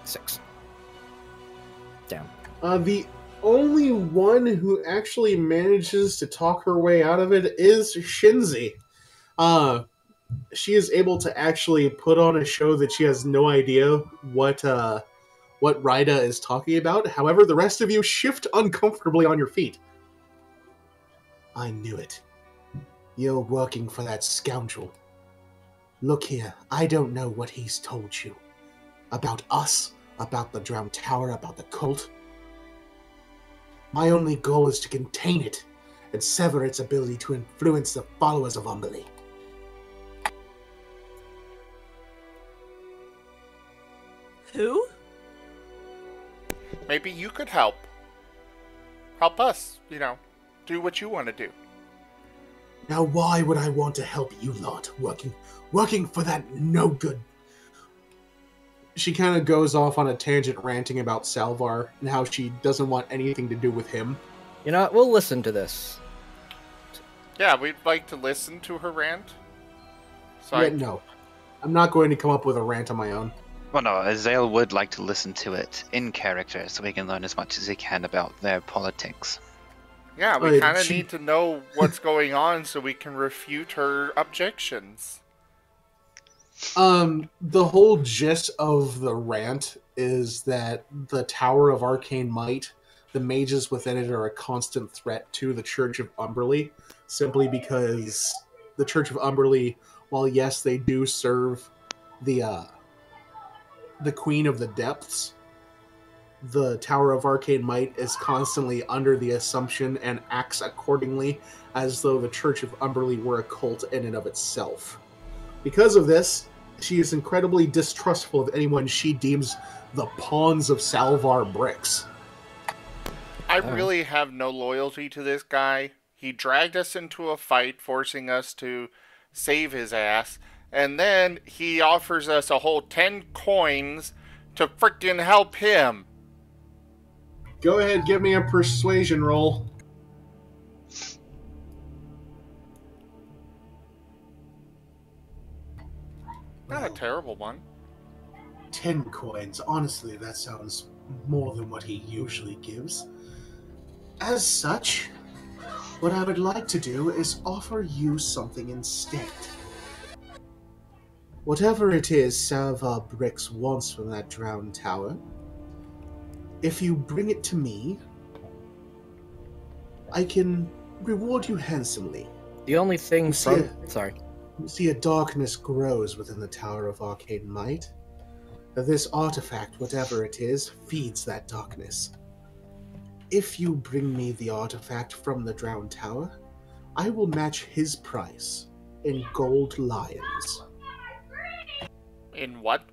S7: Six. Down.
S2: The only one who actually manages to talk her way out of it is Shenzi. She is able to actually put on a show that she has no idea what Ryda is talking about. However, the rest of you shift uncomfortably on your feet. I knew it. You're working for that scoundrel. Look here, I don't know what he's told you. About us, about the Drowned Tower, about the cult. My only goal is to contain it and sever its ability to influence the followers of Umberly.
S4: Who?
S1: Maybe you could help. Help us, do what you want to do.
S2: Now why would I want to help you lot, working for that no good? She kind of goes off on a tangent ranting about Salvar and how she doesn't want anything to do with him.
S7: You know what? We'll listen to this.
S1: Yeah, we'd like to listen to her rant. So
S2: Yeah, no. I'm not going to come up with a rant on my own.
S3: Well, no, Azale would like to listen to it in character so he can learn as much as he can about their politics.
S1: Yeah, we kind of need to know what's going on so we can refute her objections.
S2: The whole gist of the rant is that the Tower of Arcane Might, the mages within it are a constant threat to the Church of Umberly, simply because the Church of Umberly, while yes, they do serve the Queen of the Depths, the Tower of Arcane Might is constantly under the assumption and acts accordingly as though the Church of Umberly were a cult in and of itself. Because of this, she is incredibly distrustful of anyone she deems the pawns of Salvar bricks.
S1: I really have no loyalty to this guy. He dragged us into a fight, forcing us to save his ass, and then he offers us a whole 10 coins to frickin' help him.
S2: Go ahead, give me a persuasion roll.
S1: Not a terrible one.
S2: 10 coins. Honestly, that sounds more than what he usually gives. As such, what I would like to do is offer you something instead. Whatever it is Salvar Bricks wants from that drowned tower, if you bring it to me, I can reward you handsomely.
S7: The only thing from... Sorry.
S2: You see, a darkness grows within the Tower of Arcane Might. This artifact, whatever it is, feeds that darkness. If you bring me the artifact from the drowned tower, I will match his price in gold lions.
S1: In what?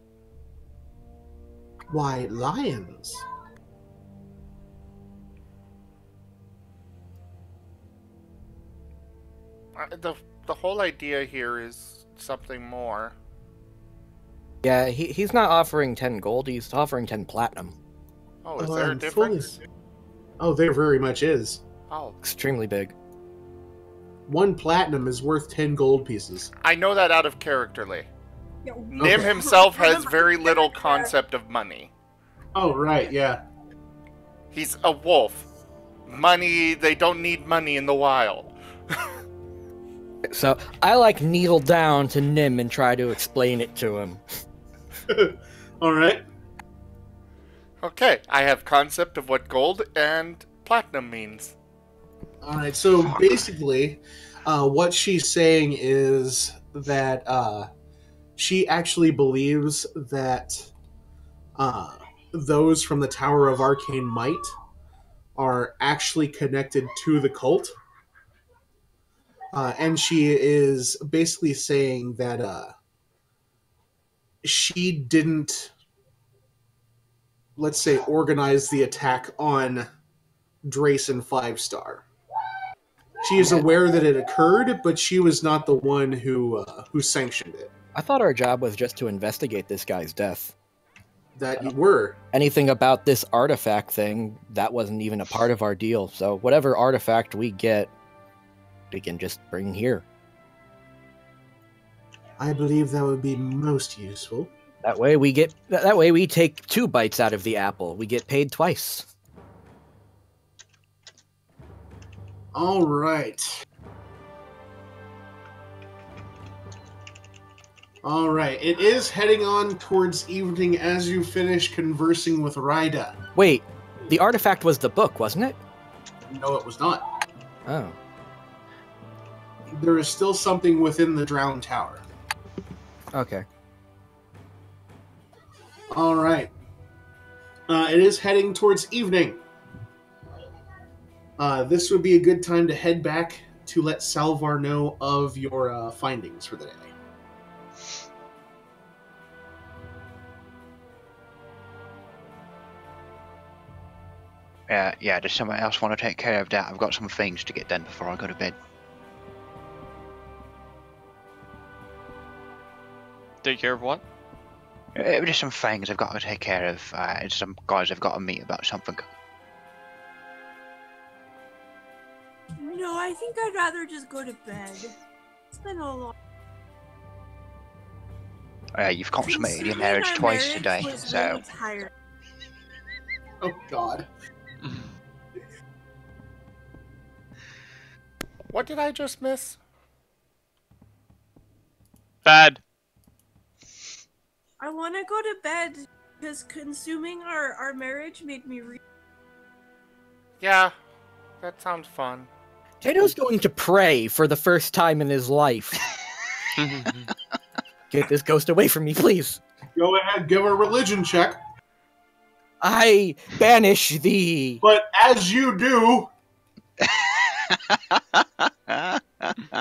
S2: Why, lions?
S1: The whole idea here is something more.
S7: Yeah, he's not offering 10 gold, he's offering 10 platinum.
S1: Oh, is there a difference?
S2: Oh, there very much is.
S1: Oh.
S7: Extremely big.
S2: 1 platinum is worth 10 gold pieces.
S1: I know that out of characterly.
S4: Yeah,
S1: Nim himself has very little concept of money.
S2: Oh, right, yeah.
S1: He's a wolf. Money, they don't need money in the wild.
S7: So, I kneel down to Nim and try to explain it to him.
S2: Alright.
S1: Okay, I have concept of what gold and platinum means.
S2: Alright, so basically, what she's saying is that she actually believes that those from the Tower of Arcane Might are actually connected to the cult. And she is basically saying that she didn't, let's say, organize the attack on Drayson 5-star. She is aware that it occurred, but she was not the one who sanctioned it.
S7: I thought our job was just to investigate this guy's death.
S2: That you were.
S7: Anything about this artifact thing, that wasn't even a part of our deal. So whatever artifact we get, we can just bring here.
S2: I believe that would be most useful.
S7: That way we take 2 bites out of the apple. We get paid twice.
S2: All right. All right. It is heading on towards evening as you finish conversing with Ryda.
S7: Wait, the artifact was the book, wasn't it?
S2: No, it was not.
S7: Oh.
S2: There is still something within the drowned tower.
S7: Okay.
S2: All right. It is heading towards evening. This would be a good time to head back to let Salvar know of your findings for the day.
S3: Yeah, does someone else want to take care of that? I've got some things to get done before I go to bed.
S6: Take care of what?
S3: Just some things I've got to take care of. Some guys I've got to meet about something.
S4: No, I think I'd rather just go to bed. It's been a long.
S3: You've consummated your
S4: Considering
S3: marriage
S4: our
S3: twice
S4: marriage
S3: today,
S4: was
S3: so...
S4: really tired.
S2: Oh, God.
S1: What did I just miss?
S6: Bad.
S4: I want to go to bed because consuming our marriage made me
S1: Yeah, that sounds fun.
S7: Tayto's going to pray for the first time in his life. Get this ghost away from me, please.
S2: Go ahead, give a religion check.
S7: I banish thee.
S2: But as you do,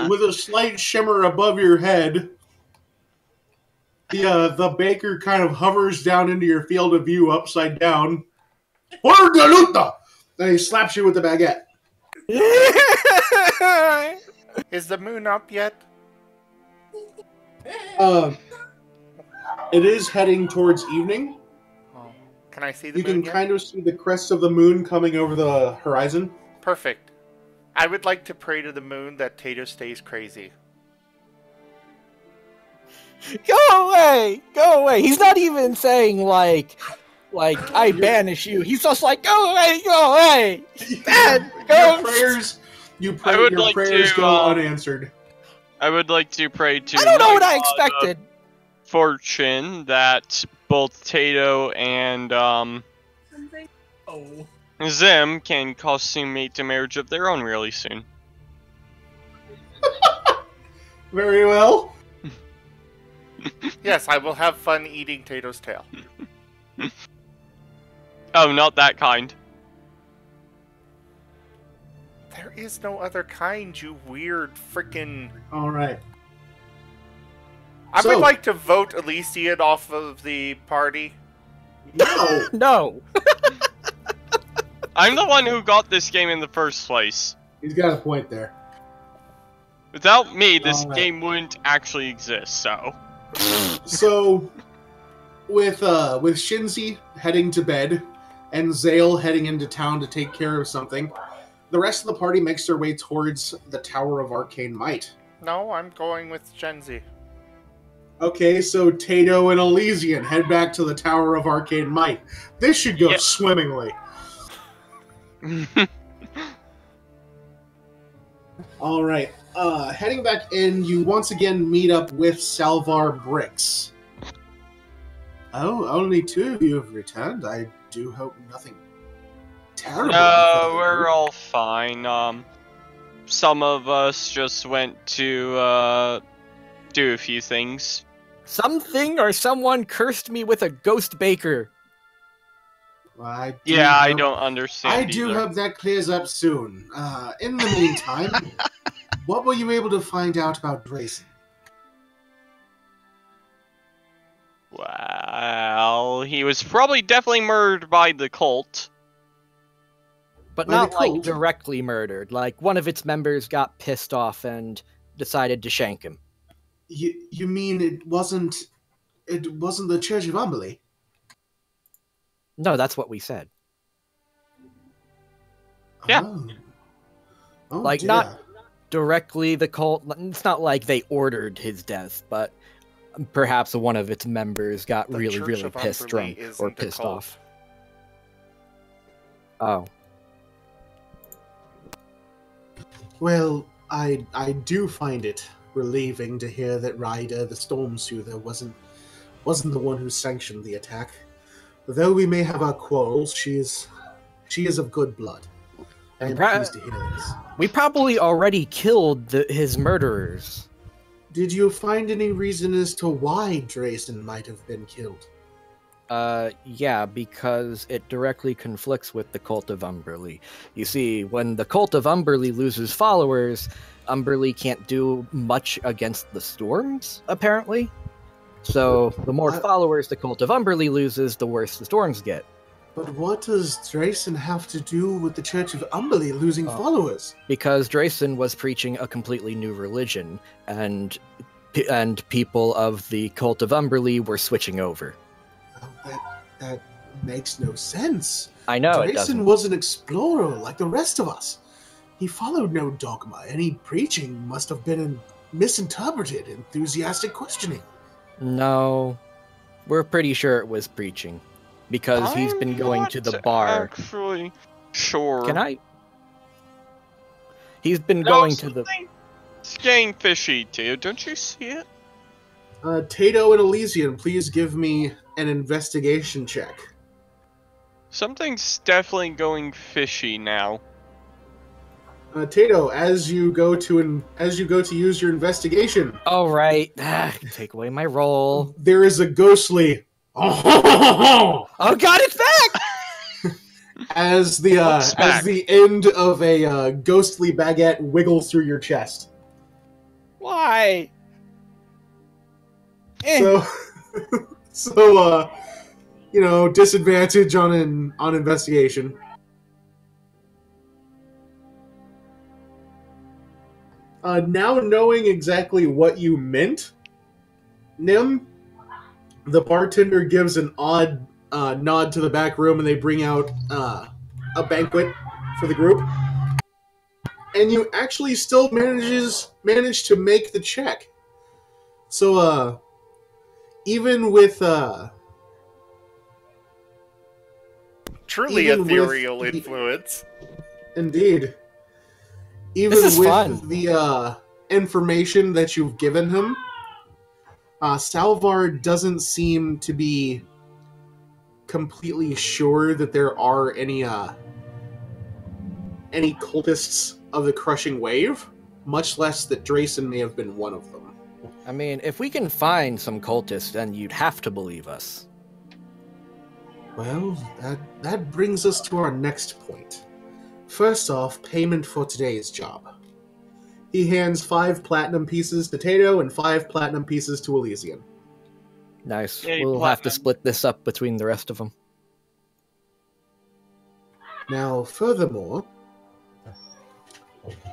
S2: with a slight shimmer above your head, the baker kind of hovers down into your field of view upside down. Por de luta! Then he slaps you with the baguette.
S1: Is the moon up yet?
S2: It is heading towards evening.
S1: Oh. Can I see the
S2: You
S1: moon
S2: can
S1: yet?
S2: kind of see the crest of the moon coming over the horizon.
S1: Perfect. I would like to pray to the moon that Tayto stays crazy.
S7: Go away! Go away! He's not even saying like I banish you. He's just like, go away, go away. Bad ghost!
S2: Your
S6: like
S2: prayers
S6: to,
S2: go unanswered.
S6: I would like to pray to
S7: I don't know
S6: my
S7: what I
S6: god
S7: expected.
S6: of fortune that both Tayto and
S4: something.
S5: Oh.
S6: Zim can consummate a marriage of their own really soon.
S2: Very well.
S1: Yes, I will have fun eating Tayto's tail.
S6: Oh, not that kind.
S1: There is no other kind, you weird frickin'...
S2: All right.
S1: I
S2: So-
S1: would like to vote Elysian off of the party.
S2: No.
S7: No.
S6: I'm the one who got this game in the first place.
S2: He's got a point there.
S6: Without me, this
S2: Alright.
S6: game wouldn't actually exist, so...
S2: So, with Shenzi heading to bed and Zale heading into town to take care of something, the rest of the party makes their way towards the Tower of Arcane Might.
S1: No, I'm going with Shenzi.
S2: Okay, so Tayto and Elysian head back to the Tower of Arcane Might. This should go
S6: Yeah.
S2: swimmingly. All right. Heading back in, you once again meet up with Salvar Bricks. Oh, only two of you have returned. I do hope nothing terrible.
S6: No, we're all fine. Some of us just went to, do a few things.
S7: Something or someone cursed me with a ghost baker.
S2: I
S6: don't understand
S2: I do
S6: either.
S2: hope that clears up soon. In the meantime, what were you able to find out about Grayson?
S6: Well, he was probably definitely murdered by the cult.
S7: But
S2: By
S7: not
S2: the
S7: like
S2: cult?
S7: directly murdered. Like one of its members got pissed off and decided to shank him.
S2: You mean it wasn't the Church of Umberley?
S7: No, that's what we said.
S6: Yeah.
S2: Oh,
S7: Like,
S2: dear.
S7: not directly the cult. It's not like they ordered his death, but perhaps one of its members got
S1: The
S7: really,
S1: Church
S7: really
S1: of
S7: pissed
S1: Umberley
S7: drunk or
S1: isn't a
S7: pissed
S1: cult.
S7: off. Oh.
S2: Well, I do find it relieving to hear that Ryder, the Storm Soother, wasn't the one who sanctioned the attack. Though we may have our quarrels, she is of good blood. I am pleased to hear this.
S7: We probably already killed his murderers.
S2: Did you find any reason as to why Drayson might have been killed?
S7: Yeah, because it directly conflicts with the Cult of Umberley. You see, when the Cult of Umberley loses followers, Umberley can't do much against the storms, apparently. So, the more followers the Cult of Umberley loses, the worse the storms get.
S2: But what does Drayson have to do with the Church of Umberley losing followers?
S7: Because Drayson was preaching a completely new religion, and and people of the cult of Umberly were switching over.
S2: Well, that makes no sense.
S7: I know it
S2: Drayson
S7: doesn't.
S2: was an explorer like the rest of us. He followed no dogma. Any preaching must have been misinterpreted enthusiastic questioning.
S7: No, we're pretty sure it was preaching, because he's been going to the bar.
S6: Actually, sure.
S7: Can I? He's been going to the.
S6: It's getting fishy, too. Don't you see it?
S2: Tayto and Elysian, please give me an investigation check.
S6: Something's definitely going fishy now.
S2: Tayto, as you go to use your investigation,
S7: All right, take away my roll.
S2: there is a ghostly
S7: Oh God, it's back!
S2: as the end of a ghostly baguette wiggles through your chest.
S7: Why?
S2: So, disadvantage on investigation. Now knowing exactly what you meant, Nim, the bartender gives an odd nod to the back room, and they bring out a banquet for the group. And you actually still manage to make the check. So, even with
S1: Truly
S2: even with
S1: ethereal
S2: the-
S1: influence.
S2: Indeed. Even
S7: This is
S2: with
S7: fun.
S2: the information that you've given him, Salvar doesn't seem to be completely sure that there are any cultists of the Crushing Wave, much less that Drayson may have been one of them.
S7: I mean, if we can find some cultists, then you'd have to believe us.
S2: Well, that brings us to our next point. First off, payment for today's job. He hands 5 platinum pieces to Tayto and 5 platinum pieces to Elysian.
S7: Nice.
S6: Yay,
S7: We'll have to
S6: platinum.
S7: split this up between the rest of them.
S2: Now, furthermore,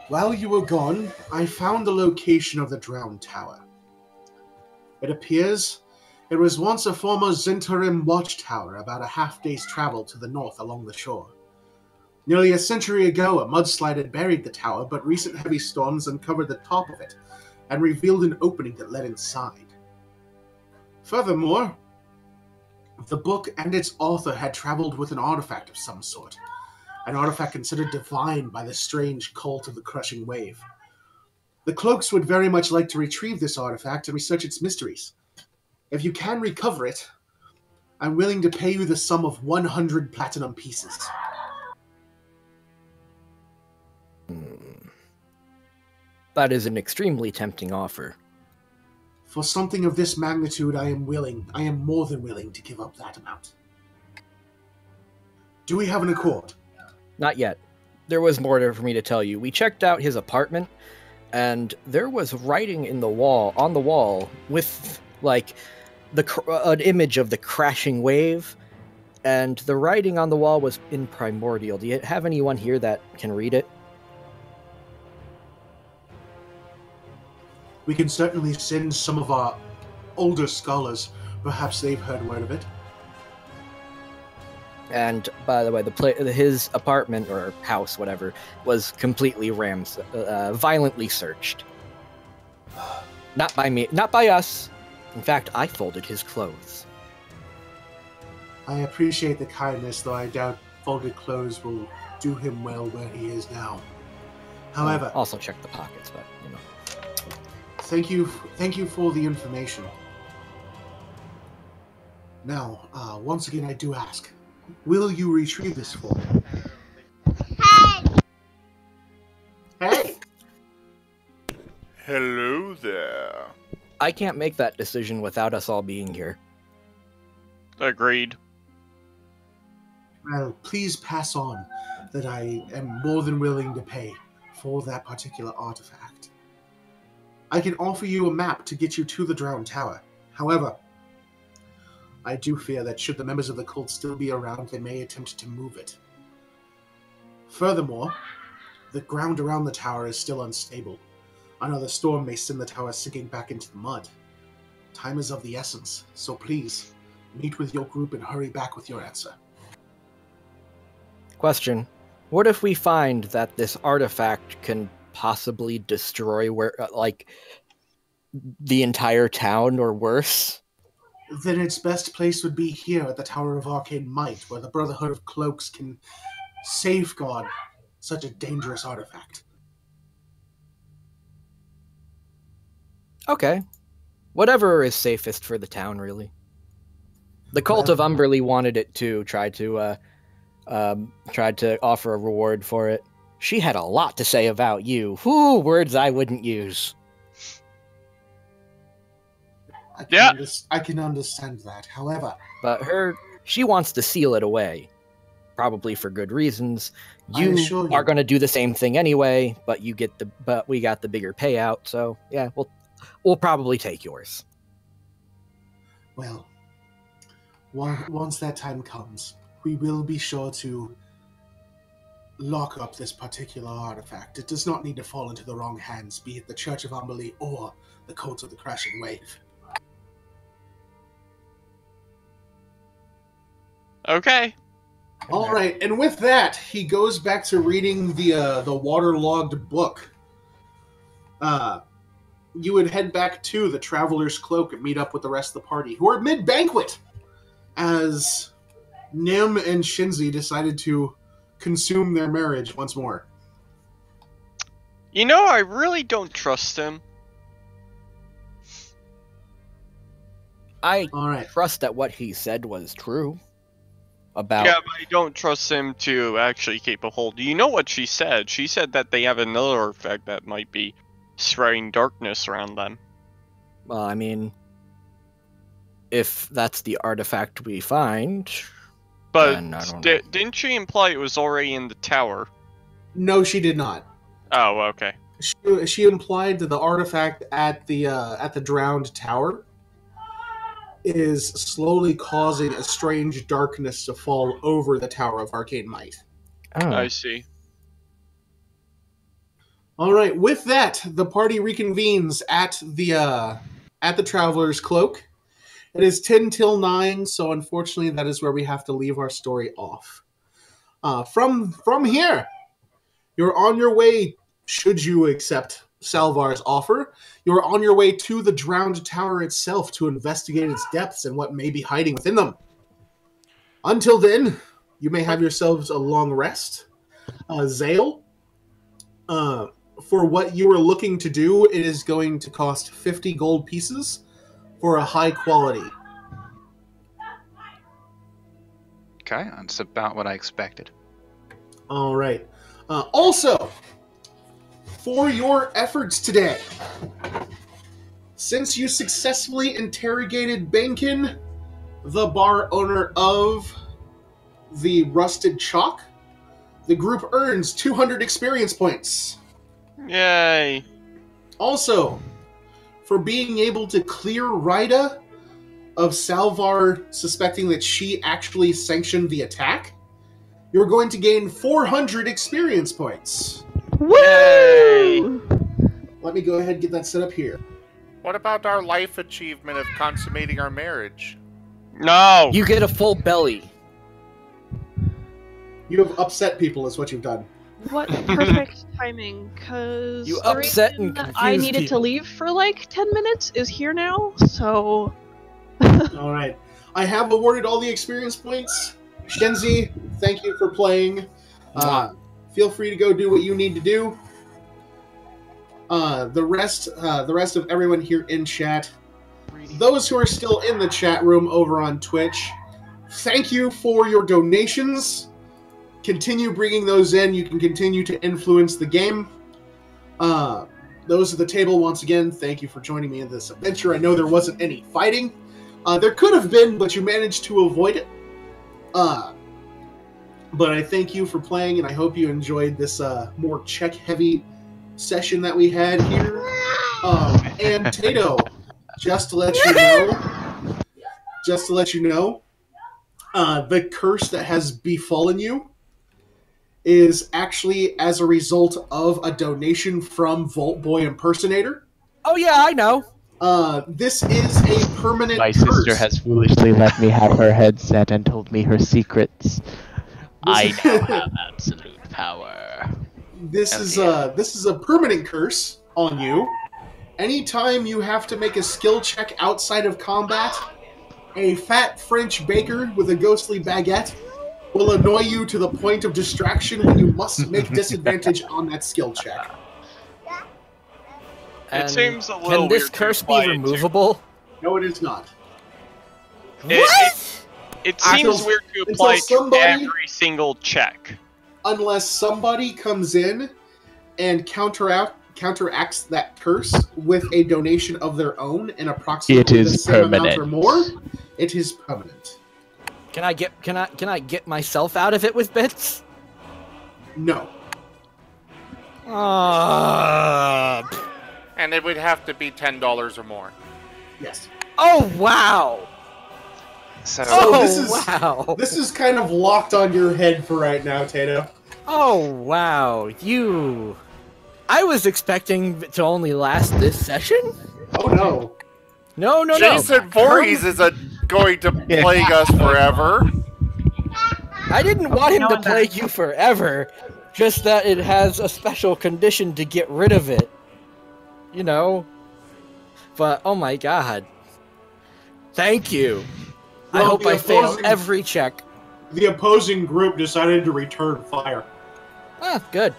S2: while you were gone, I found the location of the Drowned Tower. It appears it was once a former Zentarim watchtower about a half-day's travel to the north along the shore. Nearly a century ago, a mudslide had buried the tower, but recent heavy storms uncovered the top of it and revealed an opening that led inside. Furthermore, the book and its author had traveled with an artifact of some sort, an artifact considered divine by the strange cult of the Crushing Wave. The Cloaks would very much like to retrieve this artifact and research its mysteries. If you can recover it, I'm willing to pay you the sum of 100 platinum pieces.
S7: That is an extremely tempting offer.
S2: For something of this magnitude, I am more than willing to give up that amount. Do we have an accord?
S7: Not yet. There was more for me to tell you. We checked out his apartment, and there was writing on the wall, with like an image of the crashing wave, and the writing on the wall was in primordial. Do you have anyone here that can read it?
S2: We can certainly send some of our older scholars. Perhaps they've heard word of it.
S7: And by the way, his apartment or house, whatever, was completely violently searched. Not by me, not by us. In fact, I folded his clothes.
S2: I appreciate the kindness, though I doubt folded clothes will do him well where he is now. However,
S7: Also check the pockets, but you know.
S2: thank you for the information. Now, once again, I do ask, will you retrieve this for me? Hey!
S1: Hello there.
S7: I can't make that decision without us all being here.
S6: Agreed.
S2: Well, please pass on that I am more than willing to pay for that particular artifact. I can offer you a map to get you to the Drowned Tower. However, I do fear that should the members of the cult still be around, they may attempt to move it. Furthermore, the ground around the tower is still unstable. Another storm may send the tower sinking back into the mud. Time is of the essence, so please, meet with your group and hurry back with your answer.
S7: Question. What if we find that this artifact can possibly destroy the entire town or worse?
S2: Then its best place would be here at the Tower of Arcane Might, where the Brotherhood of Cloaks can safeguard such a dangerous artifact.
S7: Okay. Whatever is safest for the town, really. The Cult of Umberly wanted it too, tried to offer a reward for it. She had a lot to say about you. Whew, words I wouldn't use.
S2: I can understand that. However,
S7: but she wants to seal it away, probably for good reasons. You are going to do the same thing anyway, but we got the bigger payout. So yeah, we'll probably take yours.
S2: Well, once that time comes, we will be sure to lock up this particular artifact. It does not need to fall into the wrong hands, be it the Church of Umberly or the Cult of the Crashing Wave.
S6: Okay.
S2: All right, and with that, he goes back to reading the waterlogged book. You would head back to the Traveler's Cloak and meet up with the rest of the party, who are mid-banquet, as Nim and Shenzi decided to consume their marriage once more.
S6: You know, I really don't trust him.
S7: I trust that what he said was true.
S6: Yeah, but I don't trust him to actually keep a hold. You know what she said? She said that they have another effect that might be spreading darkness around them.
S7: Well, I mean, if that's the artifact we find...
S6: But didn't she imply it was already in the tower?
S2: No, she did not.
S6: Oh, okay.
S2: She implied that the artifact at the drowned tower is slowly causing a strange darkness to fall over the Tower of Arcane Might.
S6: Oh. I see.
S2: All right, with that, the party reconvenes at the Traveler's Cloak. It is 10 till 9, so unfortunately that is where we have to leave our story off. From here, you're on your way, should you accept Salvar's offer, you're on your way to the drowned tower itself to investigate its depths and what may be hiding within them. Until then, you may have yourselves a long rest. Zale, for what you are looking to do, it is going to cost 50 gold pieces for a high quality.
S3: Okay, that's about what I expected.
S2: All right. Also, for your efforts today, since you successfully interrogated Bankin, the bar owner of the Rusted Chalk, the group earns 200 experience points.
S6: Yay!
S2: Also, for being able to clear Rida of Salvar suspecting that she actually sanctioned the attack, you're going to gain 400 experience points.
S6: Yay!
S2: Let me go ahead and get that set up here.
S1: What about our life achievement of consummating our marriage?
S6: No!
S7: You get a full belly.
S2: You have upset people is what you've done.
S4: What perfect timing, because
S7: you upset and
S4: I needed to leave for like 10 minutes is here now, so...
S2: Alright. I have awarded all the experience points. Shenzi, thank you for playing. Feel free to go do what you need to do. The rest of everyone here in chat, those who are still in the chat room over on Twitch, thank you for your donations. Continue bringing those in. You can continue to influence the game. Those at the table, once again, thank you for joining me in this adventure. I know there wasn't any fighting. There could have been, but you managed to avoid it. But I thank you for playing, and I hope you enjoyed this more check-heavy session that we had here. And Tayto, just to let you know, the curse that has befallen you is actually as a result of a donation from Volt Boy Impersonator.
S7: Oh yeah, I know.
S2: This is a permanent
S9: My
S2: curse.
S9: sister has foolishly let me have her headset and told me her secrets. I now have absolute power.
S2: This is a permanent curse on you. Anytime you have to make a skill check outside of combat, a fat French baker with a ghostly baguette will annoy you to the point of distraction when you must make disadvantage on that skill check.
S6: It
S7: And
S6: seems a little
S7: can this
S6: weird to
S7: curse
S6: apply
S7: be
S6: it to.
S7: removable?
S2: No, it is not.
S6: It seems
S2: Until-
S6: weird to
S2: until
S6: apply to
S2: somebody-
S6: every single check.
S2: Unless somebody comes in and counteracts that curse with a donation of their own in approximately
S9: It is
S2: the same amount or
S9: permanent.
S2: more, it is permanent.
S7: Can I get myself out of it with bits?
S2: No.
S1: And it would have to be $10 or more.
S2: Yes.
S7: Oh wow!
S3: So,
S7: Wow!
S2: This is kind of locked on your head for right now, Tayto.
S7: Oh wow! I was expecting it to only last this session.
S2: Oh no.
S7: No.
S1: Jason Voorhees is going to plague us forever.
S7: I didn't want him to plague you forever. Just that it has a special condition to get rid of it. You know? But, oh my god. Thank you. I
S2: Well,
S7: hope
S2: the
S7: I fail
S2: opposing-
S7: every check.
S2: The opposing group decided to return fire.
S7: Ah, good.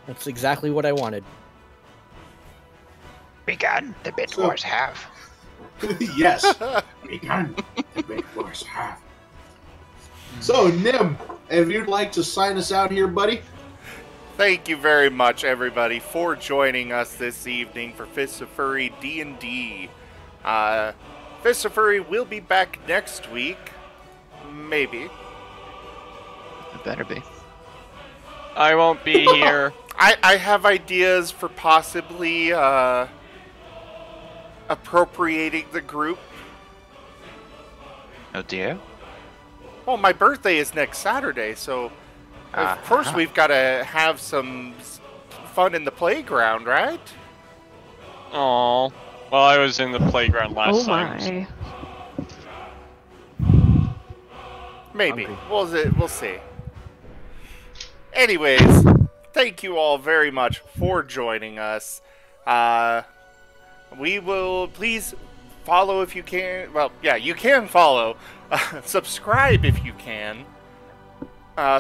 S7: That's exactly what I wanted.
S3: begun the Bit
S2: So-
S3: Wars half.
S2: Yes. Begun the Big Force half. So, Nim, if you'd like to sign us out here, buddy.
S1: Thank you very much, everybody, for joining us this evening for Fists of Furry D&D. Fists of Furry will be back next week. Maybe.
S3: It better be.
S6: I won't be here.
S1: I have ideas for possibly appropriating the group.
S3: Oh dear.
S1: Well, my birthday is next Saturday, so of course we've got to have some fun in the playground, right?
S6: Aw. Well, I was in the playground last time.
S1: Maybe. We'll see. Anyways, thank you all very much for joining us. We will please follow if you can. Well, yeah, you can follow. Subscribe if you can.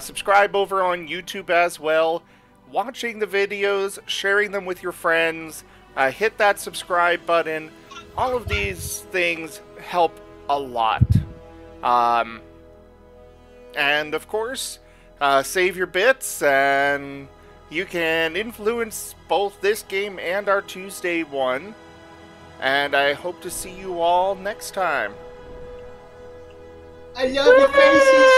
S1: Subscribe over on YouTube as well. Watching the videos, sharing them with your friends. Hit that subscribe button. All of these things help a lot. And of course, save your bits, and you can influence both this game and our Tuesday one. And I hope to see you all next time.
S2: I love your faces.